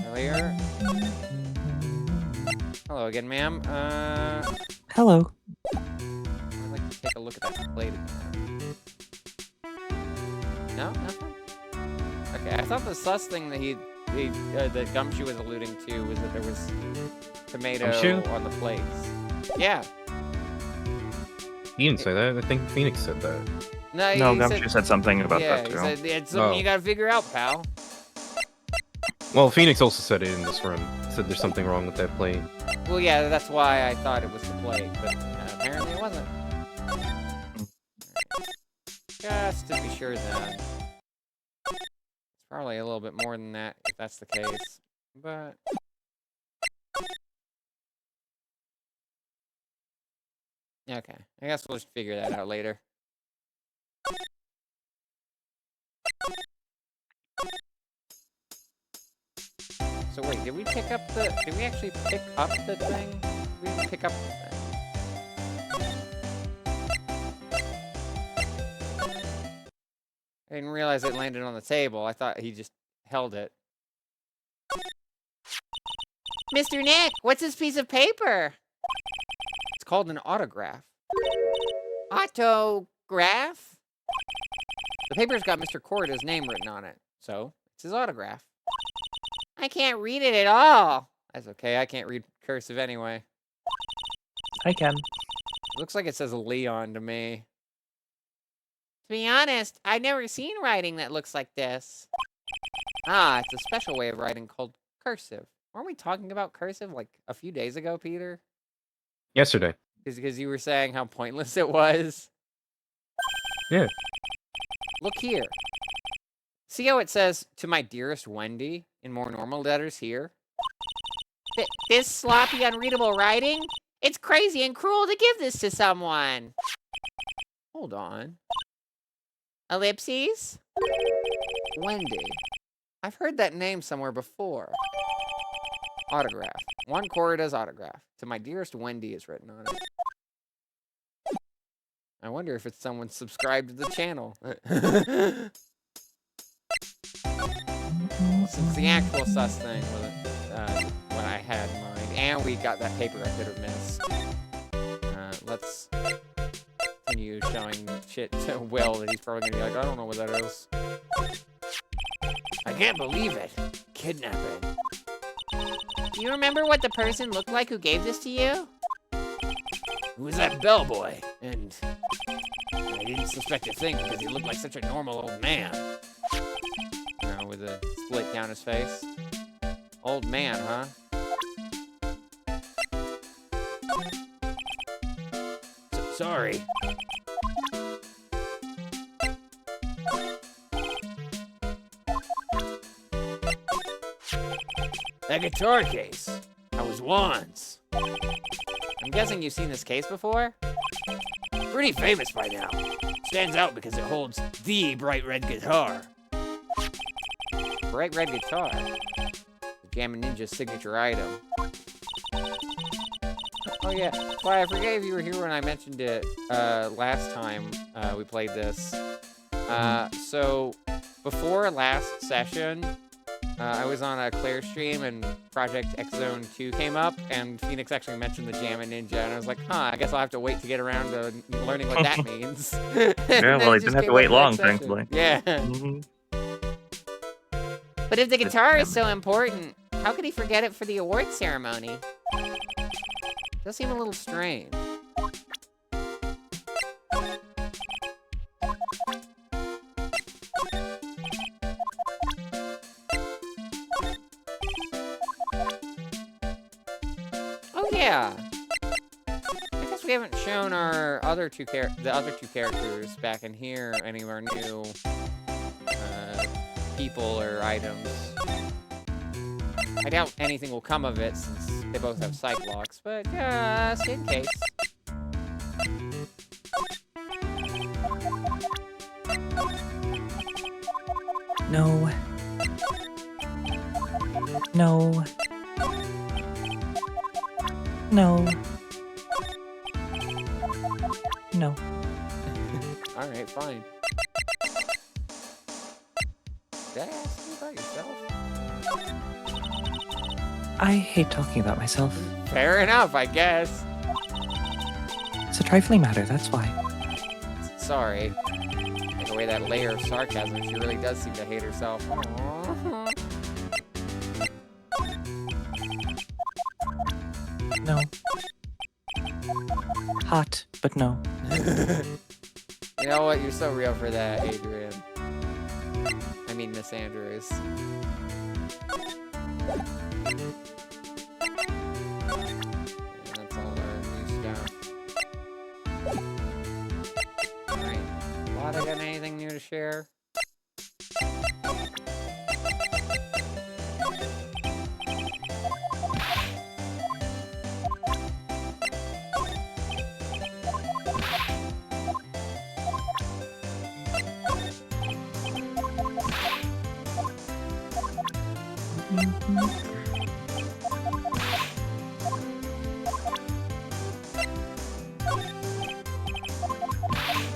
S1: earlier. Hello again, ma'am.
S7: Hello.
S1: I'd like to take a look at that plate again. No? Nothing? Okay, I thought the sus thing that that Gumshoe was alluding to was that there was tomato
S2: Gumshoe?
S1: on the plates. Yeah.
S2: He didn't say that. I think Phoenix said that.
S1: No,
S4: No,
S1: he
S4: Gumshoe said something about
S1: yeah,
S4: that
S1: he
S4: too.
S1: said it's something
S2: Oh.
S1: you gotta figure out, pal.
S2: Well, Phoenix also said it in this room. Said there's something wrong with that plate.
S1: Well, yeah, that's why I thought it was the plate, but apparently it wasn't. Just to be sure then. It's probably a little bit more than that, if that's the case. But... okay, I guess we'll just figure that out later. So wait, did we pick up the... did we actually pick up the thing? We didn't pick up the thing. I didn't realize it landed on the table. I thought he just held it.
S5: Mr. Nick, what's this piece of paper?
S1: It's called an autograph.
S5: Autograph?
S1: The paper's got Mr. Corda's name written on it, so it's his autograph.
S5: I can't read it at all.
S1: That's okay, I can't read cursive anyway.
S4: I can.
S1: Looks like it says Leon to me.
S5: To be honest, I've never seen writing that looks like this.
S1: Ah, it's a special way of writing called cursive. Weren't we talking about cursive like a few days ago, Peter?
S2: Yesterday.
S1: Because you were saying how pointless it was?
S2: Yeah.
S1: Look here. See how it says, "To my dearest Wendy," in more normal letters here?
S5: This sloppy, unreadable writing? It's crazy and cruel to give this to someone.
S1: Hold on.
S5: Ellipses?
S1: Wendy. I've heard that name somewhere before. Autograph. One Corrida's autograph. "To my dearest Wendy" is written on it. I wonder if it's someone subscribed to the channel. Since the actual sus thing was what I had in mind, and we got that paper I could have missed. Let's continue showing shit to Will that he's probably gonna be like, I don't know what that is.
S5: I can't believe it. Kidnapping. Do you remember what the person looked like who gave this to you?
S1: It was that bellboy, and I didn't suspect a thing because he looked like such a normal old man. You know, with a split down his face. Old man, huh?
S5: Sorry.
S1: That guitar case. I was once. I'm guessing you've seen this case before?
S5: Pretty famous by now. Stands out because it holds the bright red guitar.
S1: Bright red guitar. The Jammin' Ninja's signature item. Oh yeah, well, I forget if you were here when I mentioned it last time we played this. So before last session, I was on a Claire stream and Project X Zone 2 came up, and Phoenix actually mentioned the Jammin' Ninja, and I was like, huh, I guess I'll have to wait to get around to learning what that means.
S4: Yeah, well, I didn't have to wait long, thankfully.
S1: Yeah.
S4: Mhm.
S5: But if the guitar is so important, how could he forget it for the award ceremony?
S1: Does seem a little strange. Oh yeah. I guess we haven't shown our the other two characters back in here any of our new people or items. I doubt anything will come of it since they both have psych locks, but just in case.
S7: No. No. No. No.
S1: Alright, fine. Did I ask you about yourself?
S7: I hate talking about myself.
S1: Fair enough, I guess.
S7: It's a trifling matter, that's why.
S1: Sorry. Take away that layer of sarcasm, she really does seem to hate herself. Aww.
S7: No. Hot, but no.
S1: You know what? You're so real for that, Adrian. I mean, Miss Andrews. Yeah, that's all our new stuff. Alright. Lotta got anything new to share?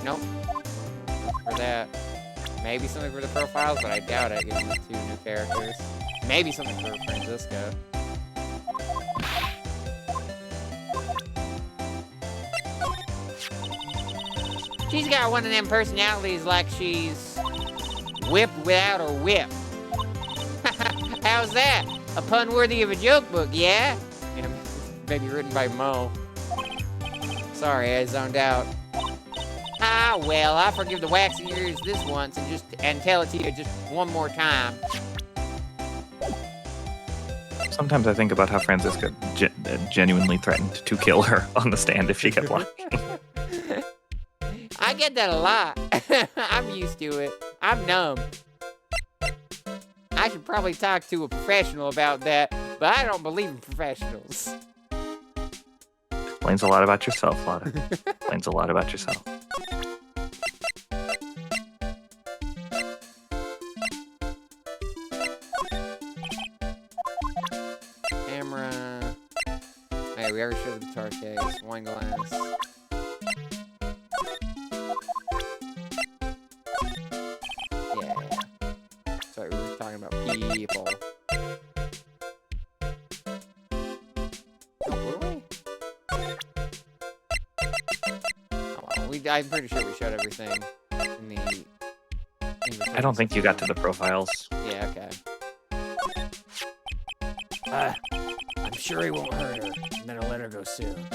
S1: Nope. For that. Maybe something for the profiles, but I doubt it, given the two new characters. Maybe something for Francisco. She's got one of them personalities like she's whipped without her whip. How's that? A pun worthy of a joke book, yeah? Yeah, maybe written by Mo. Sorry, I zoned out. Ah, well, I forgive the waxing ears this once and tell it to you just one more time.
S4: Sometimes I think about how Francisca genuinely threatened to kill her on the stand if she kept lying.
S1: I get that a lot. I'm used to it. I'm numb. I should probably talk to a professional about that, but I don't believe in professionals.
S4: Explains a lot about yourself, Lotta. Explains a lot about yourself.
S1: Camera. Hey, we already showed the guitar case. Wine glass. Yeah. Sorry, we were talking about people. Oh, were we? Oh, well, I'm pretty sure we showed everything in the invitation.
S4: I don't think you got to the profiles.
S1: Yeah, okay. I'm sure he won't hurt her, and then I'll let her go soon.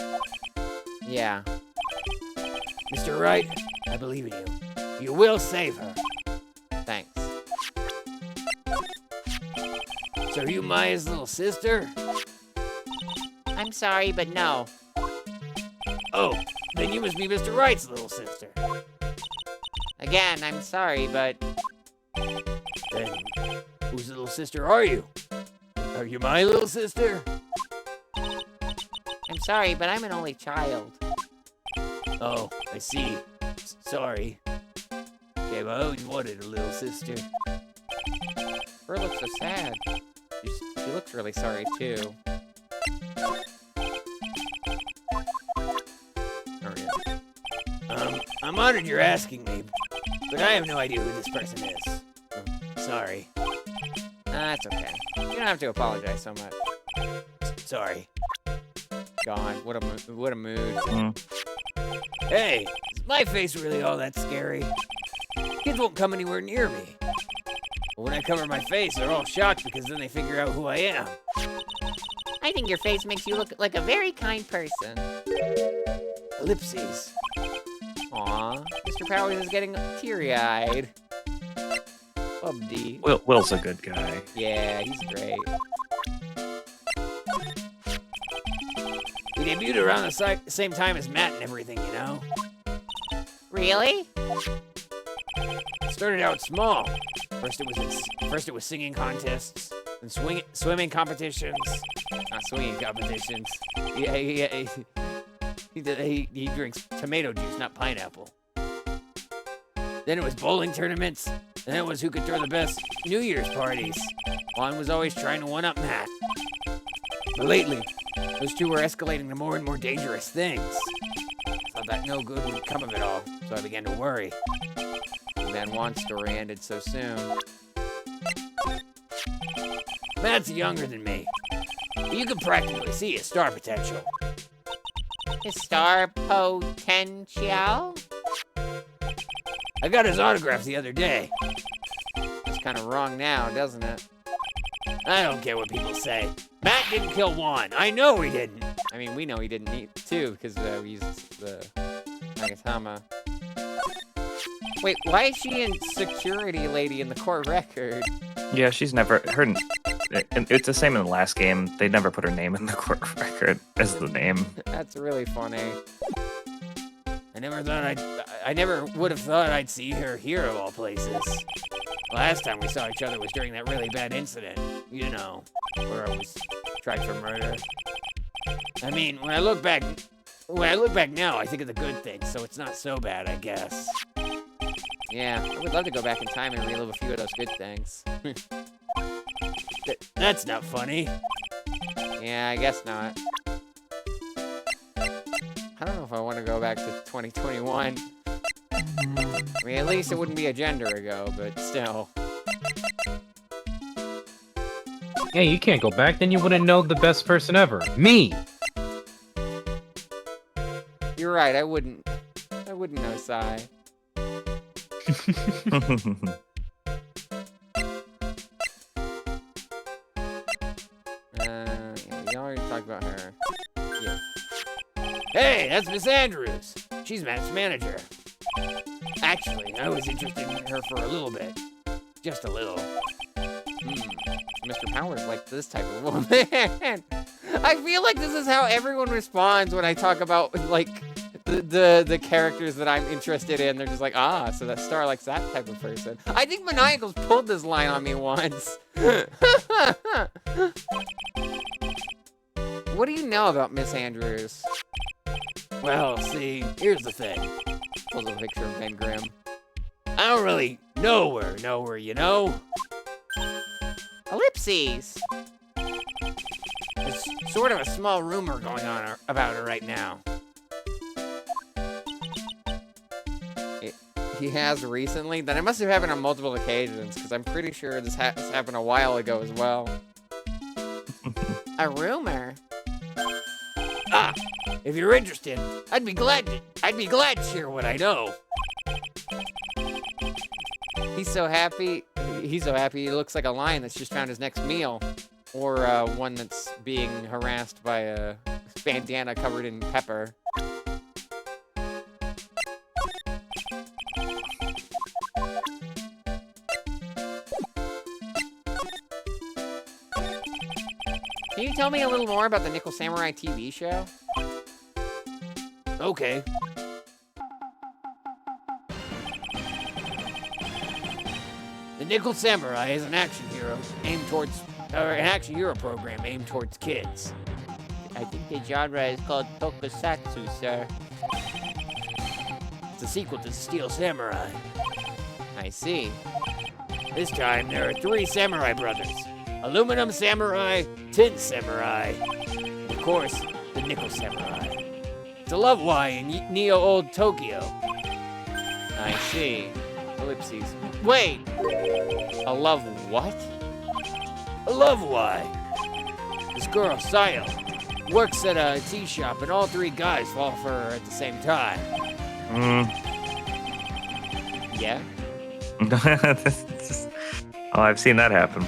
S1: Yeah. Mr. Wright, I believe in you. You will save her. Thanks. So are you Maya's little sister? I'm sorry, but no. Oh, then you must be Mr. Wright's little sister. Again, I'm sorry, but... Then, whose little sister are you? Are you my little sister? I'm sorry, but I'm an only child. Oh, I see. Sorry. Okay, well, I always wanted a little sister. Her looks so sad. She looks really sorry, too. I'm honored you're asking me, but I have no idea who this person is. Sorry. That's okay. You don't have to apologize so much. Sorry. God, what a mood. Hey, is my face really all that scary? Kids won't come anywhere near me. But when I cover my face, they're all shocked because then they figure out who I am.
S5: I think your face makes you look like a very kind person.
S1: Ellipses. Aw, Mr. Powers is getting teary-eyed. Bubby.
S4: Will's a good guy.
S1: Yeah, he's great. We
S5: debuted around the same time as Matt and everything, you know?
S1: Really?
S5: Started out small. First it was singing contests, and swimming competitions.
S1: Not swinging competitions.
S5: Yeah, he drinks tomato juice, not pineapple. Then it was bowling tournaments. And then it was who could throw the best New Year's parties. Juan was always trying to one-up Matt. But lately, those two were escalating to more and more dangerous things. I thought that no good would come of it all, so I began to worry.
S1: And then Juan's story ended so soon.
S5: Matt's younger than me. But you can practically see his star potential.
S1: His star potential?
S5: I got his autograph the other day.
S1: It's kind of wrong now, doesn't it?
S5: I don't care what people say. Matt didn't kill Juan. I know he didn't.
S1: I mean, we know he didn't need to because we used the Nagatama. Wait, why is she in security lady in the court record?
S4: Yeah, she's never her. It's the same in the last game. They never put her name in the court record as the name.
S1: That's really funny.
S5: I never would have thought I'd see her here of all places. Last time we saw each other was during that really bad incident, you know, where I was tried for murder. I mean, when I look back now, I think of the good things, so it's not so bad, I guess.
S1: Yeah, I would love to go back in time and relive a few of those good things.
S5: That's not funny.
S1: Yeah, I guess not. I don't know if I want to go back to 2021. I mean, at least it wouldn't be a gender ago, but still.
S2: Yeah, you can't go back, then you wouldn't know the best person ever. Me!
S1: You're right, I wouldn't know Sai. Yeah, we already talked about her. Yeah.
S5: Hey, that's Miss Andrews. She's Matt's manager. Actually, I was interested in her for a little bit. Just a little.
S1: Mr. Powers like this type of woman. I feel like this is how everyone responds when I talk about like the characters that I'm interested in. They're just like, ah, so that star likes that type of person. I think Maniacals pulled this line on me once. What do you know about Miss Andrews?
S5: Well, see, here's the thing.
S1: Pulls a picture of Ben Grimm.
S5: I don't really know her, you know?
S1: Ellipses.
S5: There's sort of a small rumor going on about her right now.
S1: He has recently? Then it must have happened on multiple occasions, because I'm pretty sure this happened a while ago as well. A rumor?
S5: Ah, if you're interested, I'd be glad to share what I know.
S1: He's so happy. He's so happy he looks like a lion that's just found his next meal. Or one that's being harassed by a bandana covered in pepper. Can you tell me a little more about the Nickel Samurai TV show?
S5: Okay. The Nickel Samurai is an action hero program aimed towards kids.
S1: I think the genre is called Tokusatsu, sir.
S5: It's a sequel to Steel Samurai.
S1: I see.
S5: This time there are 3 samurai brothers. Aluminum Samurai, Tin Samurai, and of course, the Nickel Samurai. It's a love Y in Neo Old Tokyo.
S1: I see. Ellipses. Wait! A love what?
S5: A love Y. This girl, Sayo, works at a tea shop and all 3 guys fall for her at the same time.
S1: Yeah?
S4: Oh, I've seen that happen.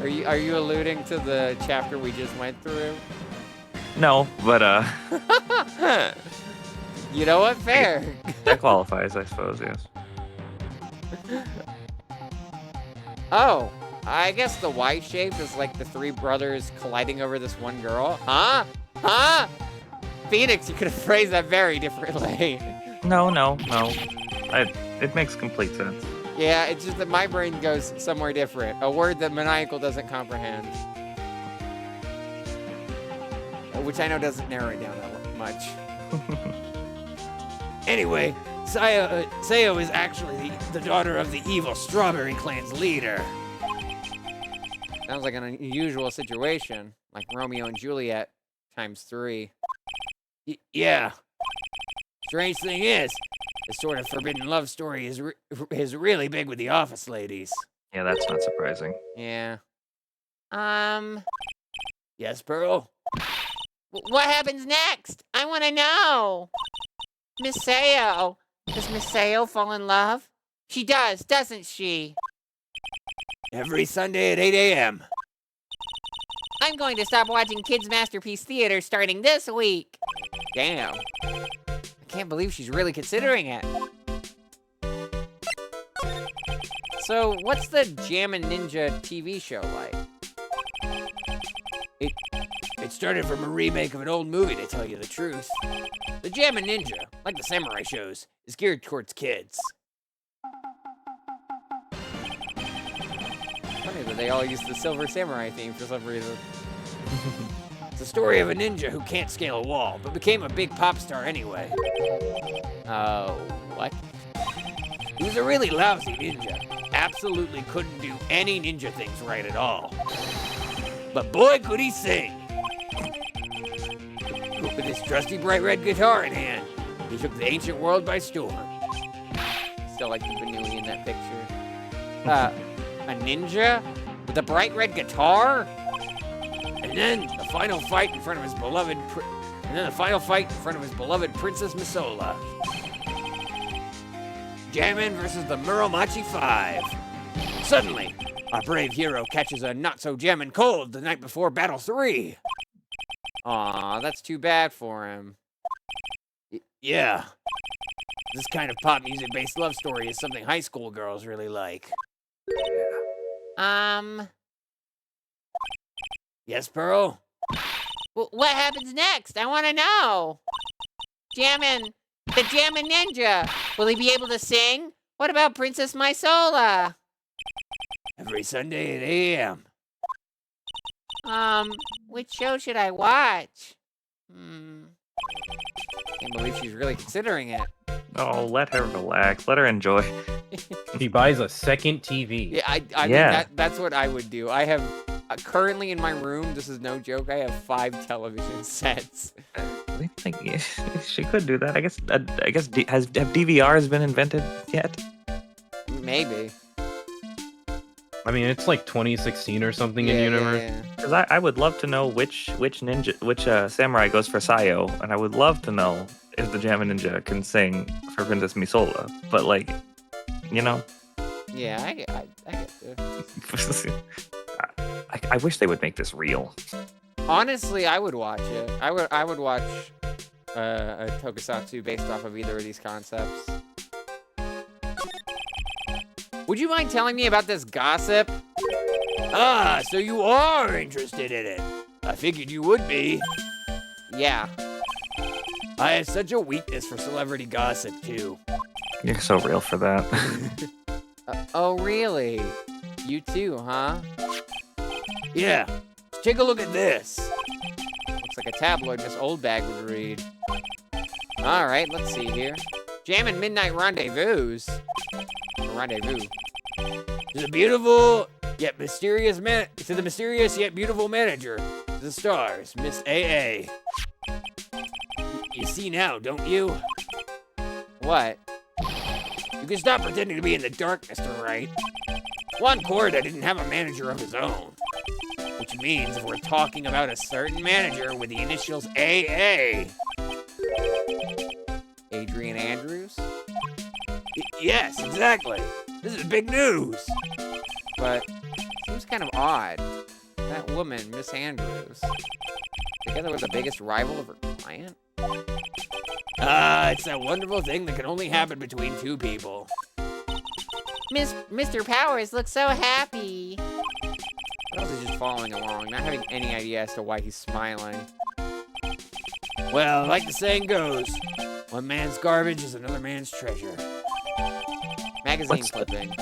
S1: Are you alluding to the chapter we just went through?
S4: No, but
S1: You know what? Fair.
S4: that qualifies, I suppose. Yes.
S1: Oh, I guess the Y shape is like the three brothers colliding over this one girl. Huh? Huh? Phoenix, you could have phrased that very differently.
S4: No. It makes complete sense.
S1: Yeah, it's just that my brain goes somewhere different. A word that Maniacal doesn't comprehend. Which I know doesn't narrow it down that much.
S5: Anyway, Sayo is actually the daughter of the evil Strawberry Clan's leader.
S1: Sounds like an unusual situation, like Romeo and Juliet ×3.
S5: Yeah. Strange thing is, this sort of forbidden love story is really big with the office ladies.
S4: Yeah, that's not surprising.
S1: Yeah.
S5: Yes, Pearl?
S1: What happens next? I want to know. Miss Sayo. Does Miss Sayo fall in love? She does, doesn't she?
S5: Every Sunday at 8 a.m.
S1: I'm going to stop watching Kids Masterpiece Theater starting this week. Damn. I can't believe she's really considering it. So, what's the Jammin' Ninja TV show like?
S5: It started from a remake of an old movie, to tell you the truth. The Jammin' Ninja, like the samurai shows, is geared towards kids.
S1: Funny that they all use the Silver Samurai theme for some reason.
S5: It's the story of a ninja who can't scale a wall, but became a big pop star anyway.
S1: What?
S5: He was a really lousy ninja. Absolutely couldn't do any ninja things right at all. But boy, could he sing! With his trusty bright red guitar in hand, he took the ancient world by storm.
S1: Still like the Banui in that picture. A ninja? With a bright red guitar?
S5: And then the final fight in front of his beloved Princess Misola. Jammin' versus the Muromachi 5. Suddenly, our brave hero catches a not-so-jammin' cold the night before Battle 3.
S1: Aw, that's too bad for him.
S5: Yeah. This kind of pop music-based love story is something high school girls really like. Yes, Pearl?
S1: What happens next? I want to know. The Jammin' Ninja. Will he be able to sing? What about Princess Misola?
S5: Every Sunday at 8 a.m.
S1: Which show should I watch? Can't believe she's really considering it.
S4: Oh, let her relax. Let her enjoy.
S2: He buys a second TV.
S1: Yeah, I
S4: Yeah.
S1: think that's what I would do. I have currently in my room, this is no joke, I have 5 television sets.
S4: I think she could do that. I guess have DVRs been invented yet?
S1: Maybe.
S2: I mean, it's like 2016 or something in universe.
S1: Yeah.
S4: Because I would love to know which samurai goes for Sayo, and I would love to know if the Jammin' Ninja can sing for Princess Misola. But like, you know.
S1: Yeah, I get it.
S4: I wish they would make this real.
S1: Honestly, I would watch it. I would watch a tokusatsu based off of either of these concepts. Would you mind telling me about this gossip?
S5: Ah, so you are interested in it. I figured you would be.
S1: Yeah.
S5: I have such a weakness for celebrity gossip, too.
S4: You're so real for that.
S1: Oh, really? You too, huh?
S5: Yeah. Take a look at this.
S1: Looks like a tabloid Miss Oldbag would read. All right, let's see here. Jammin' Midnight Rendezvous. Rendezvous.
S5: To the mysterious yet beautiful manager, to the stars, Miss AA. You see now, don't you?
S1: What?
S5: You can stop pretending to be in the dark, Mr. Wright. Juan Corda didn't have a manager of his own. Which means if we're talking about a certain manager with the initials AA.
S1: Adrian Andrews?
S5: Yes, exactly. This is big news.
S1: But seems kind of odd. That woman, Miss Andrews, together with the biggest rival of her client?
S5: It's that wonderful thing that can only happen between two people.
S1: Mr. Powers looks so happy. Tails is just following along, not having any idea as to why he's smiling. Well, like the saying goes, one man's garbage is another man's treasure. Magazine clipping.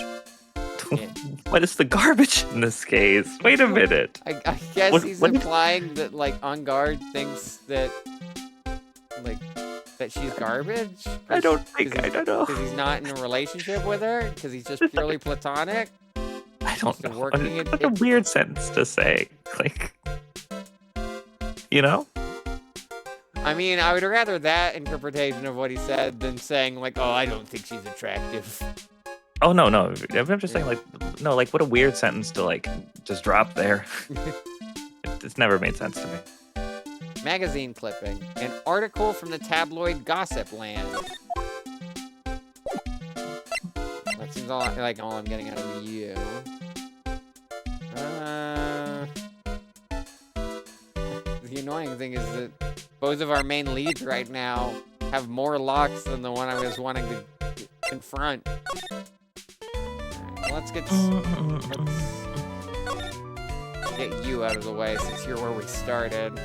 S1: Yeah.
S4: What is the garbage in this case? Wait a minute.
S1: I guess
S4: What-
S1: he's
S4: what is-
S1: implying that, like, On Guard thinks that, like, that she's garbage.
S4: I don't know.
S1: Because he's not in a relationship with her. Because he's just purely platonic.
S4: I don't
S1: Just
S4: know.
S1: working it-
S4: What a weird sentence to say. Like, you know?
S1: I mean, I would rather that interpretation of what he said than saying, like, oh, I don't think she's attractive.
S4: Oh no. I'm just saying, like, no, like, what a weird sentence to like just drop there. It's never made sense to me.
S1: Magazine clipping. An article from the tabloid Gossip Land. That seems all I'm getting out of you. The annoying thing is that both of our main leads right now have more locks than the one I was wanting to confront. Alright, well, let's get you out of the way since you're where we started.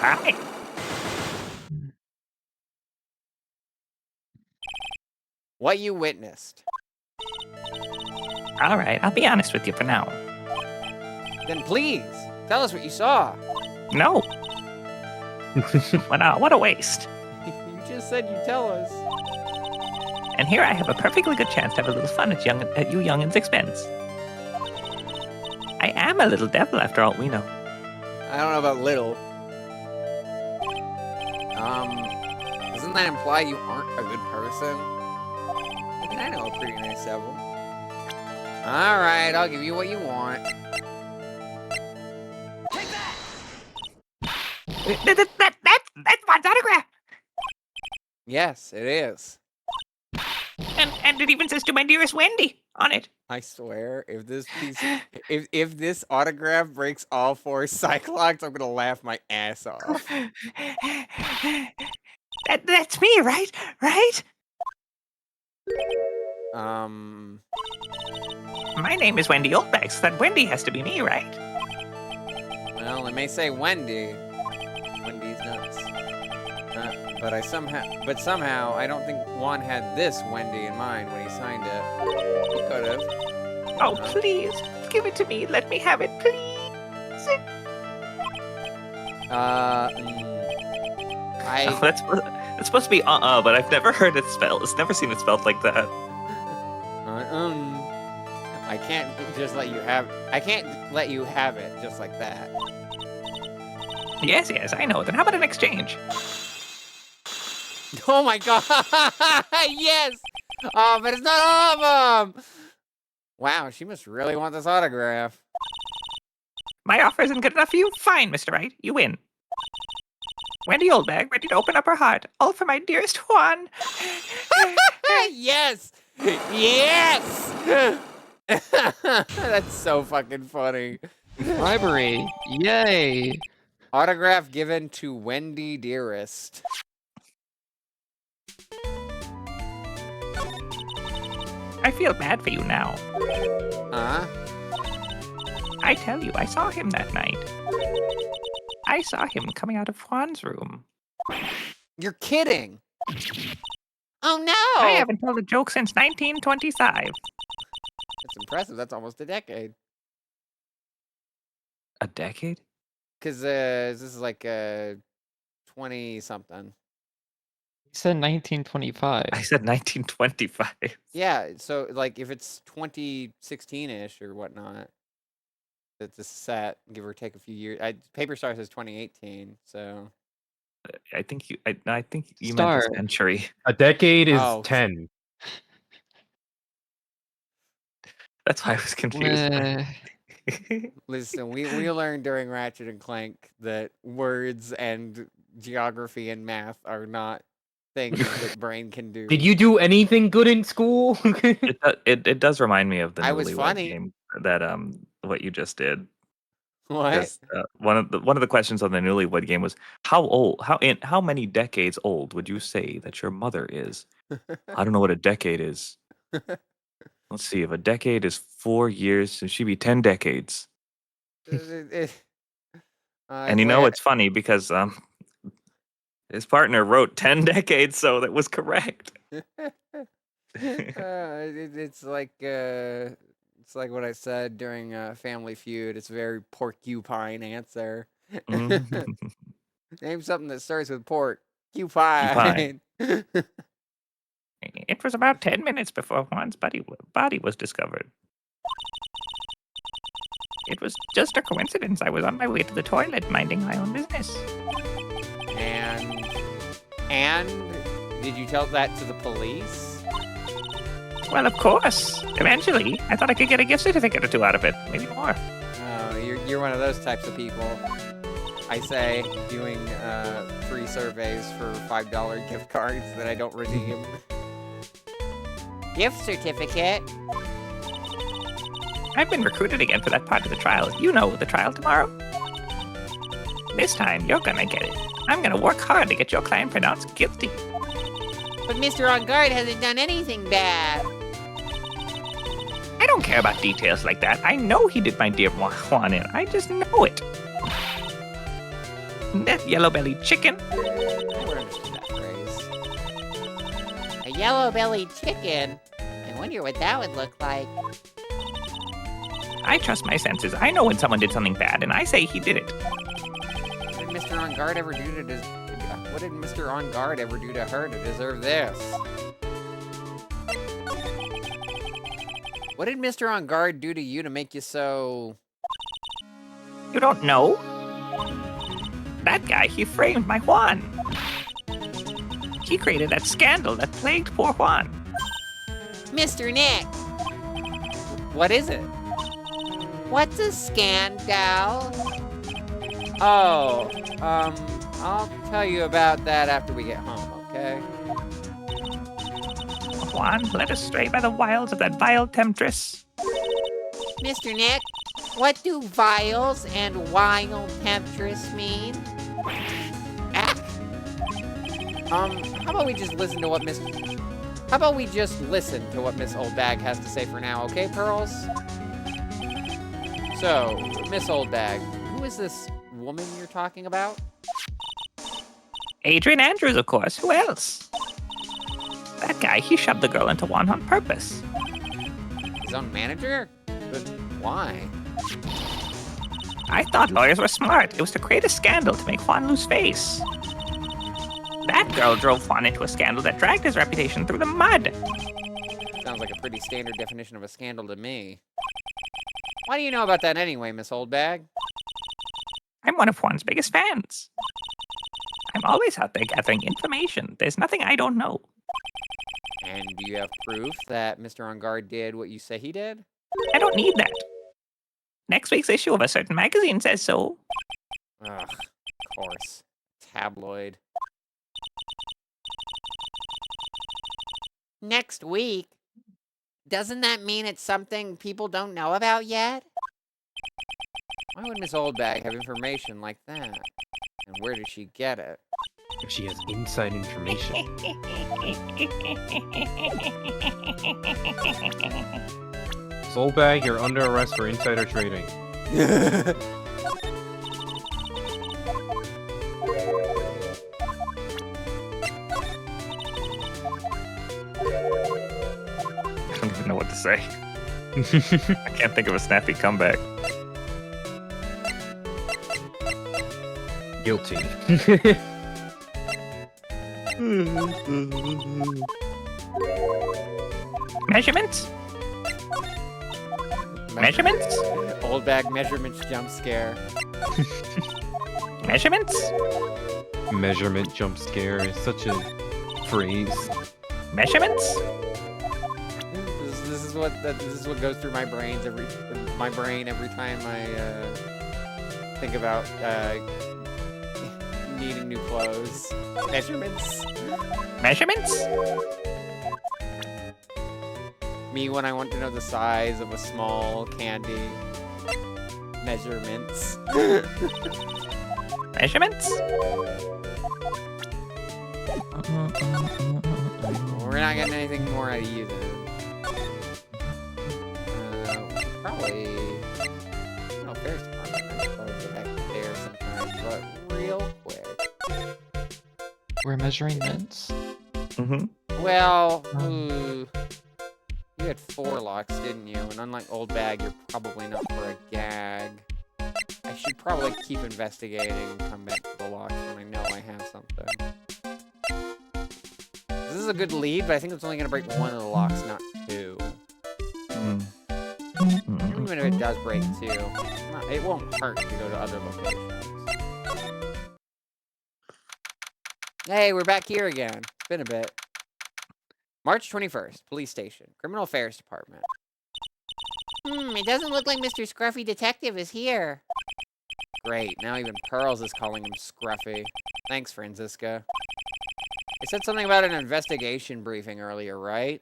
S6: Hi.
S1: What you witnessed.
S6: All right, I'll be honest with you for now.
S1: Then please, tell us what you saw.
S6: No. What a waste.
S1: You just said you'd tell us.
S6: And here I have a perfectly good chance to have a little fun at you young'uns' expense. I am a little devil after all we know.
S1: I don't know about little. Doesn't that imply you aren't a good person? I mean, I know a pretty nice devil. Alright, I'll give you what you want.
S6: That's Juan's autograph.
S1: Yes, it is.
S6: And it even says to my dearest Wendy on it.
S1: I swear, if this piece, if this autograph breaks all four Cyclops, I'm gonna laugh my ass off.
S6: That's me, right? Right? My name is Wendy Oldbag, so that Wendy has to be me, right?
S1: Well, it may say Wendy. Wendy's nuts. But somehow, I don't think Juan had this Wendy in mind when he signed it. He could have.
S6: Oh, please, give it to me. Let me have it, please.
S4: Oh, that's supposed to be but I've never heard it spelled. It's never seen it spelled like that.
S1: I can't just let you have. I can't let you have it just like that.
S6: Yes, I know. Then how about an exchange?
S1: Oh my god! Yes! Oh, but it's not all of them! Wow, she must really want this autograph.
S6: My offer isn't good enough for you? Fine, Mr. Wright. You win. Wendy Oldbag, ready to open up her heart. All for my dearest Juan.
S1: Yes! Yes! That's so fucking funny.
S3: Bribery. Yay.
S1: Autograph given to Wendy Dearest.
S6: I feel bad for you now.
S1: Huh?
S6: I tell you, I saw him that night. I saw him coming out of Juan's room.
S1: You're kidding! Oh no!
S6: I haven't told a joke since 1925.
S1: That's impressive. That's almost a decade.
S2: A decade?
S1: Because this is like 20-something.
S3: He said 1925.
S4: I said 1925.
S1: Yeah, so like if it's 2016-ish or whatnot, it's a set, give or take a few years. Paper Star says 2018, so
S4: I think you meant
S3: Star.
S4: a century.
S2: A decade is
S1: Oh.
S2: 10.
S4: That's why I was confused.
S1: listen, we learned during Ratchet and Clank that words and geography and math are not things that brain can do.
S2: Did you do anything good in school?
S4: It does remind me of the
S1: I was
S4: Newlywed
S1: funny.
S4: game that what you just did.
S1: What?
S4: Because one of the questions on the Newlywed Game was how many decades old would you say that your mother is? I don't know what a decade is. Let's see. If a decade is 4 years, so she'd be 10 decades. And it's funny because his partner wrote 10 decades, so that was correct.
S1: It's like what I said during Family Feud. It's a very porcupine answer.
S4: Mhm.
S1: Name something that starts with pork. Cupine.
S6: It was about 10 minutes before Juan's body was discovered. It was just a coincidence. I was on my way to the toilet minding my own business.
S1: And did you tell that to the police?
S6: Well, of course. Eventually, I thought I could get a gift certificate or two out of it. Maybe more.
S1: Oh, you're one of those types of people. I say doing free surveys for $5 gift cards that I don't redeem.
S5: Gift certificate?
S6: I've been recruited again for that part of the trial. You know, the trial tomorrow. This time, you're gonna get it. I'm gonna work hard to get your client pronounced guilty.
S5: But Mr. On Guard hasn't done anything bad.
S6: I don't care about details like that. I know he did my dear Juan in. I just know it. That yellow-bellied chicken.
S1: I never understood that phrase.
S5: A yellow-bellied chicken? I wonder what that would look like.
S6: I trust my senses. I know when someone did something bad, and I say he did it.
S1: What did Mr. On Guard ever do to her to deserve this? What did Mr. On Guard do to you to make you so...
S6: You don't know? That guy, he framed my Juan. He created that scandal that plagued poor Juan.
S5: Mr. Nick,
S1: What is it?
S5: what's a scandal?
S1: Oh, I'll tell you about that after we get home, okay?
S6: Juan led astray by the wiles of that vile temptress.
S5: Mr. Nick, what do vials and wild temptress mean?
S1: Ah! How about we just listen to what Miss Oldbag has to say for now, okay, Pearls? So, Miss Oldbag, who is this woman you're talking about?
S6: Adrian Andrews, of course. Who else? That guy, he shoved the girl into Juan on purpose.
S1: His own manager? But why?
S6: I thought lawyers were smart. It was to create a scandal to make Juan lose face. That girl drove Juan into a scandal that dragged his reputation through the mud.
S1: Sounds like a pretty standard definition of a scandal to me. Why do you know about that anyway, Miss Oldbag?
S6: I'm one of Juan's biggest fans. I'm always out there gathering information. There's nothing I don't know.
S1: And do you have proof that Mr. On Guard did what you say he did?
S6: I don't need that. Next week's issue of a certain magazine says so.
S1: Ugh, of course. Tabloid.
S5: Next week? Doesn't that mean it's something people don't know about yet?
S1: Why would Miss Oldbag have information like that? And where did she get it?
S2: If she has inside information. Soulbag, you're under arrest for insider trading.
S4: I don't even know what to say. I can't think of a snappy comeback.
S2: Guilty.
S6: Measurements? Measurements?
S1: Oldbag measurements jump scare.
S6: Measurements?
S2: Measurement jump scare is such a phrase.
S6: Measurements?
S1: This is what goes through my brain every time I think about needing new clothes. Measurements.
S6: Measurements?
S1: Me when I want to know the size of a small candy. Measurements.
S6: Measurements?
S1: We're not getting anything more out of you then. Probably. No, Ferris department. I suppose get back there sometime, but real quick.
S3: We're measuring mints.
S4: Mm-hmm.
S1: Well, you had 4 locks, didn't you? And unlike Old Bag, you're probably not for a gag. I should probably keep investigating and come back to the locks when I know I have something. This is a good lead, but I think it's only going to break one of the locks, not 2. Even if it does break 2, it won't hurt to go to other locations. Hey, we're back here again. It's been a bit. March 21st, Police Station, Criminal Affairs Department.
S5: It doesn't look like Mr. Scruffy Detective is here.
S1: Great, now even Pearls is calling him Scruffy. Thanks, Franziska. They said something about an investigation briefing earlier, right?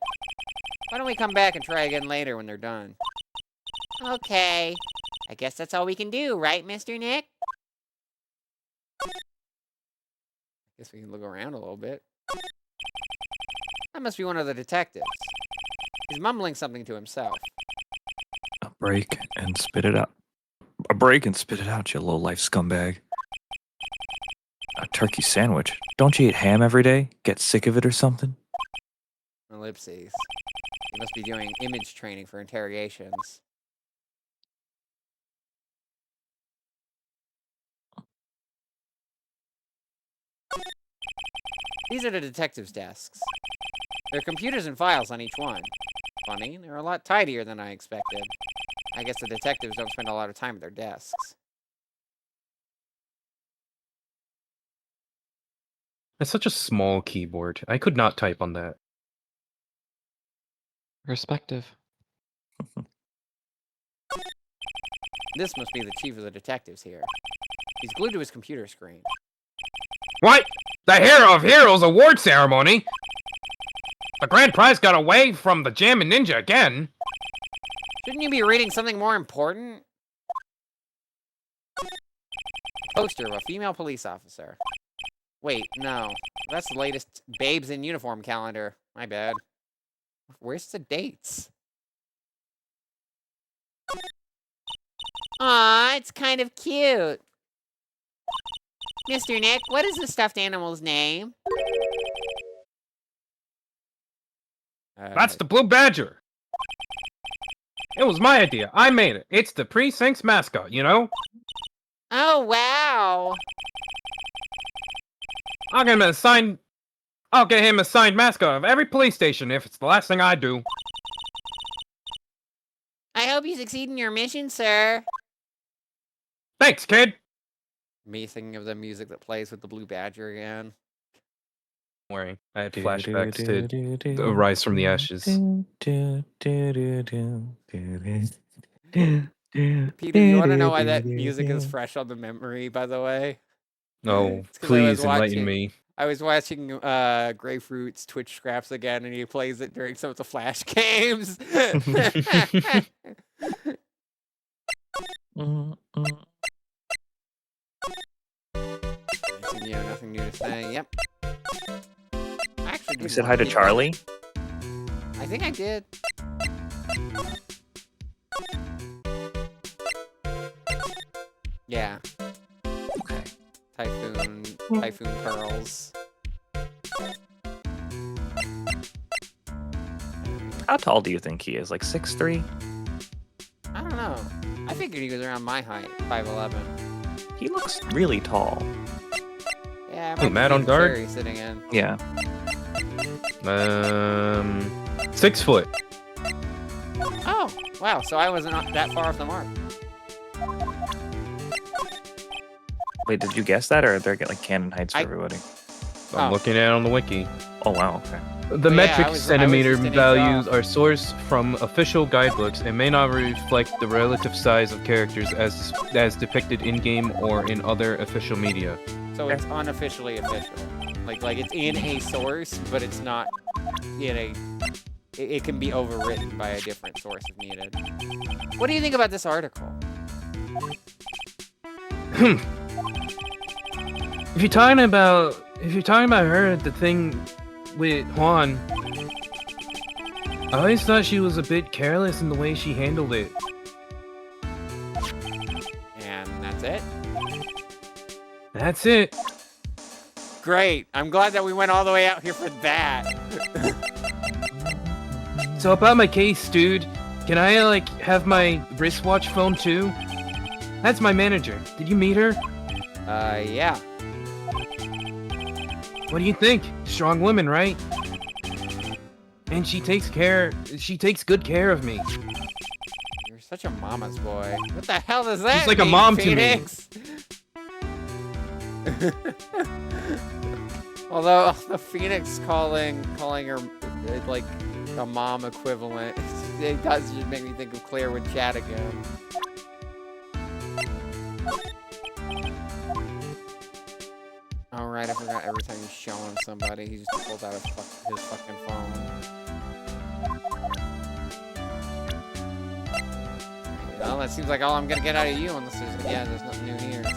S1: Why don't we come back and try again later when they're done?
S5: Okay. I guess that's all we can do, right, Mr. Nick?
S1: Guess we can look around a little bit. That must be one of the detectives. He's mumbling something to himself.
S7: A break and spit it out. A break and spit it out, you low-life scumbag. A turkey sandwich? Don't you eat ham every day? Get sick of it or something?
S1: Ellipses. He must be doing image training for interrogations. These are the detectives' desks. There are computers and files on each one. Funny, they're a lot tidier than I expected. I guess the detectives don't spend a lot of time at their desks.
S2: It's such a small keyboard. I could not type on that.
S3: Perspective.
S1: This must be the chief of the detectives here. He's glued to his computer screen.
S2: What? The Hero of Heroes award ceremony? The grand prize got away from the Jammin' Ninja again.
S1: Shouldn't you be reading something more important? Poster of a female police officer. Wait, no. That's the latest Babes in Uniform calendar. My bad. Where's the dates?
S5: Aw, it's kind of cute. Mr. Nick, what is the stuffed animal's name?
S2: That's the Blue Badger. It was my idea. I made it. It's the precinct's mascot, you know?
S5: Oh, wow.
S2: I'll get him a signed mascot of every police station if it's the last thing I do.
S5: I hope you succeed in your mission, sir.
S2: Thanks, kid.
S1: Me thinking of the music that plays with the Blue Badger again.
S2: Don't worry, I had flashbacks to the Rise from the Ashes.
S1: Peter, you want to know why that music is fresh on the memory, by the way?
S2: No,
S1: It's 'cause
S2: please enlighten me.
S1: I was watching Grapefruit's Twitch Scraps again, and he plays it during some of the Flash games. Nothing new to say. Yep. Actually,
S4: You said hi to Charlie?
S1: I think I did. Yeah.
S4: Okay.
S1: Typhoon Pearls.
S4: How tall do you think he is? Like 6'3"?
S1: I don't know. I figured he was around my height, 5'11".
S4: He looks really tall.
S1: Yeah,
S2: Oh, Matt on guard?
S1: Cherry sitting in.
S4: Yeah.
S2: 6 foot.
S1: Oh, wow. So I wasn't that far off the mark.
S4: Wait, did you guess that, or are there like canon heights for everybody?
S2: I'm looking at it on the wiki.
S4: Oh wow, okay.
S2: The
S1: yeah,
S2: metric
S1: I was
S2: centimeter
S1: just an inch
S2: values
S1: off.
S2: are sourced from official guidebooks and may not reflect the relative size of characters as depicted in-game or in other official media.
S1: So it's unofficially official. Like it's in a source, but it's not in a... It can be overwritten by a different source if needed. What do you think about this article?
S2: If you're talking about her, the thing with Juan, I always thought she was a bit careless in the way she handled it.
S1: And that's it?
S2: That's it.
S1: Great. I'm glad that we went all the way out here for that.
S2: So about my case, dude, can I like have my wristwatch phone too? That's my manager. Did you meet her?
S1: Yeah.
S2: What do you think? Strong woman, right? And she takes good care of me.
S1: You're such a mama's boy. What the hell does that
S2: She's like a
S1: mean,
S2: mom to me.
S1: Phoenix? Although the Phoenix calling her like a mom equivalent, it does just make me think of Claire with Chad again. Oh right, I forgot every time he's showing somebody, he just pulls out his fucking phone. Well, that seems like all I'm gonna get out of you, unless there's nothing new here. So.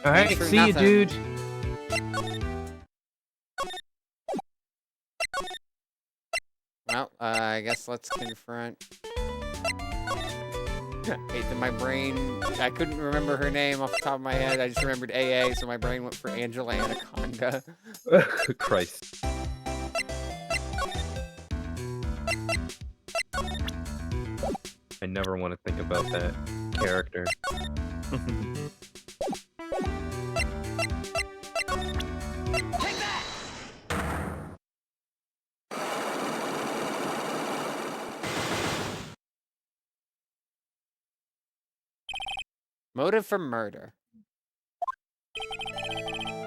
S2: All right,
S1: Thanks for
S2: see you,
S1: nothing.
S2: dude.
S1: Well, I guess let's confront. Hate that my brain, I couldn't remember her name off the top of my head. I just remembered AA, so my brain went for Angela Anaconda.
S2: Christ. I never want to think about that character.
S1: Motive for murder.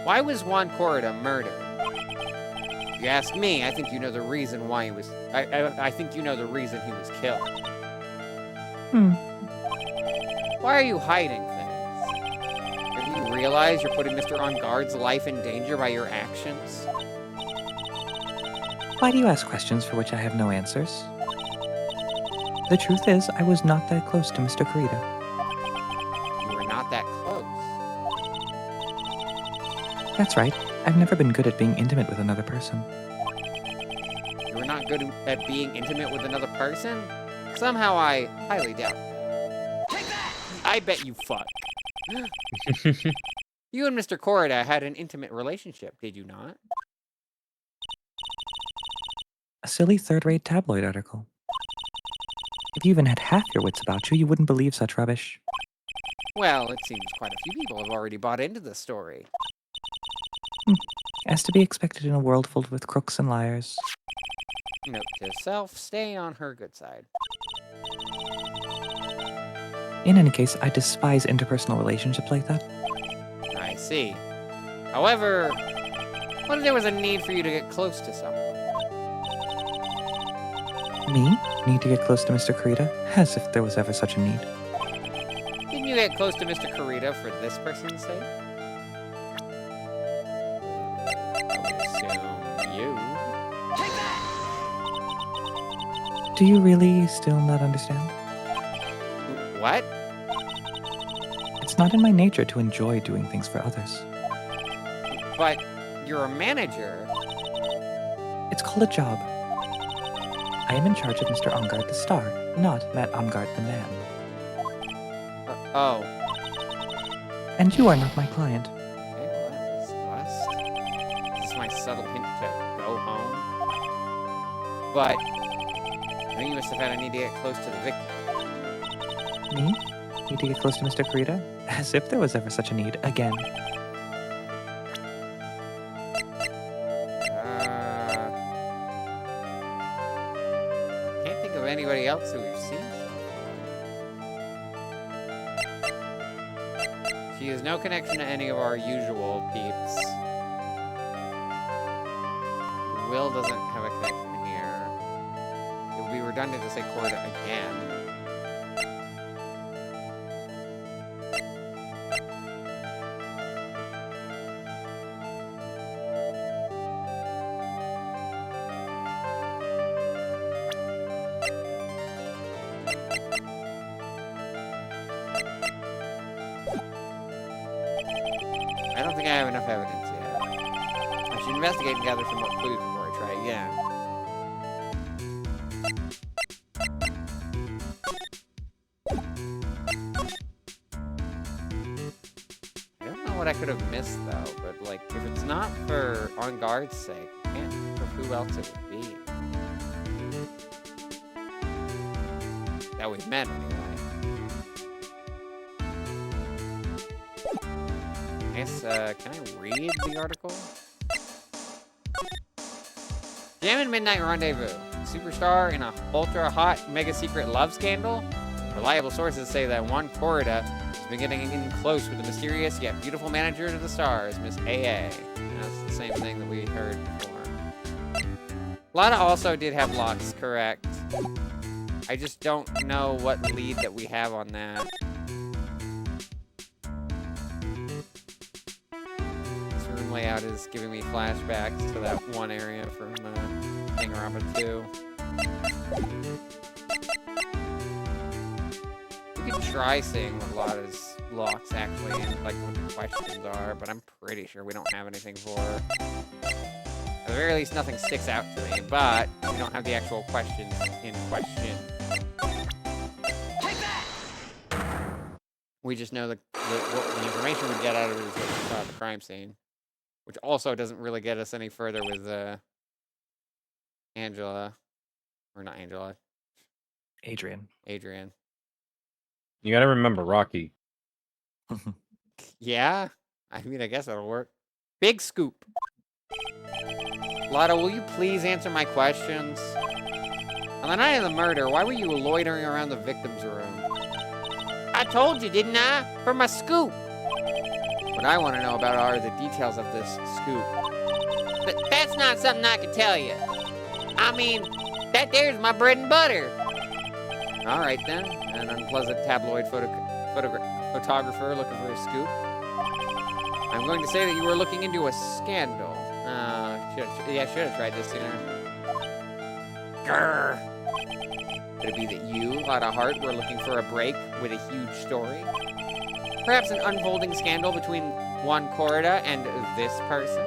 S1: Why was Juan Corrida murdered? If you ask me, I think you know the reason why he was... I think you know the reason he was killed. Why are you hiding things? Do you realize you're putting Mr. On Guard's life in danger by your actions?
S8: Why do you ask questions for which I have no answers? The truth is, I was not that close to Mr. Corrida.
S1: You were not that close.
S8: That's right. I've never been good at being intimate with another person.
S1: You were not good at being intimate with another person? Somehow I highly doubt that. I bet you fuck. You and Mr. Corrida had an intimate relationship, did you not?
S8: A silly third-rate tabloid article. If you even had half your wits about you, you wouldn't believe such rubbish.
S1: Well, it seems quite a few people have already bought into the story.
S8: As to be expected in a world filled with crooks and liars.
S1: Note to self, stay on her good side.
S8: In any case, I despise interpersonal relationships like that.
S1: I see. However, what if there was a need for you to get close to someone?
S8: Me? Need to get close to Mr. Corrida? As if there was ever such a need.
S1: Didn't you get close to Mr. Corrida for this person's sake? I would assume you.
S8: Do you really still not understand?
S1: What?
S8: It's not in my nature to enjoy doing things for others.
S1: But you're a manager.
S8: It's called a job. I am in charge of Mr. Ongard the star, not Matt Ongard the man.
S1: Oh.
S8: And you are not my client.
S1: Okay, well, that was West. This is my subtle hint to go home. But I think you must have had a need to get close to the victim.
S8: Me? Need to get close to Mr. Corrida? As if there was ever such a need again.
S1: Can't think of anybody else who we've seen so far. She has no connection to any of our usual peeps. Will doesn't have a connection here. It would be redundant to say Corda again. think I have enough evidence yet. I should investigate and gather some more clues before I try again. I don't know what I could have missed though, but like, if it's not for On Guard's sake, I can't think of who else it would be. That we've met anyway. I guess, can I read the article? Jam and Midnight Rendezvous. Superstar in a ultra-hot, mega-secret love scandal? Reliable sources say that Juan Corrida has been getting in close with the mysterious yet beautiful manager of the stars, Miss AA. And that's the same thing that we heard before. Lana also did have locks, correct. I just don't know what lead that we have on that. This room layout is giving me flashbacks to that one area from Danganronpa 2. We could try seeing what Lana's locks actually, like what the questions are, but I'm pretty sure we don't have anything for her. At the very least, nothing sticks out to me, but we don't have the actual questions in question. We just know what the information we get out of it is what we saw at the crime scene. Which also doesn't really get us any further with Angela. Or not Angela.
S4: Adrian.
S1: Adrian.
S2: You gotta remember Rocky.
S1: Yeah? I mean, I guess that'll work. Big scoop. Lotta, will you please answer my questions? On the night of the murder, why were you loitering around the victim's room? I told you, didn't I? For my scoop. What I want to know about are the details of this scoop. But that's not something I can tell you. I mean, that there's my bread and butter. All right, then. An unpleasant tabloid photographer looking for a scoop. I'm going to say that you were looking into a scandal. Should have tried this sooner. Grrr. Could it be that you, Lotta Hart, were looking for a break with a huge story? Perhaps an unfolding scandal between Juan Corrida and this person?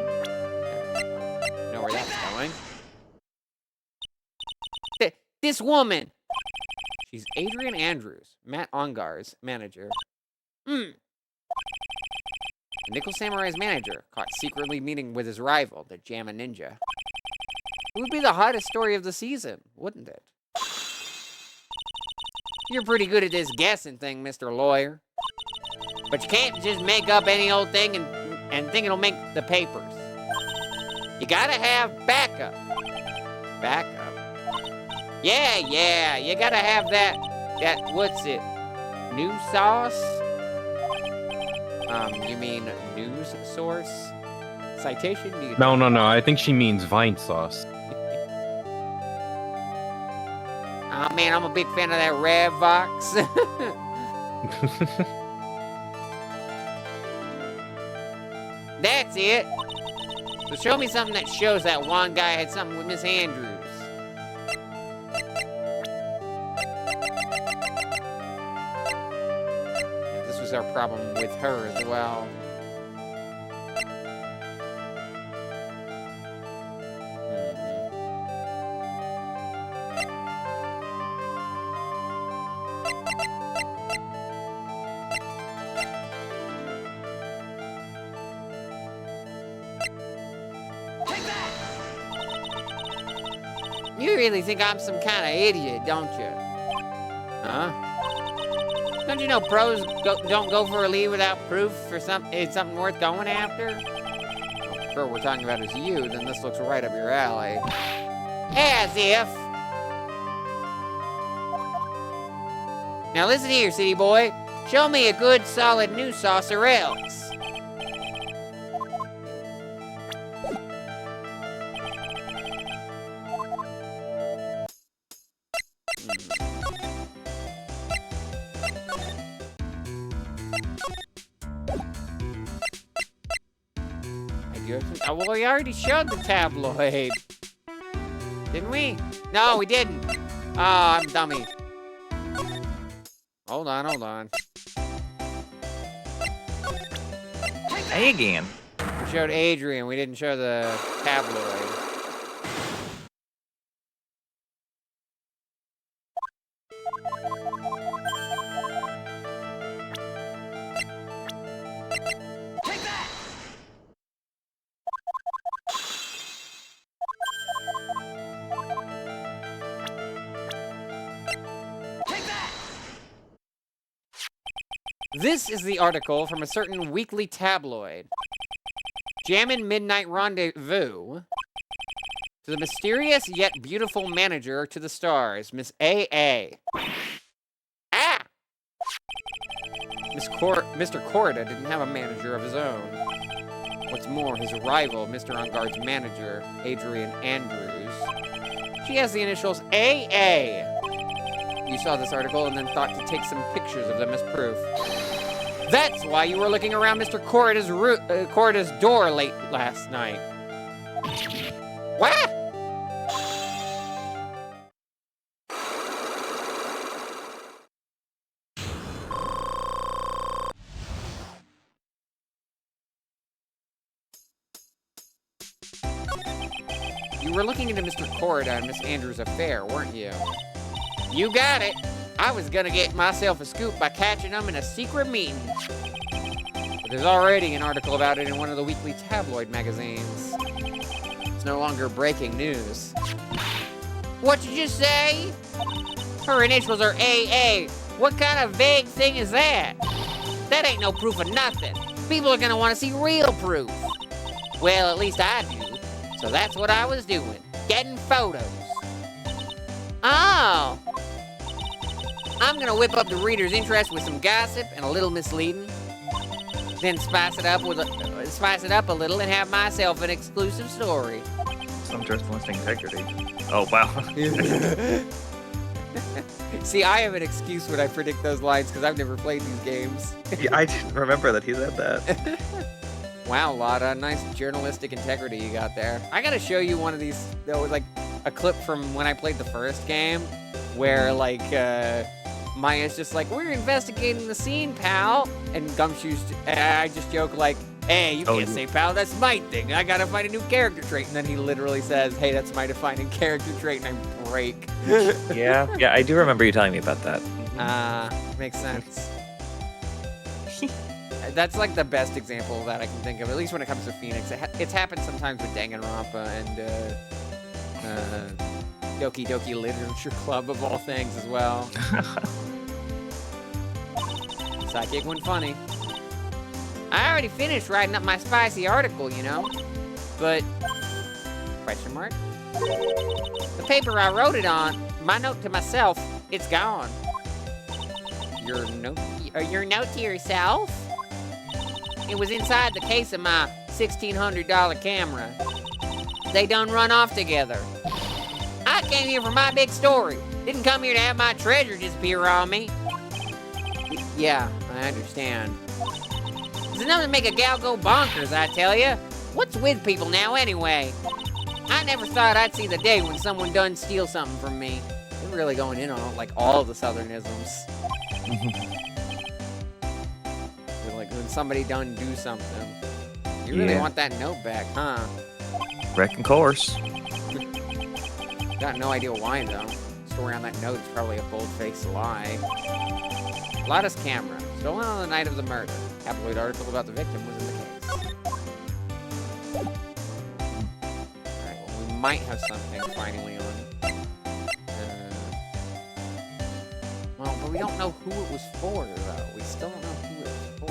S1: Know where that's going. This woman! She's Adrian Andrews, Matt Ongar's manager. Nickel Samurai's manager, caught secretly meeting with his rival, the Jamma Ninja. It would be the hottest story of the season, wouldn't it? You're pretty good at this guessing thing, Mr. Lawyer. But you can't just make up any old thing and think it'll make the papers. You gotta have backup. Backup? Yeah, you gotta have that, what's it? New sauce? You mean news source? Citation?
S2: No, I think she means Vine sauce.
S1: Oh man, I'm a big fan of that Ravvox. That's it. So show me something that shows that one guy had something with Miss Andrews. Yeah, this was our problem with her as well. You really think I'm some kind of idiot, don't you? Huh? Don't you know pros don't go for a lead without proof for it's something worth going after? Well, if the girl we're talking about is you, then this looks right up your alley. As if. Now listen here, city boy. Show me a good, solid new sauce or else. Well, we already showed the tabloid. Didn't we? No, we didn't. Oh, I'm dummy. Hold on.
S4: Hey again.
S1: showed Adrian. We didn't show the tabloid. This is the article from a certain weekly tabloid. Jammin' Midnight Rendezvous. To the mysterious yet beautiful manager to the stars, Miss A.A. Ah! Mr. Corda didn't have a manager of his own. What's more, his rival, Mr. Ungard's manager, Adrian Andrews. She has the initials A.A. You saw this article and then thought to take some pictures of them as proof. That's why you were looking around Mr. Corda's door late last night. What? You were looking into Mr. Corda and Miss Andrews' affair, weren't you? You got it. I was gonna get myself a scoop by catching them in a secret meeting. But there's already an article about it in one of the weekly tabloid magazines. It's no longer breaking news. What'd you just say? Her initials are AA. What kind of vague thing is that? That ain't no proof of nothing. People are gonna wanna see real proof. Well, at least I do. So that's what I was doing, getting photos. Oh. I'm gonna whip up the reader's interest with some gossip and a little misleading. Then spice it up a little and have myself an exclusive story.
S4: Some journalistic integrity. Oh, wow.
S1: See, I have an excuse when I predict those lines because I've never played these games.
S4: Yeah, I didn't remember that he said that.
S1: Wow, Lotta, nice journalistic integrity you got there. I gotta show you one of these, that was like a clip from when I played the first game, where like, Maya's just like, we're investigating the scene, pal. And Gumshoe's, I just joke like, hey, you can't say pal, that's my thing. I gotta find a new character trait. And then he literally says, hey, that's my defining character trait, and I break.
S4: Yeah, I do remember you telling me about that.
S1: Makes sense. That's like the best example that I can think of, at least when it comes to Phoenix. It's happened sometimes with Danganronpa and Doki Doki Literature Club of all things as well. Sidekick went funny. I already finished writing up my spicy article, you know. But, question mark? The paper I wrote it on, my note to myself, it's gone. Your note to yourself? It was inside the case of my $1,600 camera. They done run off together. I came here for my big story. Didn't come here to have my treasure disappear on me. Yeah, I understand. It's enough to make a gal go bonkers, I tell ya. What's with people now anyway? I never thought I'd see the day when someone done steal something from me. They're really going in on like all the Southernisms. Like when somebody done do something. You really want that note back, huh?
S4: Reckon course.
S1: Got no idea why though. Story on that note is probably a bold-faced lie. Lotta's camera, stolen on the night of the murder. Tabloid article about the victim was in the case. Alright, well we might have something finally on. Well, but we don't know who it was for though. We still don't know who it was for.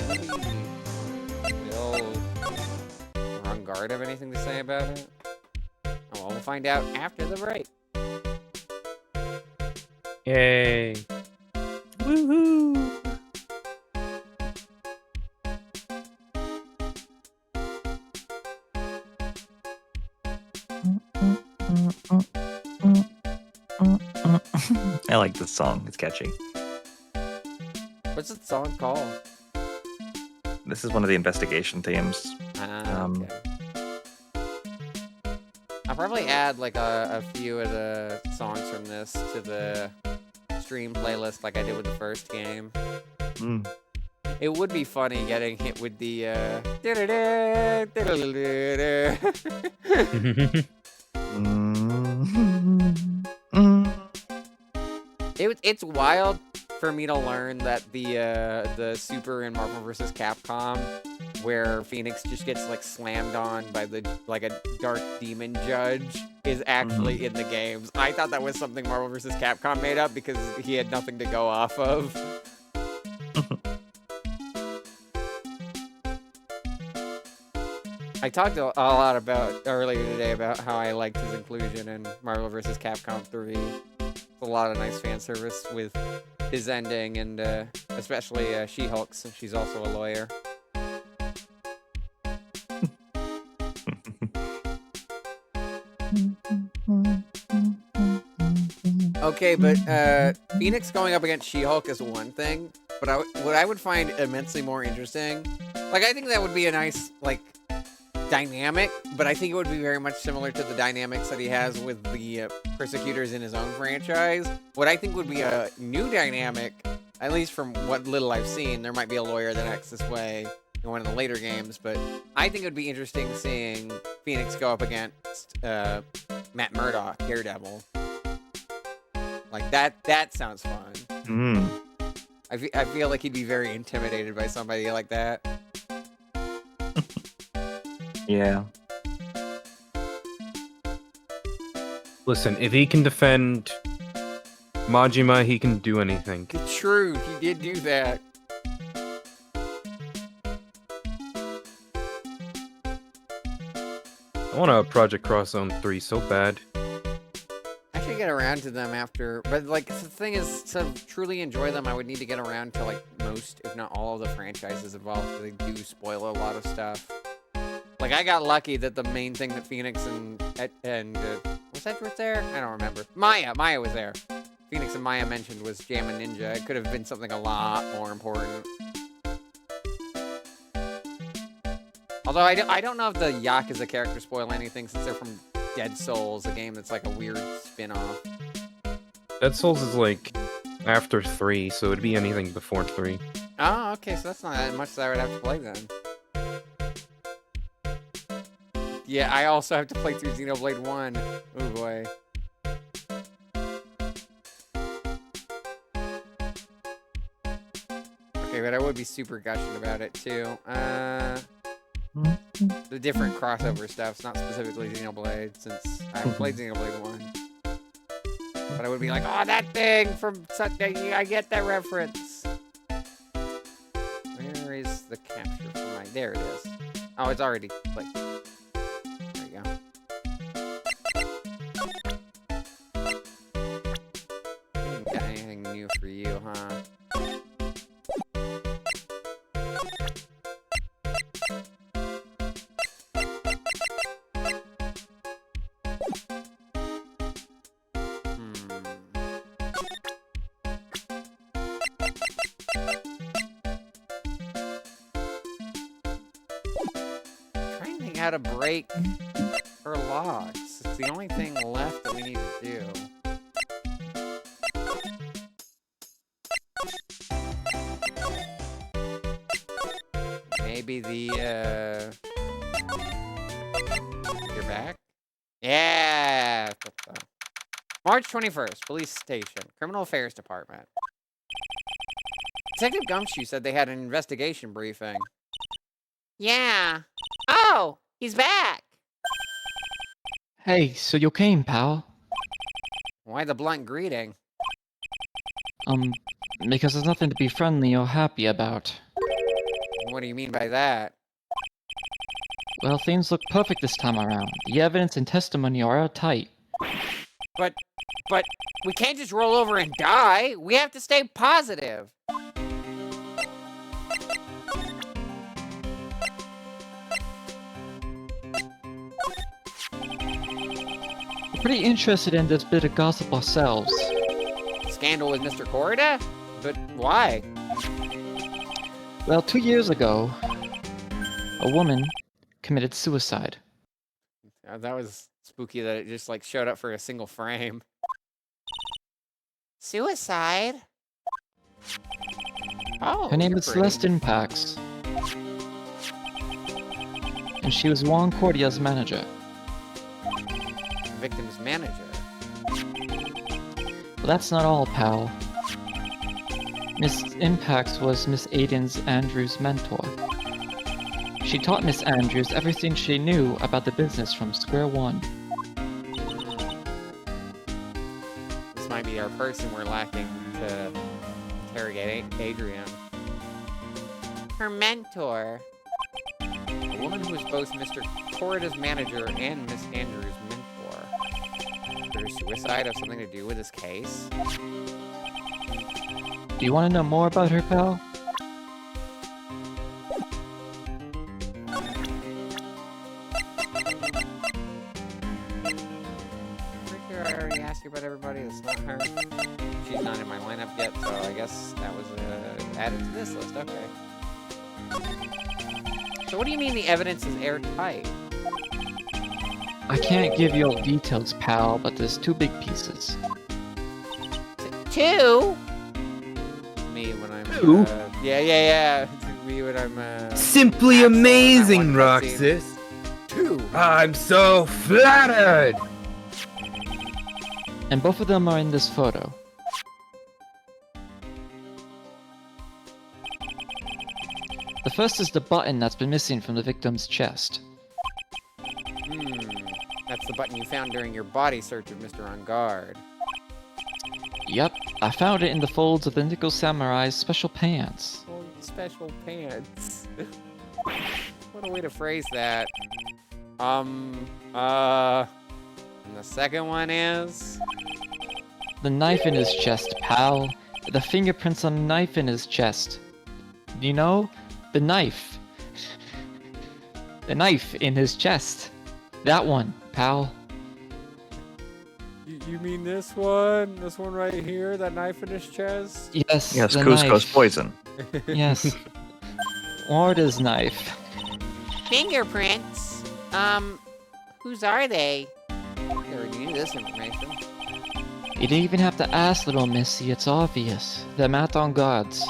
S1: Maybe will Wrong Guard have anything to say about it? Oh, well, we'll find out after the break.
S2: Yay.
S4: Woohoo! I like this song. It's catchy.
S1: What's the song called?
S4: This is one of the investigation themes.
S1: Okay. I'll probably add like a few of the songs from this to the stream playlist like I did with the first game. It would be funny getting hit with the It's wild for me to learn that the Super in Marvel vs. Capcom, where Phoenix just gets like slammed on by the like a dark demon judge, is actually in the games. I thought that was something Marvel vs. Capcom made up because he had nothing to go off of. I talked a lot about earlier today about how I liked his inclusion in Marvel vs. Capcom 3. A lot of nice fan service with his ending, and especially She-Hulk, since she's also a lawyer. Okay, but Phoenix going up against She-Hulk is one thing, but what I would find immensely more interesting, like I think that would be a nice like dynamic, but I think it would be very much similar to the dynamics that he has with the Persecutors in his own franchise. What I think would be a new dynamic, at least from what little I've seen, there might be a lawyer that acts this way in one of the later games, but I think it would be interesting seeing Phoenix go up against Matt Murdock, Daredevil. Like that sounds fun. I feel like he'd be very intimidated by somebody like that.
S4: Yeah.
S2: Listen, if he can defend Majima, he can do anything.
S1: True, he did do that.
S2: I want a Project Cross Zone 3 so bad.
S1: I should get around to them after, but like the thing is, to truly enjoy them, I would need to get around to like most, if not all, of the franchises involved. They do spoil a lot of stuff. Like I got lucky that the main thing that Phoenix and was Edward there? I don't remember. Maya was there. Phoenix and Maya mentioned was Jam and Ninja. It could have been something a lot more important. Although I don't know if the Yakuza characters spoil anything since they're from Dead Souls, a game that's like a weird spin-off.
S2: Dead Souls is like after 3, so it'd be anything before 3.
S1: Oh, okay, so that's not that much that I would have to play then. Yeah, I also have to play through Xenoblade 1. Oh boy. Okay, but I would be super gushing about it too. The different crossover stuff, not specifically Xenoblade, since I haven't played Xenoblade 1. But I would be like, oh, that thing from such a, I get that reference. Where is the capture for my, there it is. Oh, it's already like, there you go. Ain't got anything new for you, huh? How to break her logs. It's the only thing left that we need to do. Maybe the you're back? Yeah. March 21st, police station, criminal affairs department. Detective Gumshoe said they had an investigation briefing.
S5: Yeah. Oh, he's back.
S3: Hey, so you came, pal?
S1: Why the blunt greeting?
S3: Because there's nothing to be friendly or happy about.
S1: What do you mean by that?
S3: Well, things look perfect this time around. The evidence and testimony are airtight.
S1: But we can't just roll over and die. We have to stay positive.
S3: We're pretty interested in this bit of gossip ourselves.
S1: Scandal with Mr. Corrida? But why?
S3: Well, 2 years ago, a woman committed suicide.
S1: That was spooky that it just like showed up for a single frame.
S5: Suicide?
S1: Oh,
S3: Her name
S1: you're
S3: is
S1: pretty.
S3: Celeste Impax. And she was Juan Cordia's manager.
S1: Victim's manager.
S3: But that's not all, pal. Miss Impax was Miss Aiden's Andrews' mentor. She taught Miss Andrews everything she knew about the business from square one.
S1: This might be our person we're lacking to interrogate Adrian. Her mentor. A woman who was both Mr. Corrida's manager and Miss Andrews' mentor. Could her suicide have something to do with this case?
S3: Do you want to know more about her, pal?
S1: Pretty sure I already asked you about everybody. It's not her. She's not in my lineup yet, so I guess that was added to this list. Okay. So what do you mean the evidence is airtight?
S3: I can't give you all details, pal, but there's two big pieces.
S1: Two? Me when I'm...
S2: Two?
S1: Yeah. Me when I'm...
S2: Simply
S1: Axel in that
S2: amazing,
S1: one cutscene.
S2: Roxas.
S1: Two?
S2: I'm so flattered.
S3: And both of them are in this photo. The first is the button that's been missing from the victim's chest.
S1: That's the button you found during your body search of Mr. On Guard.
S3: Yep, I found it in the folds of the Nickel Samurai's special pants.
S1: Oh, special pants. What a way to phrase that. And the second one is...
S3: The knife in his chest, pal. The fingerprints on the knife in his chest. You know? The knife. The knife in his chest. That one, pal.
S1: You mean this one? This one right here? That knife in his chest?
S3: Yes,
S4: Yes,
S3: the
S4: Cusco's
S3: knife.
S4: poison.
S3: Yes. Warda's knife.
S5: Fingerprints? Whose are they?
S1: I already knew this information.
S3: You didn't even have to ask, little missy. It's obvious. They're Matt on God's.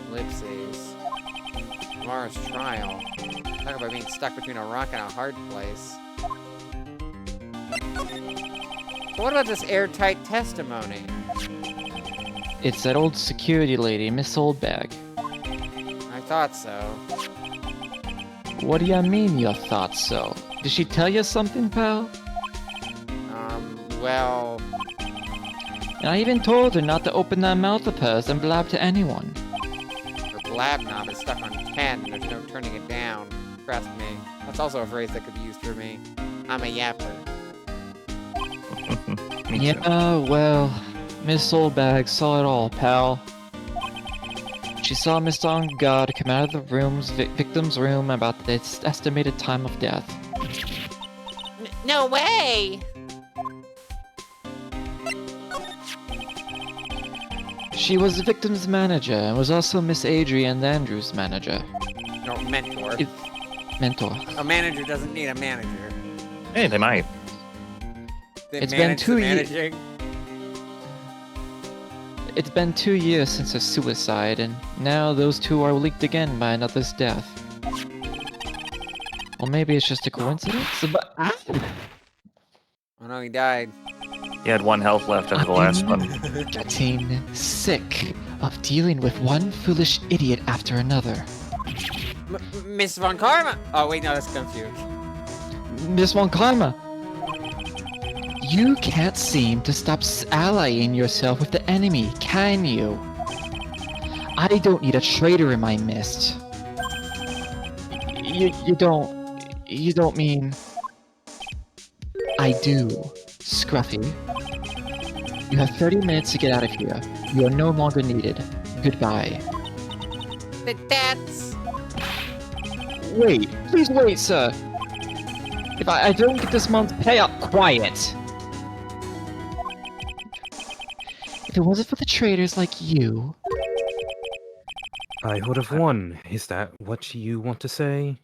S1: Ellipses. Tomorrow's trial. Talk about being stuck between a rock and a hard place. So what about this airtight testimony?
S3: It's that old security lady, Miss Oldbag.
S1: I thought so.
S3: What do you mean you thought so? Did she tell you something, pal?
S1: Well...
S3: And I even told her not to open that mouth of hers and blab to anyone.
S1: Her blab knob is stuck on 10, and there's no turning it down. Trust me. That's also a phrase that could be used for me. I'm a yapper.
S4: Me too.
S3: Yeah, well, Miss Oldbag saw it all, pal. She saw Mr. On Guard come out of the victim's room about its estimated time of death.
S5: No way!
S3: She was the victim's manager and was also Miss Adrian Andrews' manager.
S1: No, mentor.
S3: Mentor.
S1: A manager doesn't need a manager.
S4: Hey, they might.
S1: They
S3: It's been
S1: manage the
S3: 2 years.
S1: managing.
S3: It's been 2 years since her suicide, and now those two are linked again by another's death. Or maybe it's just a coincidence, but...
S1: Oh no, he died.
S4: He had 1 health left after the last one.
S3: Getting sick of dealing with one foolish idiot after another.
S1: Miss Von Karma! Oh wait, no, that's confused.
S3: Miss Von Karma! You can't seem to stop allying yourself with the enemy, can you? I don't need a traitor in my midst. You don't mean... I do, Scruffy. You have 30 minutes to get out of here. You are no longer needed. Goodbye.
S5: That's...
S3: Wait, please wait, sir. If I don't get this month's payout, quiet. If it wasn't for the traitors like you...
S2: I would have won. Is that what you want to say?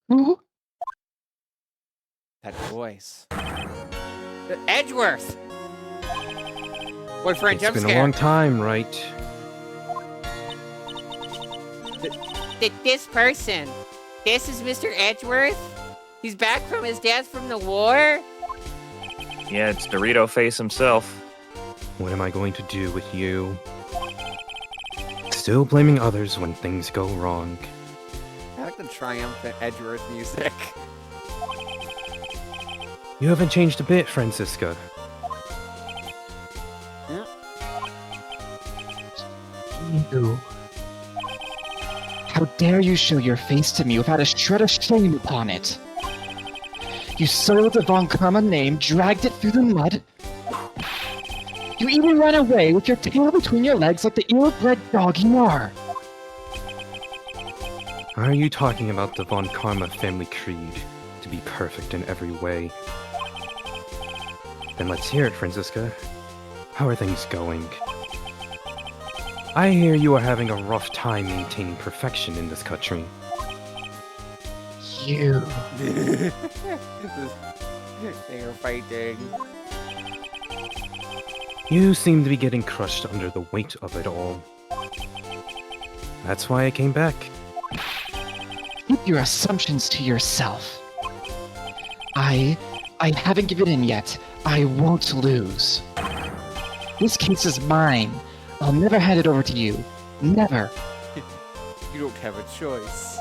S3: Who?
S1: That voice. Edgeworth!
S5: Boyfriend
S2: It's
S5: jump
S2: been
S5: scare.
S2: a long time, right?
S5: This person. This is Mr. Edgeworth. He's back from his death from the war.
S4: Yeah, it's Dorito Face himself.
S2: What am I going to do with you? Still blaming others when things go wrong.
S1: I like the triumphant Edgeworth music.
S2: You haven't changed a bit, Francisca.
S3: You. How dare you show your face to me without a shred of shame upon it? You soiled the Von Karma name, dragged it through the mud. You even ran away with your tail between your legs like the ill-bred dog you are.
S2: Are you talking about the Von Karma family creed? To be perfect in every way? Then let's hear it, Francisca. How are things going? I hear you are having a rough time maintaining perfection in this country.
S3: You.
S1: They are fighting.
S2: You seem to be getting crushed under the weight of it all. That's why I came back.
S3: Keep your assumptions to yourself. I haven't given in yet. I won't lose. This case is mine. I'll never hand it over to you. Never.
S1: You don't have a choice.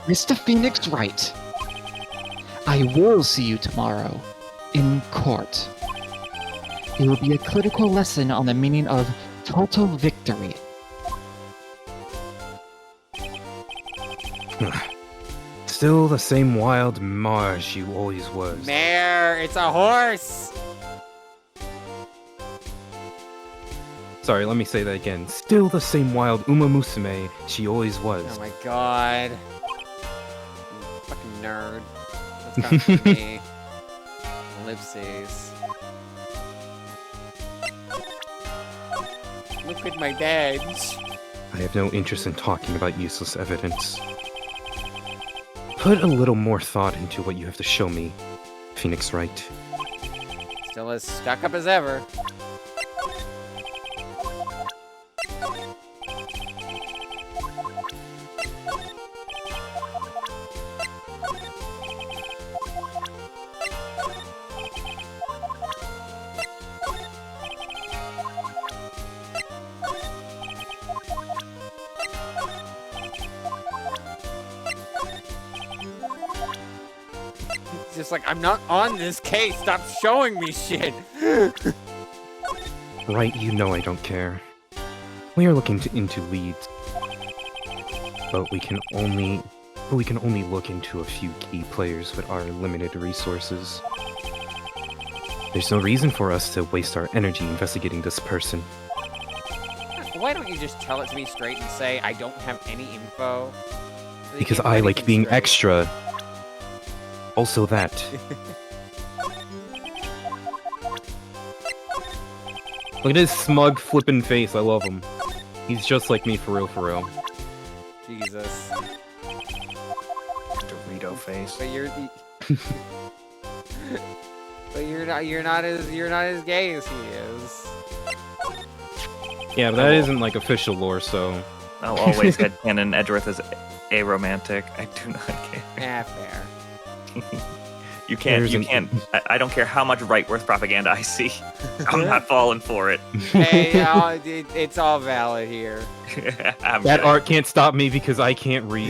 S3: Mr. Phoenix Wright. I will see you tomorrow. In court. It will be a critical lesson on the meaning of total victory.
S2: Still the same wild Marge you always was.
S1: Mare, it's a horse.
S2: Sorry, let me say that again. Still the same wild Uma Musume she always was.
S1: Oh my god. You fucking nerd. That's not for me. Ellipses. Look at my badge.
S2: I have no interest in talking about useless evidence. Put a little more thought into what you have to show me, Phoenix Wright.
S1: Still as stuck up as ever. Just like, I'm not on this case. Stop showing me shit.
S2: Right, you know I don't care. We are looking into leads, but we can only look into a few key players with our limited resources. There's no reason for us to waste our energy investigating this person.
S1: Why don't you just tell it to me straight and say I don't have any info? You
S2: Because
S1: can't
S2: I
S1: do
S2: like
S1: anything
S2: being
S1: straight.
S2: extra. Also that. Look at his smug flippin' face, I love him. He's just like me for real, for real.
S1: Jesus.
S4: Dorito Face.
S1: But you're the... But you're not as gay as he is.
S2: Yeah, but that isn't like official lore, so...
S4: I'll always headcanon Edgeworth as aromantic. I do not care.
S1: Yeah, fair.
S4: You can't.
S2: There's
S4: You
S2: an-
S4: can't. I don't care how much Rightworth propaganda I see. I'm not falling for it.
S1: Hey, it's all valid here.
S4: I'm
S2: That
S4: good.
S2: art can't stop me because I can't read.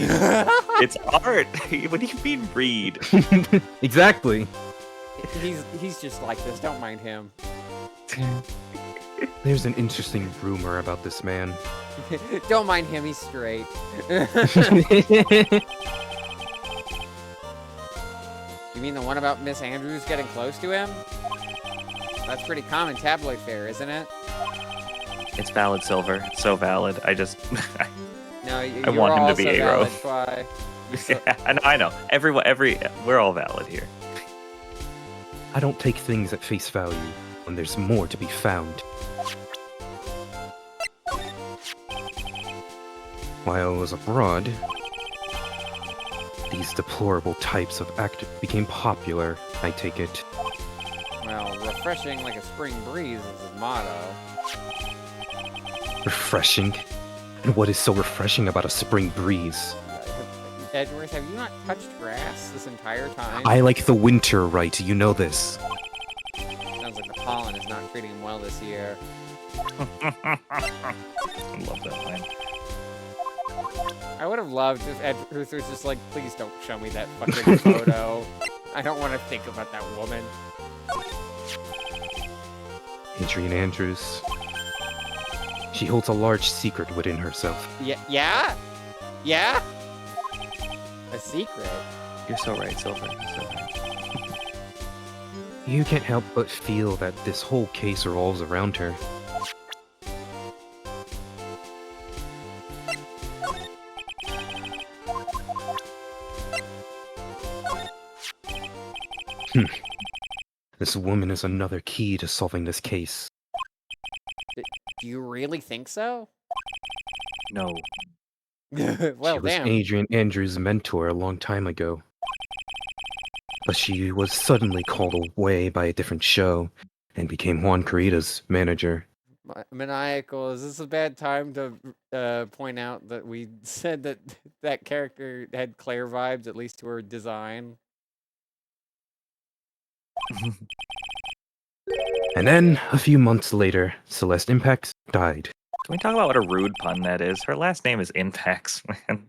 S4: It's art. What do you mean read?
S2: Exactly.
S1: He's just like this. Don't mind him.
S2: There's an interesting rumor about this man.
S1: Don't mind him. He's straight. You mean the one about Miss Andrews getting close to him? That's pretty common tabloid fare, isn't it?
S4: It's valid, Silver. It's so valid. I just.
S1: No,
S4: I
S1: you're
S4: want him to be
S1: also
S4: Aro.
S1: valid, Twy. You're so-
S4: Yeah, I know. We're all valid here.
S2: I don't take things at face value when there's more to be found. While I was abroad, these deplorable types of act became popular, I take it.
S1: Well, refreshing like a spring breeze is his motto.
S2: Refreshing? And what is so refreshing about a spring breeze?
S1: Edgeworth, have you not touched grass this entire time?
S2: I like the winter, right? You know this.
S1: Sounds like the pollen is not treating him well this year.
S4: I love that line.
S1: I would have loved if Edgeworth was just like, please don't show me that fucking photo. I don't want to think about that woman.
S2: Adrian Andrews. She holds a large secret within herself.
S1: Yeah? Yeah? A secret?
S4: You're so right, Silver. You're so right.
S2: You can't help but feel that this whole case revolves around her. This woman is another key to solving this case.
S1: Do you really think so?
S4: No.
S1: Well,
S2: She was
S1: damn.
S2: Adrian Andrews' mentor a long time ago. But she was suddenly called away by a different show and became Juan Carita's manager.
S1: Maniacal, is this a bad time to point out that we said that that character had Claire vibes, at least to her design?
S2: And then, a few months later, Celeste Impact died.
S4: Can we talk about what a rude pun that is? Her last name is Inpex, man.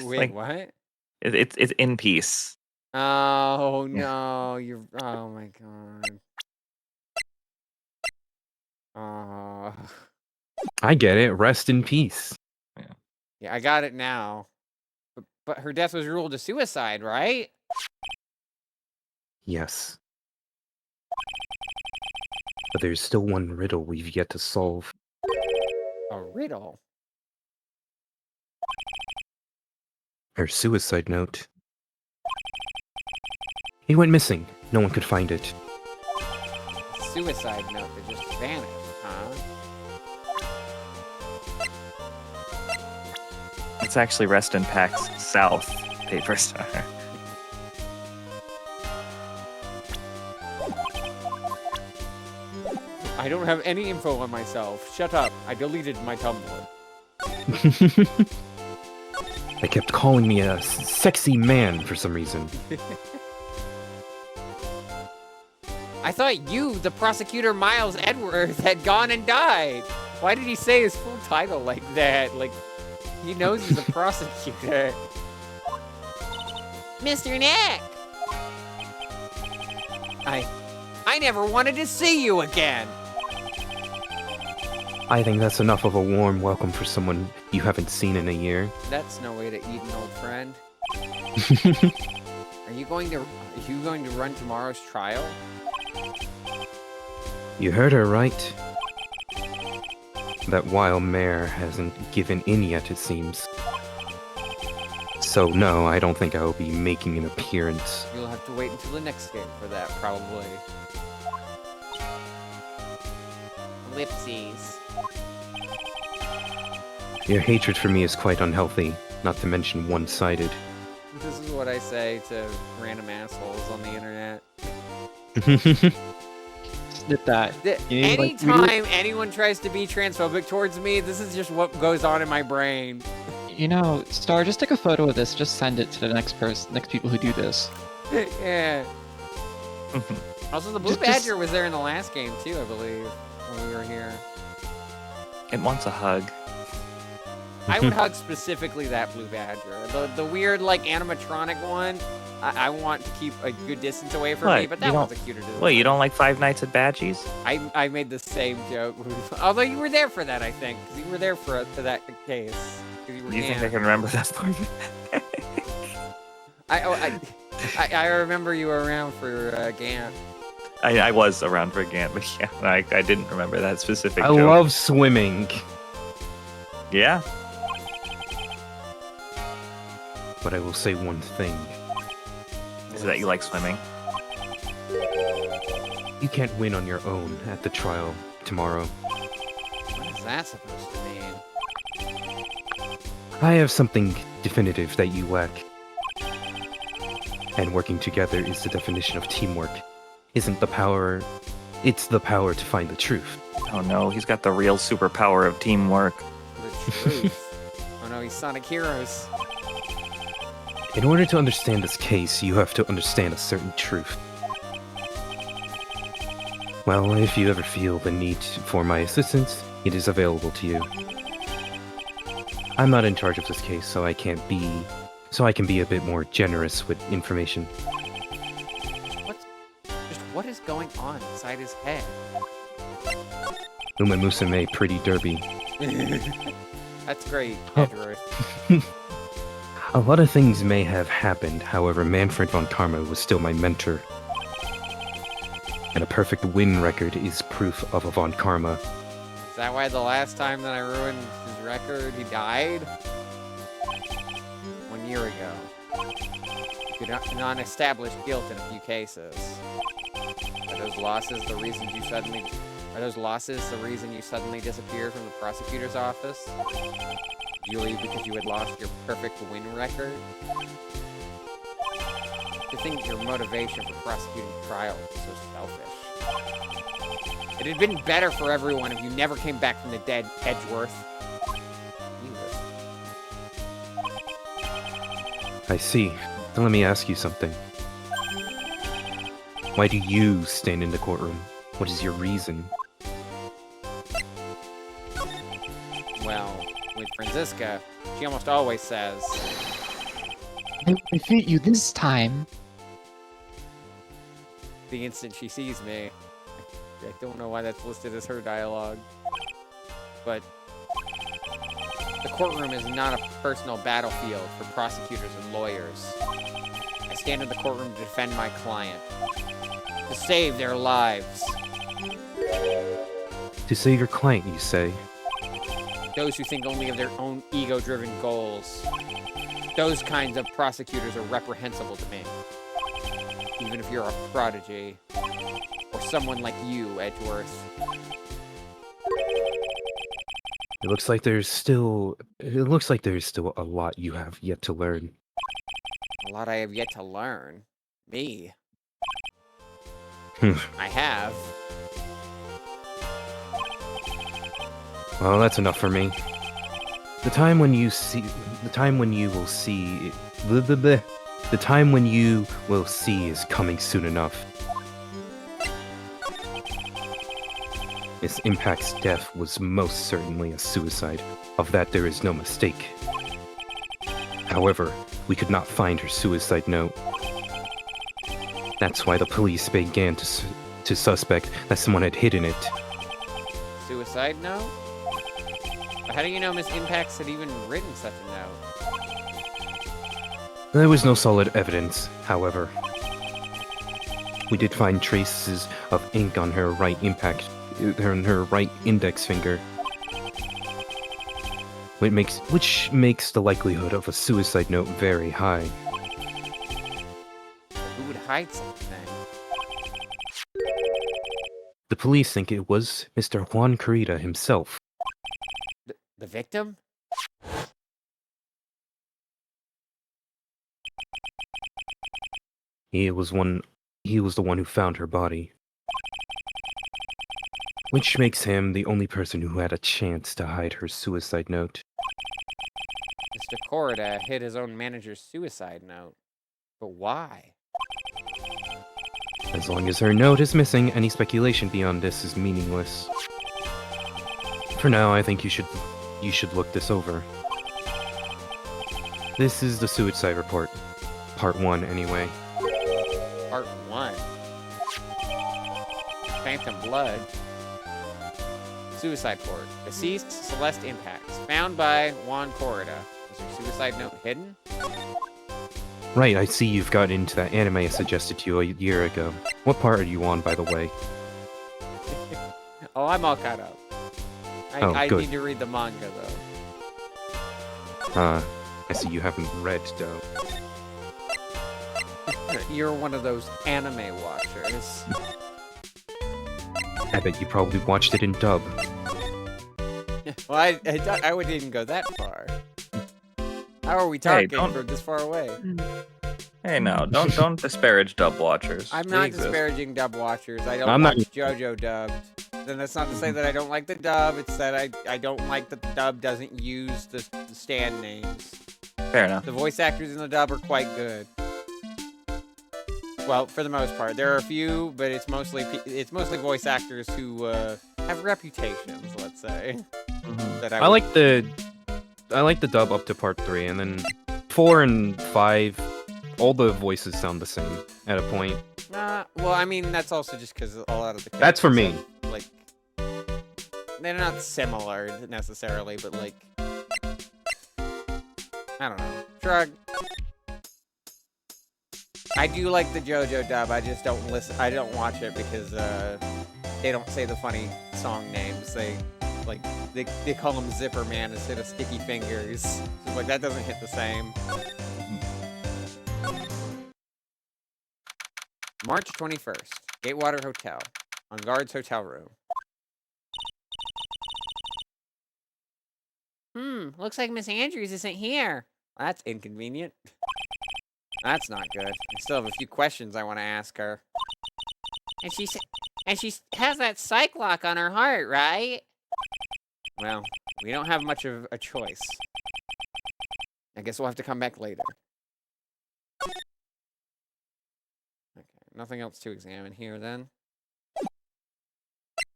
S1: Wait,
S4: like-
S1: what?
S4: It's in peace.
S1: Oh no, you're. Oh my god. Oh.
S2: I get it, rest in peace.
S1: Yeah, I got it now. But her death was ruled a suicide, right?
S2: Yes. But there's still one riddle we've yet to solve.
S1: A riddle.
S2: Her suicide note. It went missing. No one could find it.
S1: A suicide note that just vanished, huh?
S4: It's actually Rest in Pax South paper star.
S1: I don't have any info on myself. Shut up. I deleted my Tumblr.
S2: They kept calling me a sexy man for some reason.
S1: I thought you, the prosecutor Miles Edwards, had gone and died. Why did he say his full title like that? Like, he knows he's a prosecutor. Mr. Nick! I never wanted to see you again.
S2: I think that's enough of a warm welcome for someone you haven't seen in a year.
S1: That's no way to eat an old friend. Are you going to run tomorrow's trial?
S2: You heard her right. That wild mare hasn't given in yet, it seems. So no, I don't think I will be making an appearance.
S1: You'll have to wait until the next game for that, probably. Ellipses.
S2: Your hatred for me is quite unhealthy, not to mention one-sided.
S1: This is what I say to random assholes on the internet.
S3: Snip that. You need, like,
S1: Anytime anyone tries to be transphobic towards me, this is just what goes on in my brain.
S3: You know, Star, just take a photo of this. Just send it to the next people who do this.
S1: Yeah. Also, the Blue Badger was there in the last game too, I believe, when we were here.
S4: It wants a hug.
S1: I would hug specifically that Blue Badger. The weird, like, animatronic one, I want to keep a good distance away from me,
S4: What,
S1: but
S4: you
S1: that
S4: don't-
S1: one's a cuter design.
S4: Wait, you don't like Five Nights at Badgies?
S1: I made the same joke. Although you were there for that, I think. Because you were there for that case. 'Cause you were
S4: Do you think I
S1: Gant.
S4: can remember that part?
S1: I remember you were around for Gant.
S4: I was around for Gant, but yeah, I didn't remember that specific
S2: I
S4: joke.
S2: love swimming.
S4: Yeah?
S2: But I will say one thing.
S4: Is it that you like swimming?
S2: You can't win on your own at the trial tomorrow.
S1: What is that supposed to mean?
S2: I have something definitive that you lack. And working together is the definition of teamwork. isn't the power, it's the power to find the truth.
S4: Oh no, he's got the real superpower of teamwork.
S1: The truth. Oh no, he's Sonic Heroes.
S2: In order to understand this case, you have to understand a certain truth. Well, if you ever feel the need for my assistance, it is available to you. I'm not in charge of this case, so I can be a bit more generous with information.
S1: What is going on inside his head?
S2: Uma Musume Pretty Derby.
S1: That's great, Edward.
S2: A lot of things may have happened, however, Manfred von Karma was still my mentor. And a perfect win record is proof of a von Karma.
S1: Is that why the last time that I ruined his record, he died? 1 year ago. You could not establish guilt in a few cases. Are those losses the reason you suddenly disappeared from the prosecutor's office? Did you leave because you had lost your perfect win record? To think your motivation for prosecuting trials was so selfish. It had been better for everyone if you never came back from the dead, Edgeworth.
S2: I see. Then let me ask you something. Why do you stand in the courtroom? What is your reason?
S1: Well, with Franziska, she almost always says,
S3: I defeat you this time.
S1: the instant she sees me. I don't know why that's listed as her dialogue. But the courtroom is not a personal battlefield for prosecutors and lawyers. I stand in the courtroom to defend my client. To save their lives.
S2: To save your client, you say?
S1: Those who think only of their own ego-driven goals. Those kinds of prosecutors are reprehensible to me. Even if you're a prodigy. Or someone like you, Edgeworth.
S2: It looks like there's still a lot you have yet to learn.
S1: A lot I have yet to learn. Me.
S2: Hmm.
S1: I have.
S2: Well, that's enough for me. The time when you will see is coming soon enough. Miss Impact's death was most certainly a suicide. Of that there is no mistake. However, we could not find her suicide note. That's why the police began to suspect that someone had hidden it.
S1: Suicide note? But how do you know Miss Impacts had even written such a note?
S2: There was no solid evidence, however. We did find traces of ink on her right index finger, which makes the likelihood of a suicide note very high.
S1: Who would hide something?
S2: The police think it was Mr. Juan Carita himself.
S1: The victim?
S2: He was the one who found her body. Which makes him the only person who had a chance to hide her suicide note.
S1: Mr. Corrida hid his own manager's suicide note. But why?
S2: As long as her note is missing, any speculation beyond this is meaningless. For now, I think you should look this over. This is the suicide report. Part 1, anyway.
S1: Part 1. Phantom Blood. Suicide report. Deceased Celeste Impacts. Found by Juan Corrida. Was her suicide note hidden?
S2: Right, I see you've got into that anime I suggested to you a year ago. What part are you on, by the way?
S1: Oh, I'm all caught up. I
S2: good.
S1: need to read the manga, though.
S2: I see you haven't read, though.
S1: You're one of those anime watchers.
S2: I bet you probably watched it in dub.
S1: Well, I wouldn't even go that far. How are we talking
S4: don't-
S1: from this far away?
S4: Hey, no, don't disparage dub watchers.
S1: I'm
S4: We
S1: not
S4: exist.
S1: disparaging dub watchers. I don't
S2: I'm
S1: watch
S2: not-
S1: JoJo dubbed. Then that's not to say that I don't like the dub. It's that I don't like that the dub doesn't use the stand names.
S4: Fair enough.
S1: The voice actors in the dub are quite good. Well, for the most part, there are a few, but it's mostly voice actors who have reputations. Let's say. That
S2: I like the dub up to part 3, and then 4 and 5, all the voices sound the same at a point.
S1: Well, I mean that's also just because a lot of the
S2: That's for me.
S1: characters, like they're not similar necessarily, but like I don't know. Shrug. I do like the JoJo dub. I just don't listen. I don't watch it because they don't say the funny song names. They call him Zipper Man instead of Sticky Fingers. So, like that doesn't hit the same. March 21st, Gatewater Hotel, on guard's hotel room.
S5: Looks like Miss Andrews isn't here.
S1: That's inconvenient. That's not good. I still have a few questions I want to ask her.
S5: And she has that psych lock on her heart, right?
S1: Well, we don't have much of a choice. I guess we'll have to come back later. Okay, nothing else to examine here then.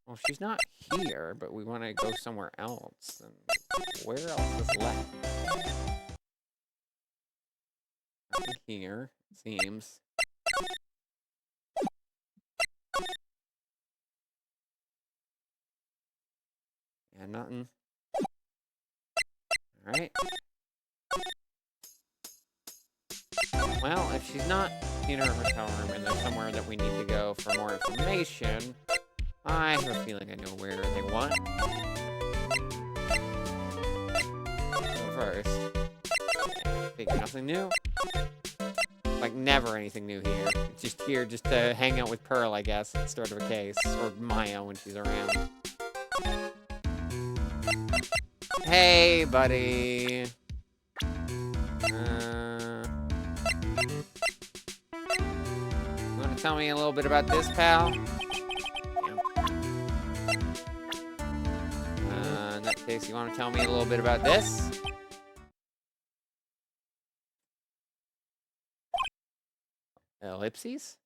S1: Well, she's not here, but we want to go somewhere else. Then where else is left? Nothing here, it seems. Yeah, nothing. Alright. Well, if she's not in her hotel room and there's somewhere that we need to go for more information, I have a feeling I know where they want. So first, figure nothing new. Like never anything new here. It's just here just to hang out with Pearl, I guess, at the start of a case. Or Maya when she's around. Hey, buddy. You want to tell me a little bit about this, pal? In that case, you want to tell me a little bit about this? Ellipses?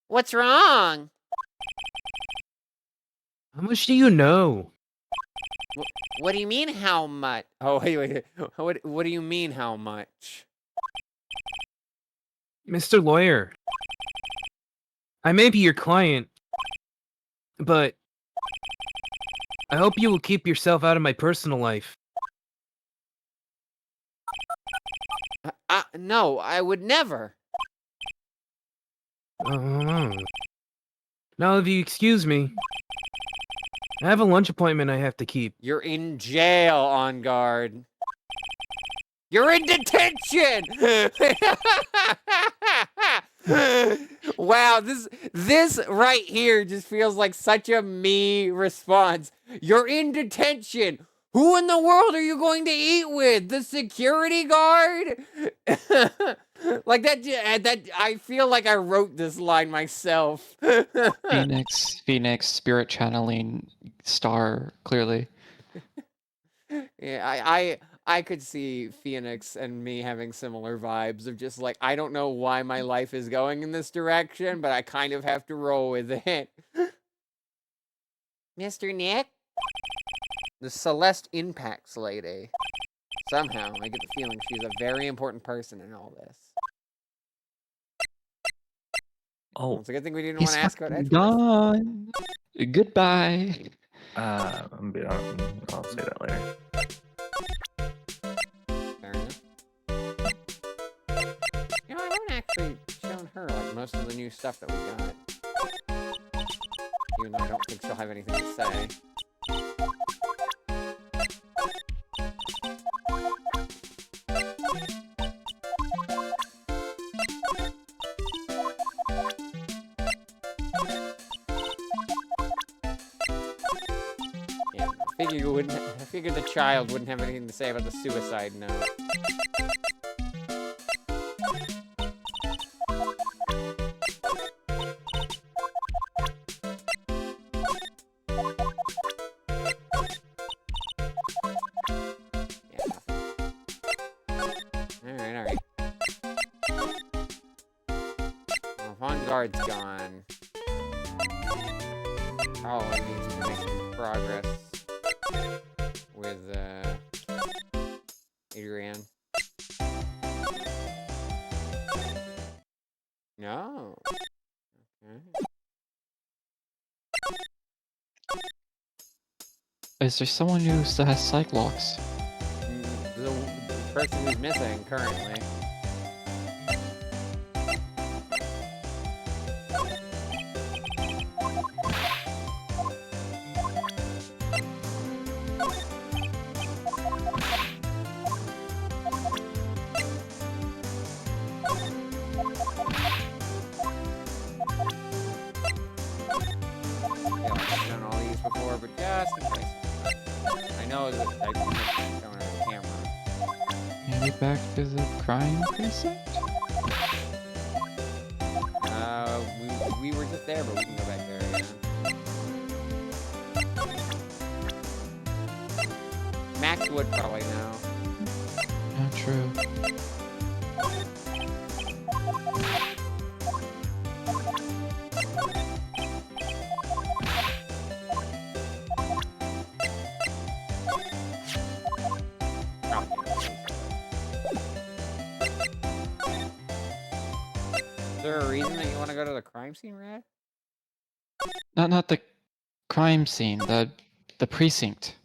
S5: What's wrong?
S2: How much do you know?
S5: What do you mean, how much?
S1: Oh, wait. What do you mean, how much?
S2: Mr. Lawyer, I may be your client, but I hope you will keep yourself out of my personal life.
S1: No, I would never.
S2: Oh. Now, if you excuse me, I have a lunch appointment I have to keep.
S1: You're in jail, on guard. You're in detention! Wow, this right here just feels like such a me response. You're in detention. Who in the world are you going to eat with? The security guard? Like that I feel like I wrote this line myself.
S3: Phoenix, spirit channeling star, clearly.
S1: Yeah, I could see Phoenix and me having similar vibes of just like, I don't know why my life is going in this direction, but I kind of have to roll with it.
S5: Mr. Nick?
S1: The Celeste Impacts lady. Somehow, I get the feeling she's a very important person in all this.
S4: Oh,
S1: It's a good thing we didn't want to ask about Edgeworth.
S3: Gone. Goodbye.
S4: I'll say that later.
S1: Fair enough. You know, I haven't actually shown her like most of the new stuff that we got. Even though I don't think she'll have anything to say. Yeah, I figured the child wouldn't have anything to say about the suicide note. Alright. Well, Vanguard's gone. Oh, I need to make some progress with, Adrian. No. Okay.
S3: Is there someone who still has Cyclops?
S1: The person who's missing currently. Yeah, I've done all these before, but just in case. I know that I don't have the camera.
S3: Maybe back to the crime precinct?
S1: We were just there, but we can go back there again. Max would probably know.
S3: Not true.
S1: Is there a reason that you want to go to the crime scene, Rad?
S3: Not the crime scene, the precinct.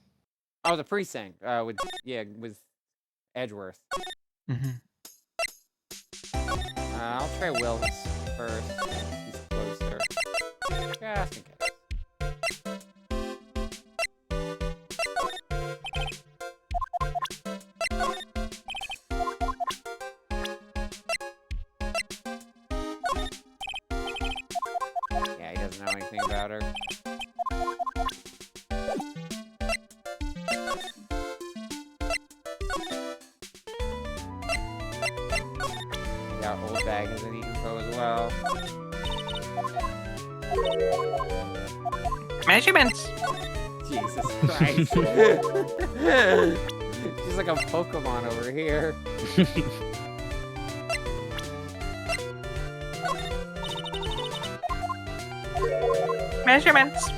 S1: Oh, the precinct. With Edgeworth.
S3: Mm-hmm.
S1: I'll try Will's first. He's closer. Just in case. Yeah, he doesn't know anything about her. Yeah, old bag has any info as well.
S6: Measurements.
S1: Jesus Christ. She's like a Pokemon over here.
S6: Measurements.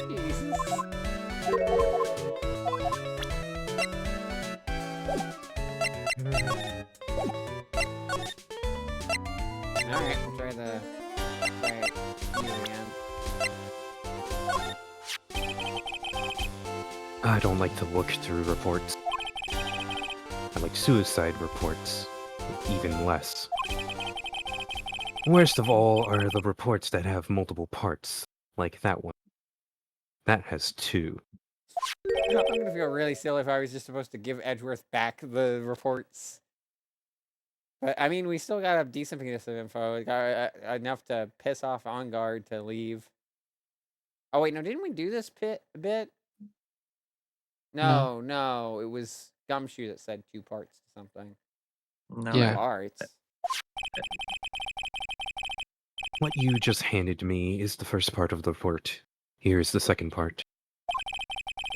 S1: Jesus. Alright, we'll try it again.
S2: I don't like to look through reports. I like suicide reports, even less. Worst of all are the reports that have multiple parts, like that one. That has 2.
S1: I'm gonna feel really silly if I was just supposed to give Edgeworth back the reports. But, I mean, we still got a decent piece of info. We got enough to piss off On Guard to leave. Oh, wait, no, didn't we do this bit? No, it was Gumshoe that said 2 parts to something.
S4: No,
S3: Yeah.
S1: Parts.
S2: What you just handed me is the first part of the report. Here's the second part.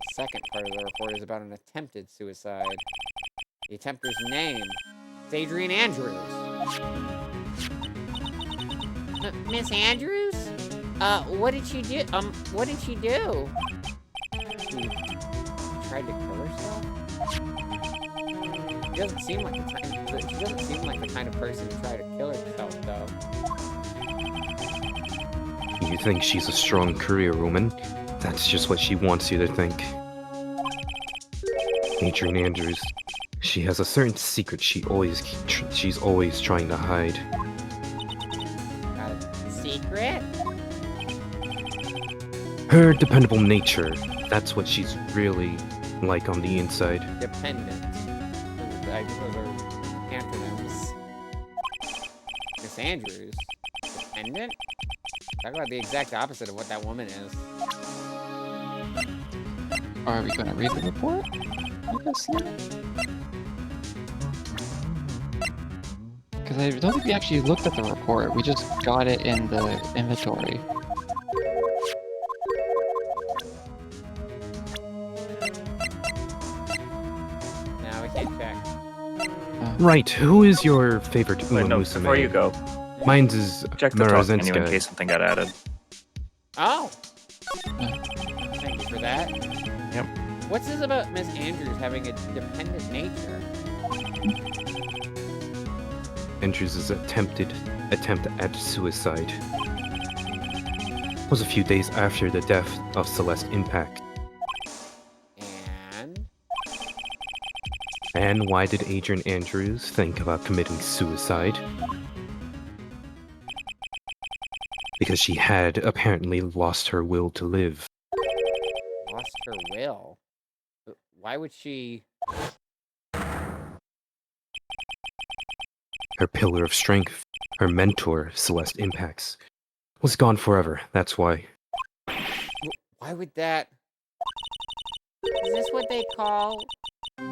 S1: The second part of the report is about an attempted suicide. The attempter's name is Adrian Andrews.
S5: Miss Andrews? What did she do? What did she do?
S1: She tried to kill herself? She doesn't seem like the kind of person to try to kill herself, though.
S2: You think she's a strong career woman? That's just what she wants you to think. Adrian Andrews, she has a certain secret she's always trying to hide.
S5: Secret?
S2: Her dependable nature. That's what she's really like on the inside.
S1: Dependent. Those are antonyms. Miss Andrews. Dependent? Talk about the exact opposite of what that woman is.
S3: Are we gonna read the report? I guess not. Because I don't think we actually looked at the report. We just got it in the inventory.
S1: Now we can't check.
S2: Right, who is your favorite
S4: Wait, no,
S2: Musume?
S4: before you go,
S2: Mine's is
S4: check the talk menu in
S2: Murazenska.
S4: case something got added.
S1: Oh! Thank you for that.
S4: Yep.
S1: What's this about Miss Andrews having a dependent nature?
S2: Andrews' attempt at suicide was a few days after the death of Celeste Impact. And why did Adrian Andrews think about committing suicide? Because she had apparently lost her will to live.
S1: Lost her will? Why would she...
S2: Her pillar of strength, her mentor, Celeste Impacts, was gone forever. That's why.
S1: Why would that... Is this what they call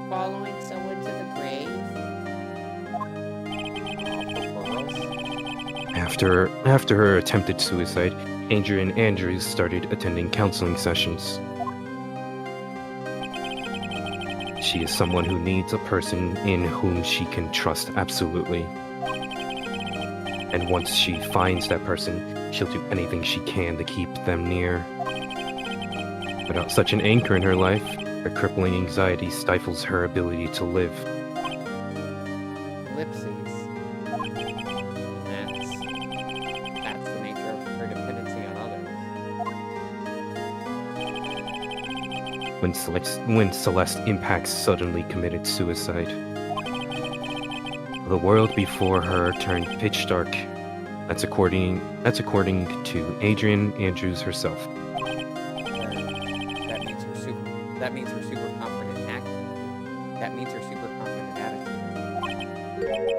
S1: following someone to the grave?
S2: After her attempted suicide, Adrian Andrews started attending counseling sessions. She is someone who needs a person in whom she can trust absolutely. And once she finds that person, she'll do anything she can to keep them near. Without such an anchor in her life, her crippling anxiety stifles her ability to live.
S1: Ellipses. That's the nature of her dependency on others.
S2: When Celeste Impacts suddenly committed suicide, the world before her turned pitch dark. That's according to Adrian Andrews herself.
S1: That means her super confident act. That means her super confident attitude.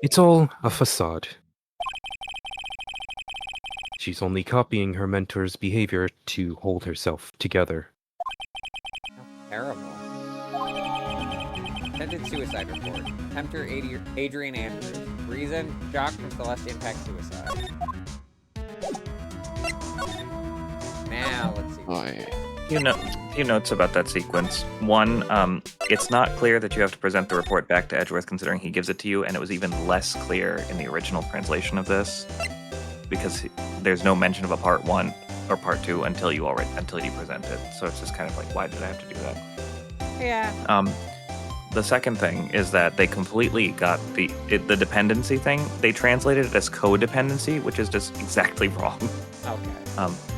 S2: It's all a facade. She's only copying her mentor's behavior to hold herself together.
S1: How terrible. Attempted suicide report. Tempter Adrian Andrews. Reason: shock from Celeste Impact suicide. Now let's see.
S3: Boy.
S4: Few notes about that sequence. One, it's not clear that you have to present the report back to Edgeworth considering he gives it to you, and it was even less clear in the original translation of this because there's no mention of a part 1 or part 2 until you present it. So it's just kind of like, why did I have to do that?
S1: Yeah.
S4: The second thing is that they completely got the dependency thing. They translated it as codependency, which is just exactly wrong.
S1: Okay.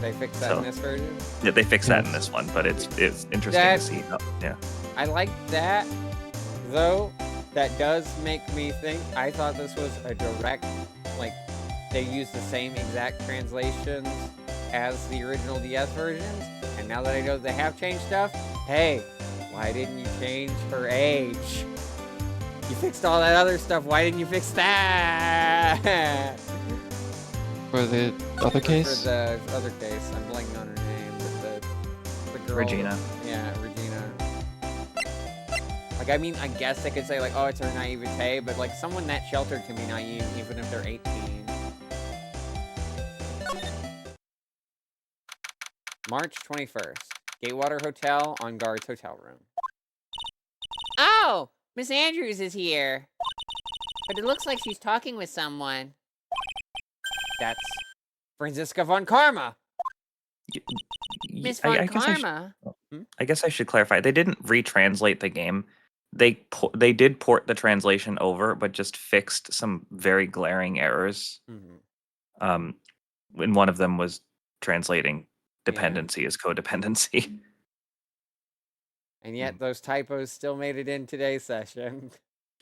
S1: They fixed that in this version?
S4: Yeah, they fixed that in this one, but it's interesting to see. Yeah.
S1: I like that, though. That does make me think. I thought this was a direct, like, they used the same exact translations as the original DS versions, and now that I know they have changed stuff, hey, why didn't you change her age? You fixed all that other stuff, why didn't you fix that?
S3: For the other case?
S1: For the other case, I'm blanking on her name, but the girl.
S4: Regina.
S1: Yeah, Regina. Like, I mean, I guess they could say, like, oh, it's her naivete, but, like, someone that sheltered can be naive even if they're 18. March 21st. Gatewater Hotel on guard's hotel room.
S5: Oh, Miss Andrews is here. But it looks like she's talking with someone.
S1: That's Franziska von Karma.
S5: Miss von Karma?
S4: I guess I should clarify. They didn't retranslate the game. They did port the translation over, but just fixed some very glaring errors.
S1: Mm-hmm.
S4: And one of them was translating dependency as codependency.
S1: And yet those typos still made it in today's session.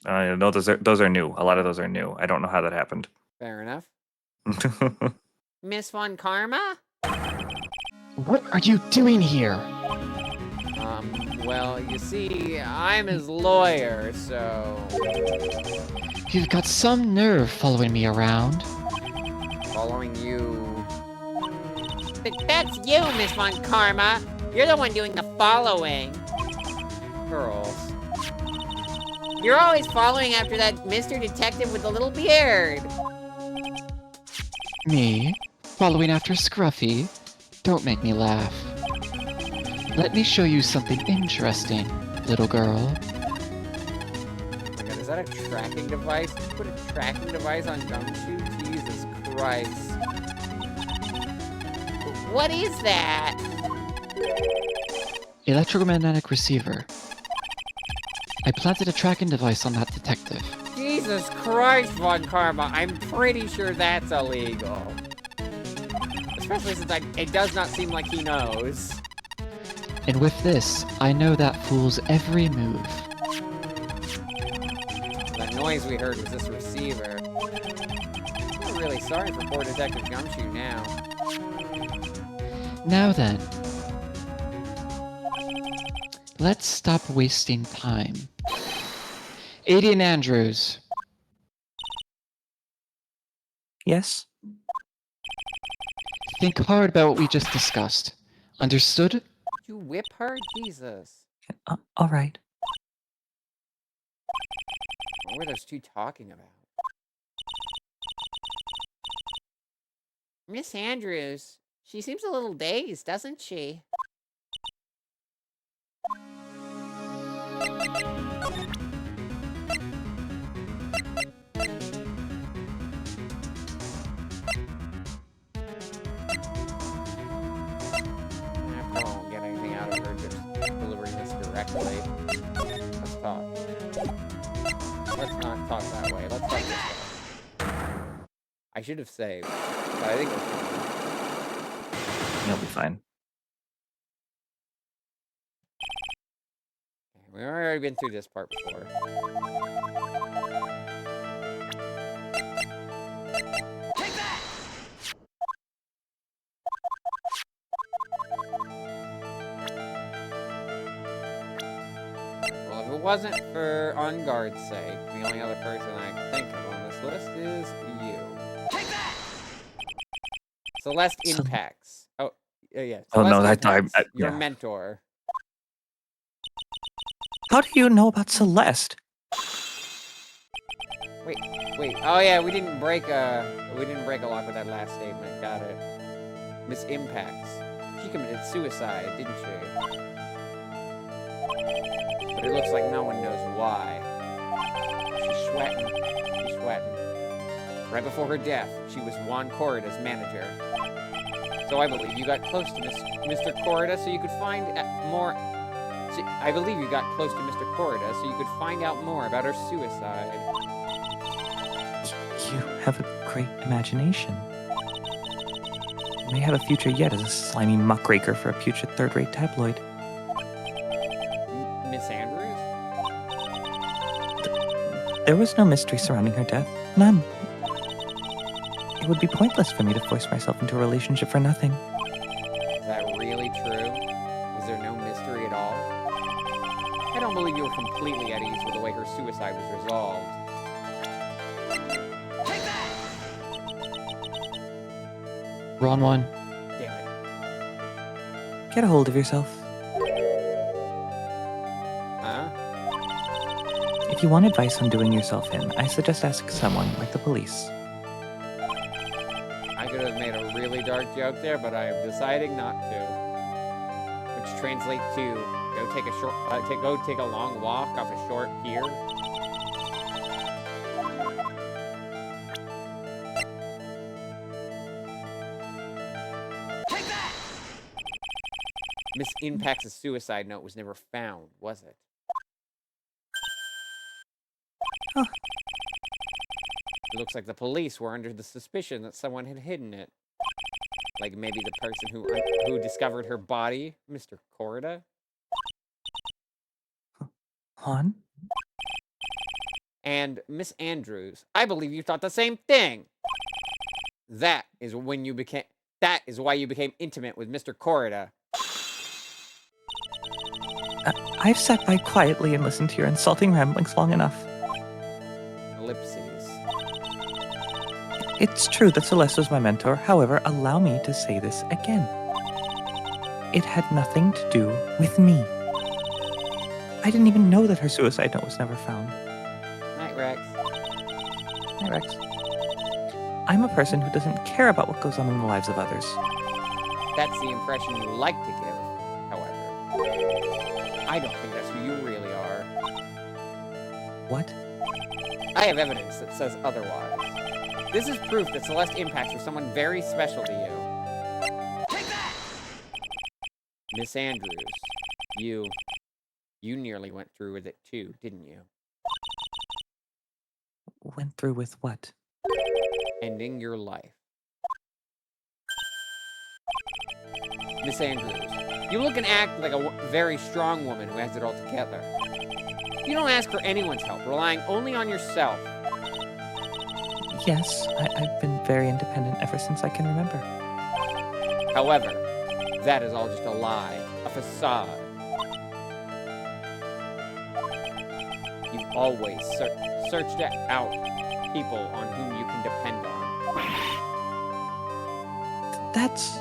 S4: No, those are new. A lot of those are new. I don't know how that happened.
S1: Fair enough.
S5: Miss von Karma?
S3: What are you doing here?
S1: Well, you see, I'm his lawyer, so...
S3: You've got some nerve following me around.
S1: Following you...
S5: That's you, Miss von Karma. You're the one doing the following.
S1: Girls.
S5: You're always following after that Mr. Detective with the little beard.
S3: Me? Following after Scruffy? Don't make me laugh. Let me show you something interesting, little girl.
S1: Oh my God, is that a tracking device? Did you put a tracking device on Gumshoe? Jesus Christ.
S5: What is that?
S3: Electromagnetic receiver. I planted a tracking device on that detective.
S1: Jesus Christ, Von Karma. I'm pretty sure that's illegal. Especially since it does not seem like he knows.
S3: And with this, I know that fool's every move.
S1: That noise we heard was this receiver. I'm really sorry for poor Detective Gumshoe now.
S3: Now then, let's stop wasting time. Aiden Andrews,
S8: Yes?
S3: think hard about what we just discussed. Understood?
S1: Did you whip her? Jesus.
S8: All right.
S1: What were those two talking about?
S5: Miss Andrews. She seems a little dazed, doesn't she?
S1: I probably won't get anything out of her just delivering this directly. Let's talk. Let's not talk that way. Let's talk this way. I should have saved, but I think we're fine.
S4: You'll be fine.
S1: We've already been through this part before. Well, if it wasn't for On Guard's sake, the only other person I can think of on this list is you. Celeste Impacts. Oh, yeah.
S4: Oh, no,
S1: Celeste
S4: that-
S1: Impacts, your
S4: yeah.
S1: mentor.
S8: How do you know about Celeste?
S1: Wait. Oh yeah, we didn't break a lock with that last statement. Got it. Miss Impacts. She committed suicide, didn't she? But it looks like no one knows why. She's sweating. She's sweating. Right before her death, she was Juan Corrida's manager. So I believe you got close to Mr. Corrida so you could find more. I believe you got close to Mr. Corrida so you could find out more about her suicide.
S8: You have a great imagination. You may have a future yet as a slimy muckraker for a putrid third-rate tabloid.
S1: Miss Andrews?
S8: There was no mystery surrounding her death. None. It would be pointless for me to force myself into a relationship for nothing.
S1: Is that really true? Was there no mystery at all? I don't believe you were completely at ease with the way her suicide was resolved.
S3: Wrong one.
S1: Damn it.
S8: Get a hold of yourself.
S1: Huh?
S8: If you want advice on doing yourself in, I suggest ask someone like the police.
S1: I could have made a really dark joke there, but I am deciding not to. Which translates to go take a long walk off a short pier. Miss Impact's suicide note was never found, was it?
S8: Huh.
S1: It looks like the police were under the suspicion that someone had hidden it. Like maybe the person who discovered her body, Mr. Corrida?
S8: Han?
S1: And Miss Andrews, I believe you thought the same thing. That is why you became intimate with Mr. Corrida.
S8: I've sat by quietly and listened to your insulting ramblings long enough.
S1: Ellipses.
S8: It's true that Celeste was my mentor. However, allow me to say this again. It had nothing to do with me. I didn't even know that her suicide note was never found.
S1: Night, Rex.
S8: Hi, Rex. I'm a person who doesn't care about what goes on in the lives of others.
S1: That's the impression you like to give, however. I don't think that's who you really are.
S8: What?
S1: I have evidence that says otherwise. This is proof that Celeste Impacts was someone very special to you. Take that! Miss Andrews, you nearly went through with it too, didn't you?
S8: Went through with what?
S1: Ending your life. Miss Andrews, you look and act like a very strong woman who has it all together. You don't ask for anyone's help, relying only on yourself.
S8: Yes, I've been very independent ever since I can remember.
S1: However, that is all just a lie, a facade. You've always searched out people on whom you can depend on.
S8: That's...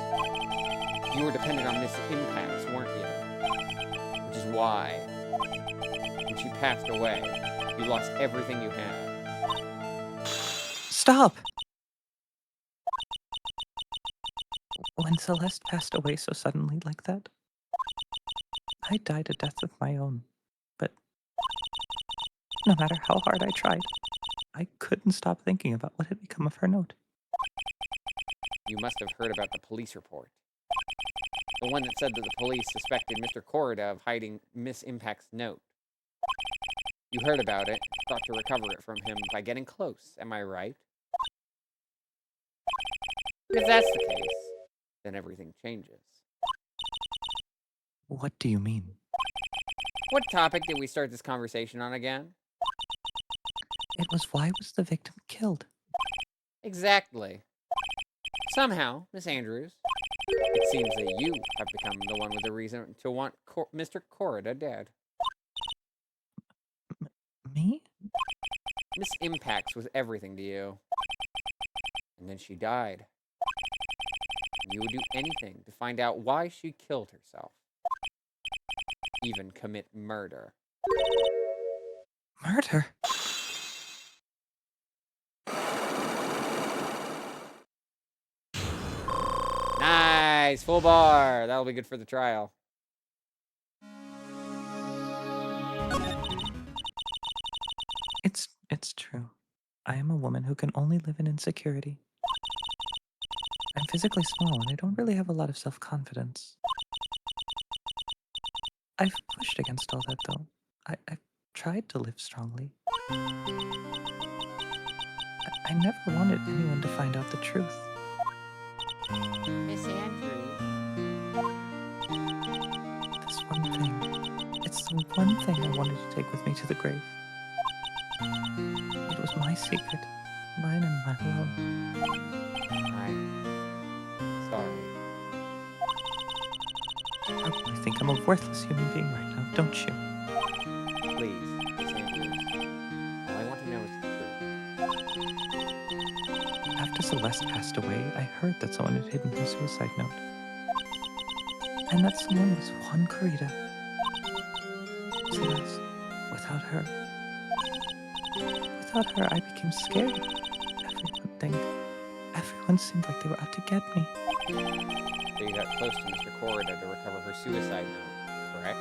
S1: You were dependent on Miss Impacts, weren't you? Which is why, when she passed away, you lost everything you had.
S8: Stop! When Celeste passed away so suddenly like that, I died a death of my own. But no matter how hard I tried, I couldn't stop thinking about what had become of her note.
S1: You must have heard about the police report. The one that said that the police suspected Mr. Corrida of hiding Miss Impact's note. You heard about it, thought to recover it from him by getting close, am I right? If that's the case, then everything changes.
S8: What do you mean?
S1: What topic did we start this conversation on again?
S8: It was why was the victim killed?
S1: Exactly. Somehow, Miss Andrews, it seems that you have become the one with the reason to want Mr. Corrida dead.
S8: Me?
S1: Miss Impacts was everything to you. And then she died. You would do anything to find out why she killed herself. Even commit murder.
S8: Murder?
S1: Nice! Full bar! That'll be good for the trial.
S8: It's true. I am a woman who can only live in insecurity. I'm physically small and I don't really have a lot of self-confidence. I've pushed against all that though. I've tried to live strongly. I never wanted anyone to find out the truth.
S5: Miss Andrews.
S8: This one thing. It's the one thing I wanted to take with me to the grave. It was my secret. Mine and mine alone.
S1: I'm sorry.
S8: You probably think I'm a worthless human being right now, don't you?
S1: Please, Miss Andrews. All I want to know is the truth.
S8: After Celeste passed away, I heard that someone had hidden her suicide note. And that someone was Juan Corrida. Celeste, without her, I became scared. Everyone seemed like they were out to get me.
S1: So you got close to Mr. Corrida to recover her suicide note, correct?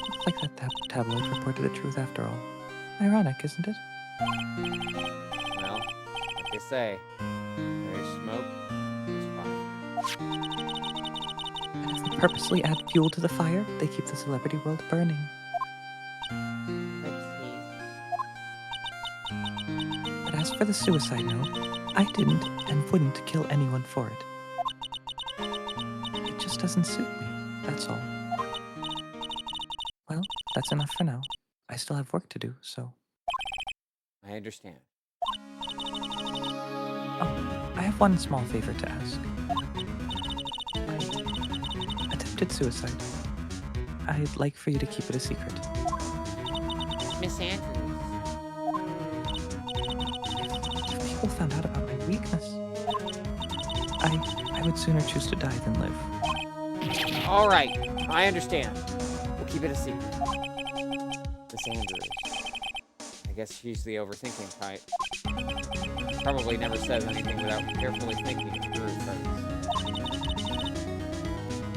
S8: Looks like that tabloid reported the truth after all. Ironic, isn't it?
S1: Well, like they say, there's smoke, there's fire.
S8: And if they purposely add fuel to the fire, they keep the celebrity world burning. But as for the suicide note, I didn't and wouldn't kill anyone for it. It just doesn't suit me, that's all. Well, that's enough for now. I still have work to do, so...
S1: I understand.
S8: Oh, I have one small favor to ask. Attempted suicide. I'd like for you to keep it a secret.
S5: Miss Andrews.
S8: If people found out about my weakness, I I would sooner choose to die than live.
S1: All right, I understand. We'll keep it a secret. Miss Andrews. I guess she's the overthinking type. Probably never says anything without carefully thinking it through first.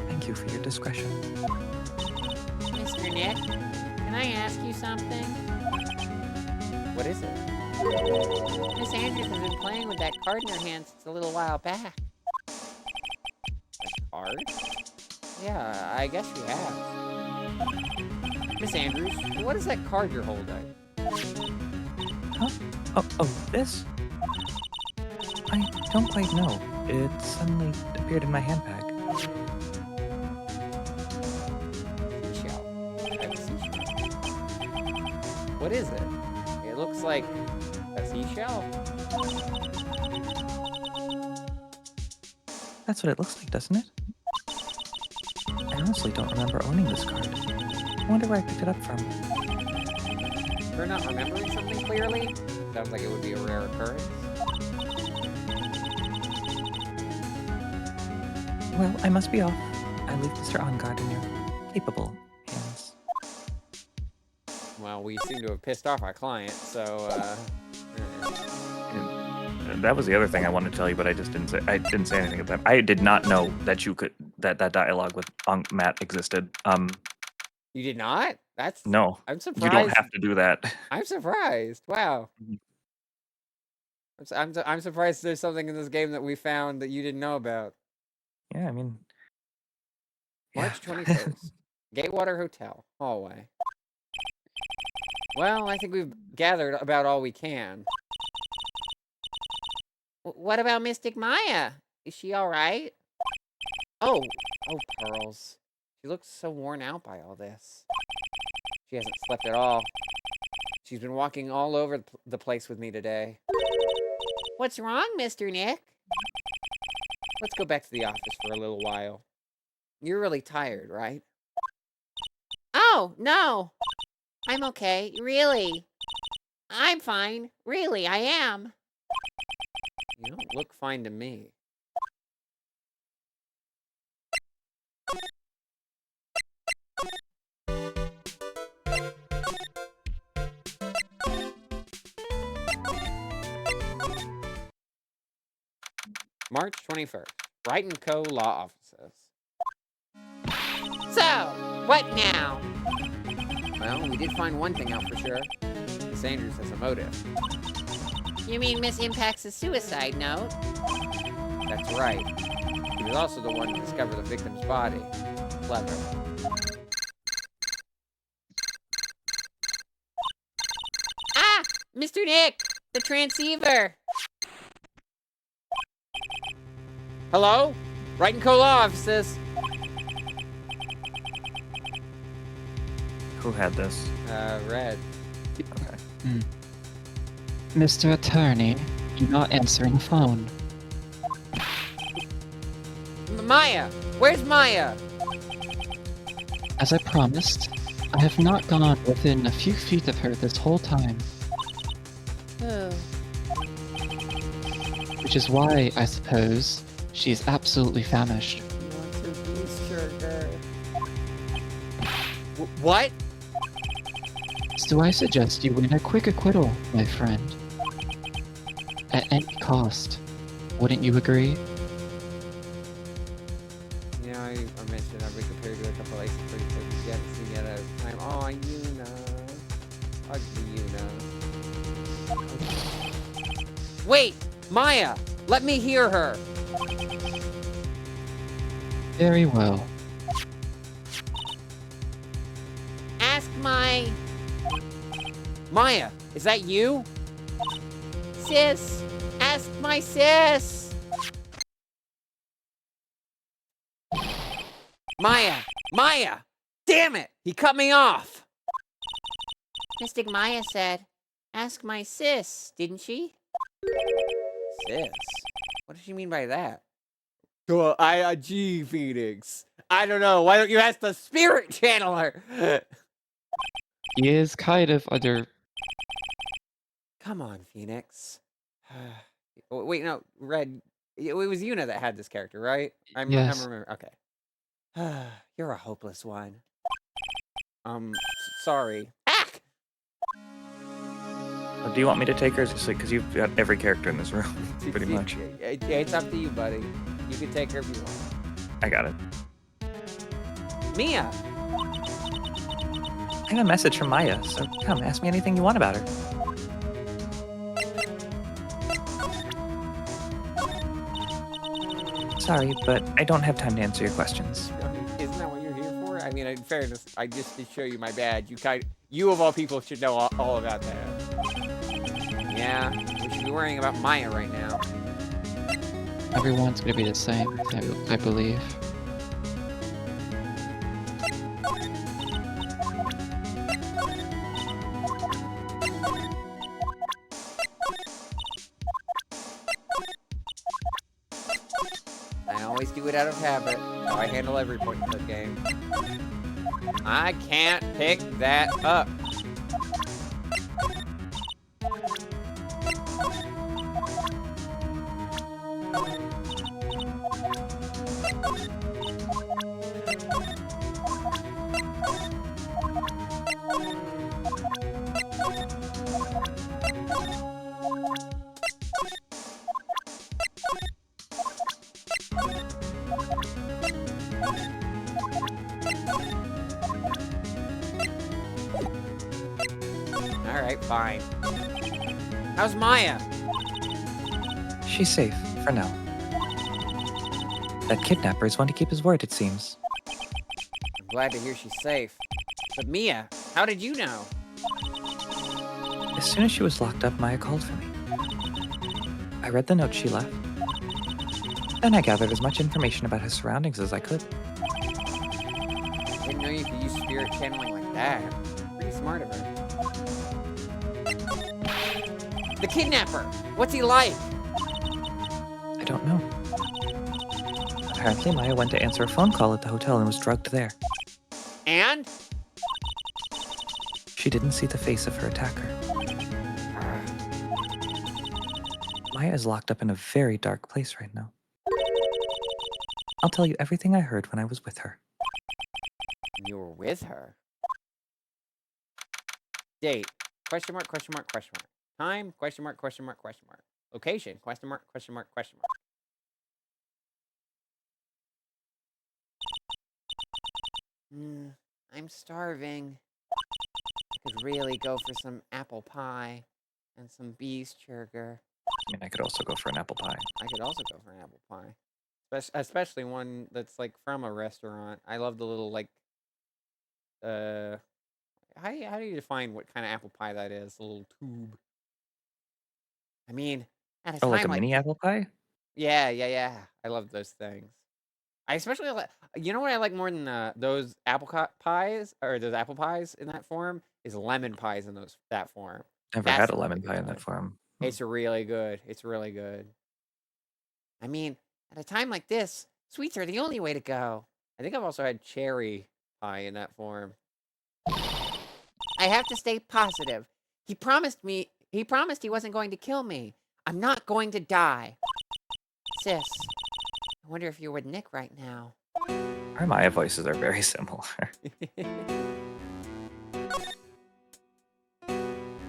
S8: Thank you for your discretion.
S5: Mr. Nick, can I ask you something?
S1: What is it?
S5: Miss Andrews has been playing with that card in her hand since a little while back.
S1: A card? Yeah, I guess you have. Miss Andrews, what is that card you're holding?
S8: Huh? Oh, this? I don't quite know. It suddenly appeared in my handbag.
S1: Seashell. I have a seashell. What is it? It looks like a seashell.
S8: That's what it looks like, doesn't it? I honestly don't remember owning this card. I wonder where I picked it up from.
S1: You're not remembering something clearly? Sounds like it would be a rare occurrence.
S8: Well, I must be off. I leave Mr. Ongard in your capable hands.
S1: Well, we seem to have pissed off our client, so,
S4: And that was the other thing I wanted to tell you, but I didn't say anything about that. I did not know that that dialogue with Matt existed.
S1: You did not? That's...
S4: No,
S1: I'm
S4: you
S1: surprised.
S4: don't have to do that.
S1: I'm surprised. Wow.
S4: Mhm.
S1: I'm surprised there's something in this game that we found that you didn't know about.
S8: Yeah, I mean...
S1: March 21st. Gatewater Hotel. Hallway. Well, I think we've gathered about all we can.
S5: What about Mystic Maya? Is she all right?
S1: Oh, Pearls. She looks so worn out by all this. She hasn't slept at all. She's been walking all over the place with me today.
S5: What's wrong, Mr. Nick?
S1: Let's go back to the office for a little while. You're really tired, right?
S5: Oh, no. I'm okay, really. I'm fine. Really, I am.
S1: You don't look fine to me. March 21st. Wright & Co. Law Offices.
S5: So, what now?
S1: Well, we did find one thing out for sure. Miss Andrews has a motive.
S5: You mean Miss Impact's suicide note?
S1: That's right. He was also the one to discover the victim's body. Clever.
S5: Ah! Mr. Nick! The transceiver!
S1: Hello? Wright & Co. Law Offices.
S4: Who had this?
S1: Red.
S4: Okay.
S3: Mr. Attorney, do not answering phone.
S1: Maya! Where's Maya?
S3: As I promised, I have not gone within a few feet of her this whole time,
S5: Oh.
S3: which is why, I suppose, she is absolutely famished.
S1: What?
S3: So I suggest you win a quick acquittal, my friend. At any cost. Wouldn't you agree?
S1: You know, I mentioned I've been compared to a couple of pretty cookies yet to see yet at a time. Oh, Yuna. Ugly Yuna. Wait! Maya! Let me hear her!
S3: Very well.
S5: Ask my
S1: Maya, is that you?
S5: sis. Ask my sis.
S1: Maya! Maya! Damn it! He cut me off!
S5: Mystic Maya said, ask my sis, didn't she?
S1: Sis? What does she mean by that? Gee, Phoenix. I don't know. Why don't you ask the spirit channeler?
S3: He is kind of under...
S1: Come on, Phoenix. Wait, no, Red. It was Yuna that had this character, right? I'm
S3: Yes.
S1: remember. Okay. You're a hopeless one. Sorry. Ack!
S4: Do you want me to take her? Just like because you've got every character in this room, pretty much.
S1: It's up to you, buddy. You can take her if you want.
S4: I got it.
S1: Mia!
S8: I have a message from Maya, so come, ask me anything you want about her. Sorry, but I don't have time to answer your questions.
S1: Isn't that what you're here for? I mean, in fairness, I just to show you my badge. You of all people should know all about that. Yeah, we should be worrying about Maya right now.
S3: Everyone's gonna be the same, I believe.
S1: I always do it out of habit. How I handle every point in the game. I can't pick that up. Alright, fine. How's Maya?
S8: She's safe, for now. That kidnapper is one to keep his word, it seems.
S1: I'm glad to hear she's safe. But Mia, how did you know?
S8: As soon as she was locked up, Maya called for me. I read the note she left. Then I gathered as much information about his surroundings as I could.
S1: I didn't know you could use spirit channeling like that. Pretty smart of her. The kidnapper! What's he like?
S8: I don't know. Apparently, Maya went to answer a phone call at the hotel and was drugged there.
S1: And?
S8: She didn't see the face of her attacker. Maya is locked up in a very dark place right now. I'll tell you everything I heard when I was with her.
S1: You were with her? Date? Question mark, question mark, question mark. Time? Question mark, question mark, question mark. Location? Question mark, question mark, question mark. I'm starving. I could really go for some apple pie and some beef sugar.
S4: I mean, I could also go for an apple pie.
S1: I could also go for an apple pie. Especially one that's like from a restaurant. I love the little like how do you define what kind of apple pie that is? A little tube. I mean, at a
S4: Oh,
S1: time
S4: like a mini apple pie?
S1: Yeah. I love those things. I especially like, you know what I like more than those pies or those apple pies in that form is lemon pies in that form.
S4: Never
S1: That's
S4: had a
S1: a really
S4: lemon
S1: good
S4: pie in
S1: time.
S4: that form.
S1: It's really good. It's really good. I mean, at a time like this, sweets are the only way to go. I think I've also had cherry pie in that form. I have to stay positive. He promised he wasn't going to kill me. I'm not going to die. Sis, I wonder if you're with Nick right now.
S4: Our Maya voices are very similar.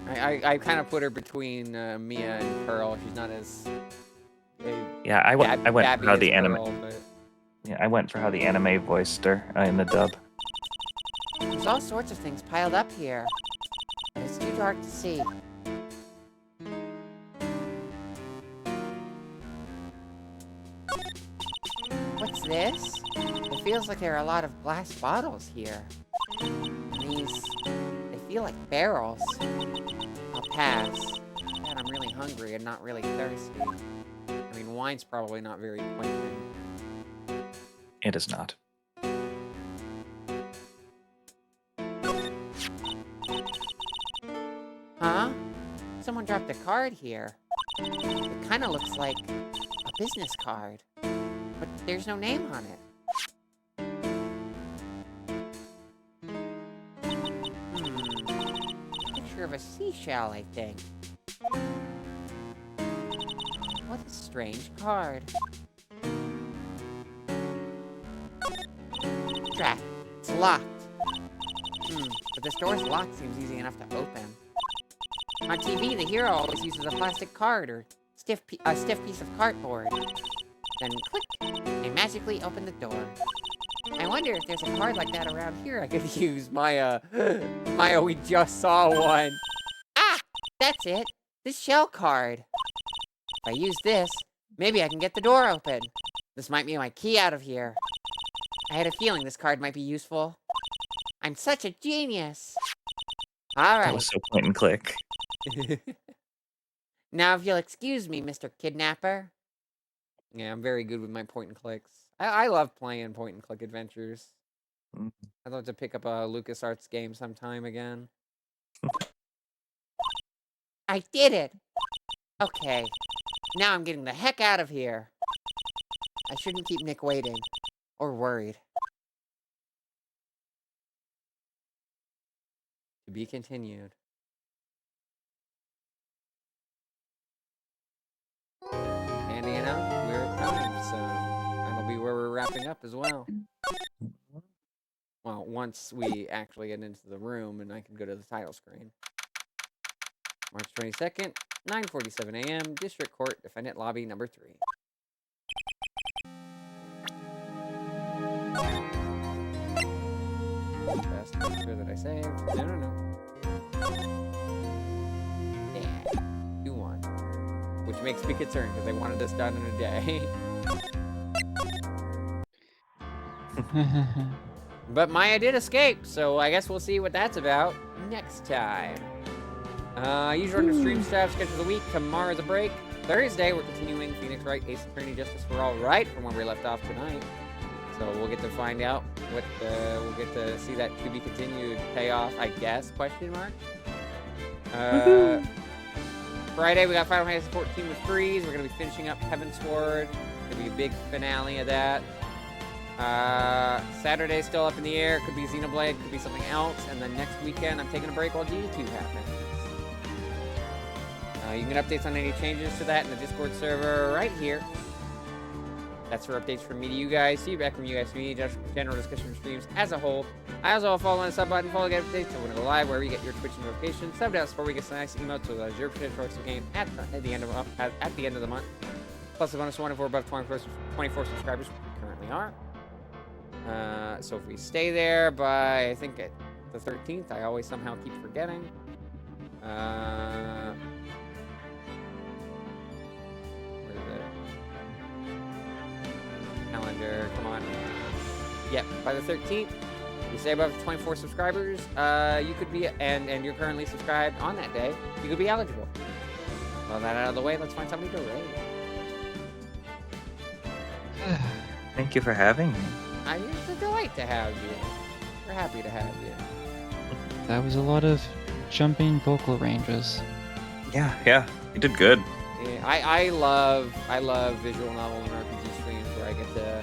S1: I kind of put her between Mia and Pearl. She's not as
S4: Yeah, I went for
S1: Babby
S4: how
S1: as
S4: the anime.
S1: Pearl, but
S4: Yeah, I went for how the anime voiced her in the dub.
S5: There's all sorts of things piled up here. It's too dark to see. What's this? It feels like there are a lot of glass bottles here. They feel like barrels. I'll pass. God, I'm really hungry and not really thirsty.
S1: I mean, wine's probably not very quenching.
S4: It is not.
S5: Huh? Someone dropped a card here. It kind of looks like a business card, but there's no name on it. Picture of a seashell, I think. What Strange card. Drat. It's locked. But this door's lock seems easy enough to open. On TV, the hero always uses a plastic card or a stiff piece of cardboard. Then click, they magically open the door. I wonder if there's a card like that around here I could use. Maya, we just saw one. Ah, that's it. This shell card. If I use this, maybe I can get the door open. This might be my key out of here. I had a feeling this card might be useful. I'm such a genius. All
S4: That
S5: right.
S4: was so point and click.
S5: Now, if you'll excuse me, Mr. Kidnapper. Yeah, I'm very good with my point and clicks. I love playing point and click adventures.
S4: Mm.
S5: I'd love to pick up a LucasArts game sometime again. I did it! Okay, now I'm getting the heck out of here. I shouldn't keep Nick waiting. Or worried. To be continued. And you know, we're at time, so that'll be where we're wrapping up as well. Well, once we actually get into the room and I can go to the title screen. March 22nd, 9:47 a.m., District Court, Defendant Lobby number 3. Best make sure that I save. No. Yeah. 2-1. Which makes me concerned because I wanted this done in a day. But Maya did escape, so I guess we'll see what that's about next time. Usual under stream staff schedule of the week. Tomorrow's a break. Thursday, we're continuing Phoenix Wright, Ace Attorney, Justice for All Right from where we left off tonight. So we'll get to find out what, we'll get to see that to be continued payoff, I guess, question mark. Friday, we got Final Fantasy 14 with Freeze. We're going to be finishing up Heaven's Sword. It's going to be a big finale of that. Saturday's still up in the air. Could be Xenoblade, could be something else. And then next weekend, I'm taking a break while GD2 happens. You can get updates on any changes to that in the Discord server right here. That's for updates from me to you guys. See you back from you guys to me. Just general discussion of streams as a whole. I also have a follow on the sub button. Follow get updates. So when I go live, wherever you get your Twitch notifications. Sub down before we get some nice emotes with 0% for the game at the end of the month. Plus a bonus 1 if we're above 24 subscribers, which we currently are. So if we stay there by I think at the 13th, I always somehow keep forgetting. Calendar, come on. Yep, by the 13th, you stay above 24 subscribers, you could be, and you're currently subscribed on that day, you could be eligible. Well, that out of the way, let's find somebody to raid.
S4: Thank you for having me.
S5: It's a delight to have you. We're happy to have you.
S3: That was a lot of jumping vocal ranges.
S4: Yeah, you did good.
S5: Yeah, I love visual novel and RPG streams where I get to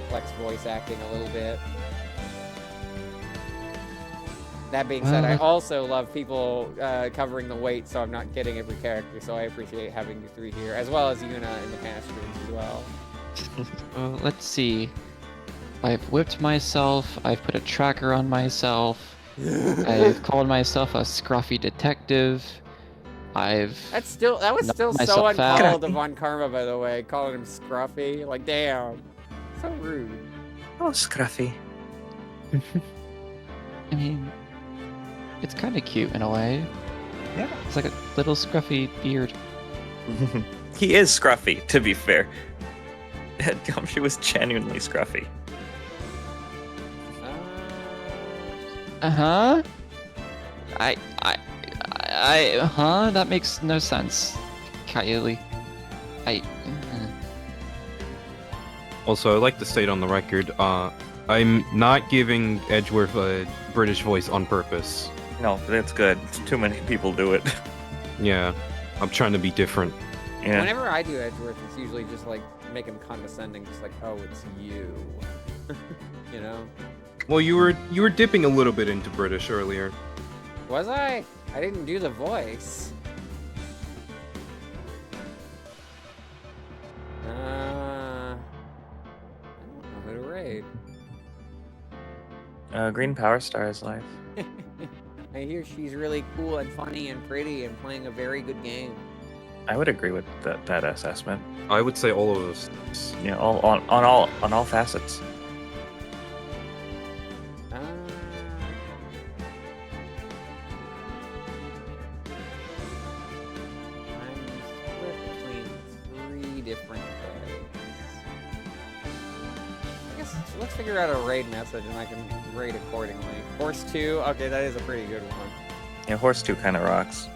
S5: flex voice acting a little bit. That being said, I also love people covering the weight, so I'm not getting every character. So I appreciate having you three here, as well as Yuna in the past streams as well.
S3: Well, let's see. I've whipped myself. I've put a tracker on myself. I've called myself a scruffy detective. That was still so uncalled of on Karma, by the way, calling him scruffy. Like, damn, so rude.
S4: Oh, scruffy.
S3: I mean, it's kind of cute in a way.
S4: Yeah.
S3: It's like a little scruffy beard.
S4: He is scruffy, to be fair. Gumshoe was genuinely scruffy.
S3: Uh-huh. That makes no sense, Kylie.
S2: Also, I'd like to state on the record, I'm not giving Edgeworth a British voice on purpose.
S4: No, that's good. Too many people do it.
S2: Yeah, I'm trying to be different.
S4: Yeah.
S5: Whenever I do Edgeworth, it's usually just like make him condescending, just like, oh, it's you. You know?
S2: Well, you were dipping a little bit into British earlier.
S5: Was I? I didn't do the voice.
S4: Green Power Star is live.
S1: I hear she's really cool and funny and pretty and playing a very good game.
S4: I would agree with that assessment.
S2: I would say all of those.
S4: Yeah, on all facets.
S1: I'm split between 3 different raids. I guess let's figure out a raid message and I can rate accordingly. Horse 2, okay, that is a pretty good one.
S4: Yeah, Horse 2 kind of rocks.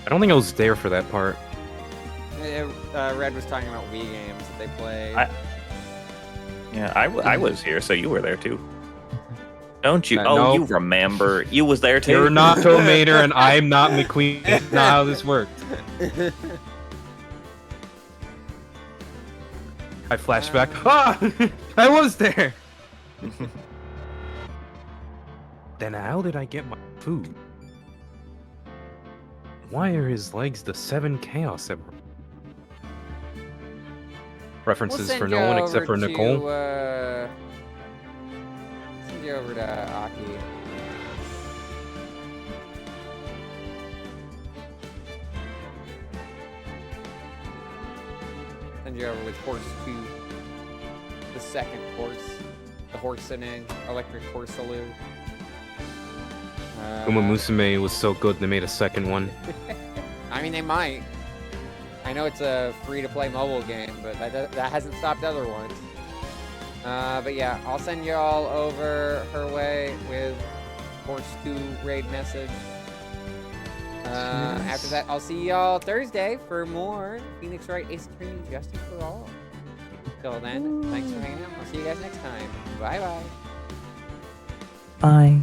S2: I don't think I was there for that part.
S1: Red was talking about Wii games that they play.
S4: I was here, so you were there too. Don't you?
S2: No.
S4: You remember. You was there too.
S2: You're not Tomater and I'm not McQueen. That's not how this worked. I flashback. Ah! I was there! Then how did I get my food? Why are his legs the 7 Chaos Emeralds? References for no one except for Nicole.
S1: Send you over to Aki. Send you over with Horse 2. The second horse. The Horsening. Electric Horsaloo.
S2: Uma Musume was so good they made a second one.
S1: I mean, they might. I know it's a free-to-play mobile game, but that hasn't stopped other ones. But yeah, I'll send y'all over her way with Horse 2 raid message. After that, I'll see y'all Thursday for more Phoenix Wright Ace Attorney Justice for All. Till then, thanks for hanging out. I'll see you guys next time. Bye-bye.
S8: Bye.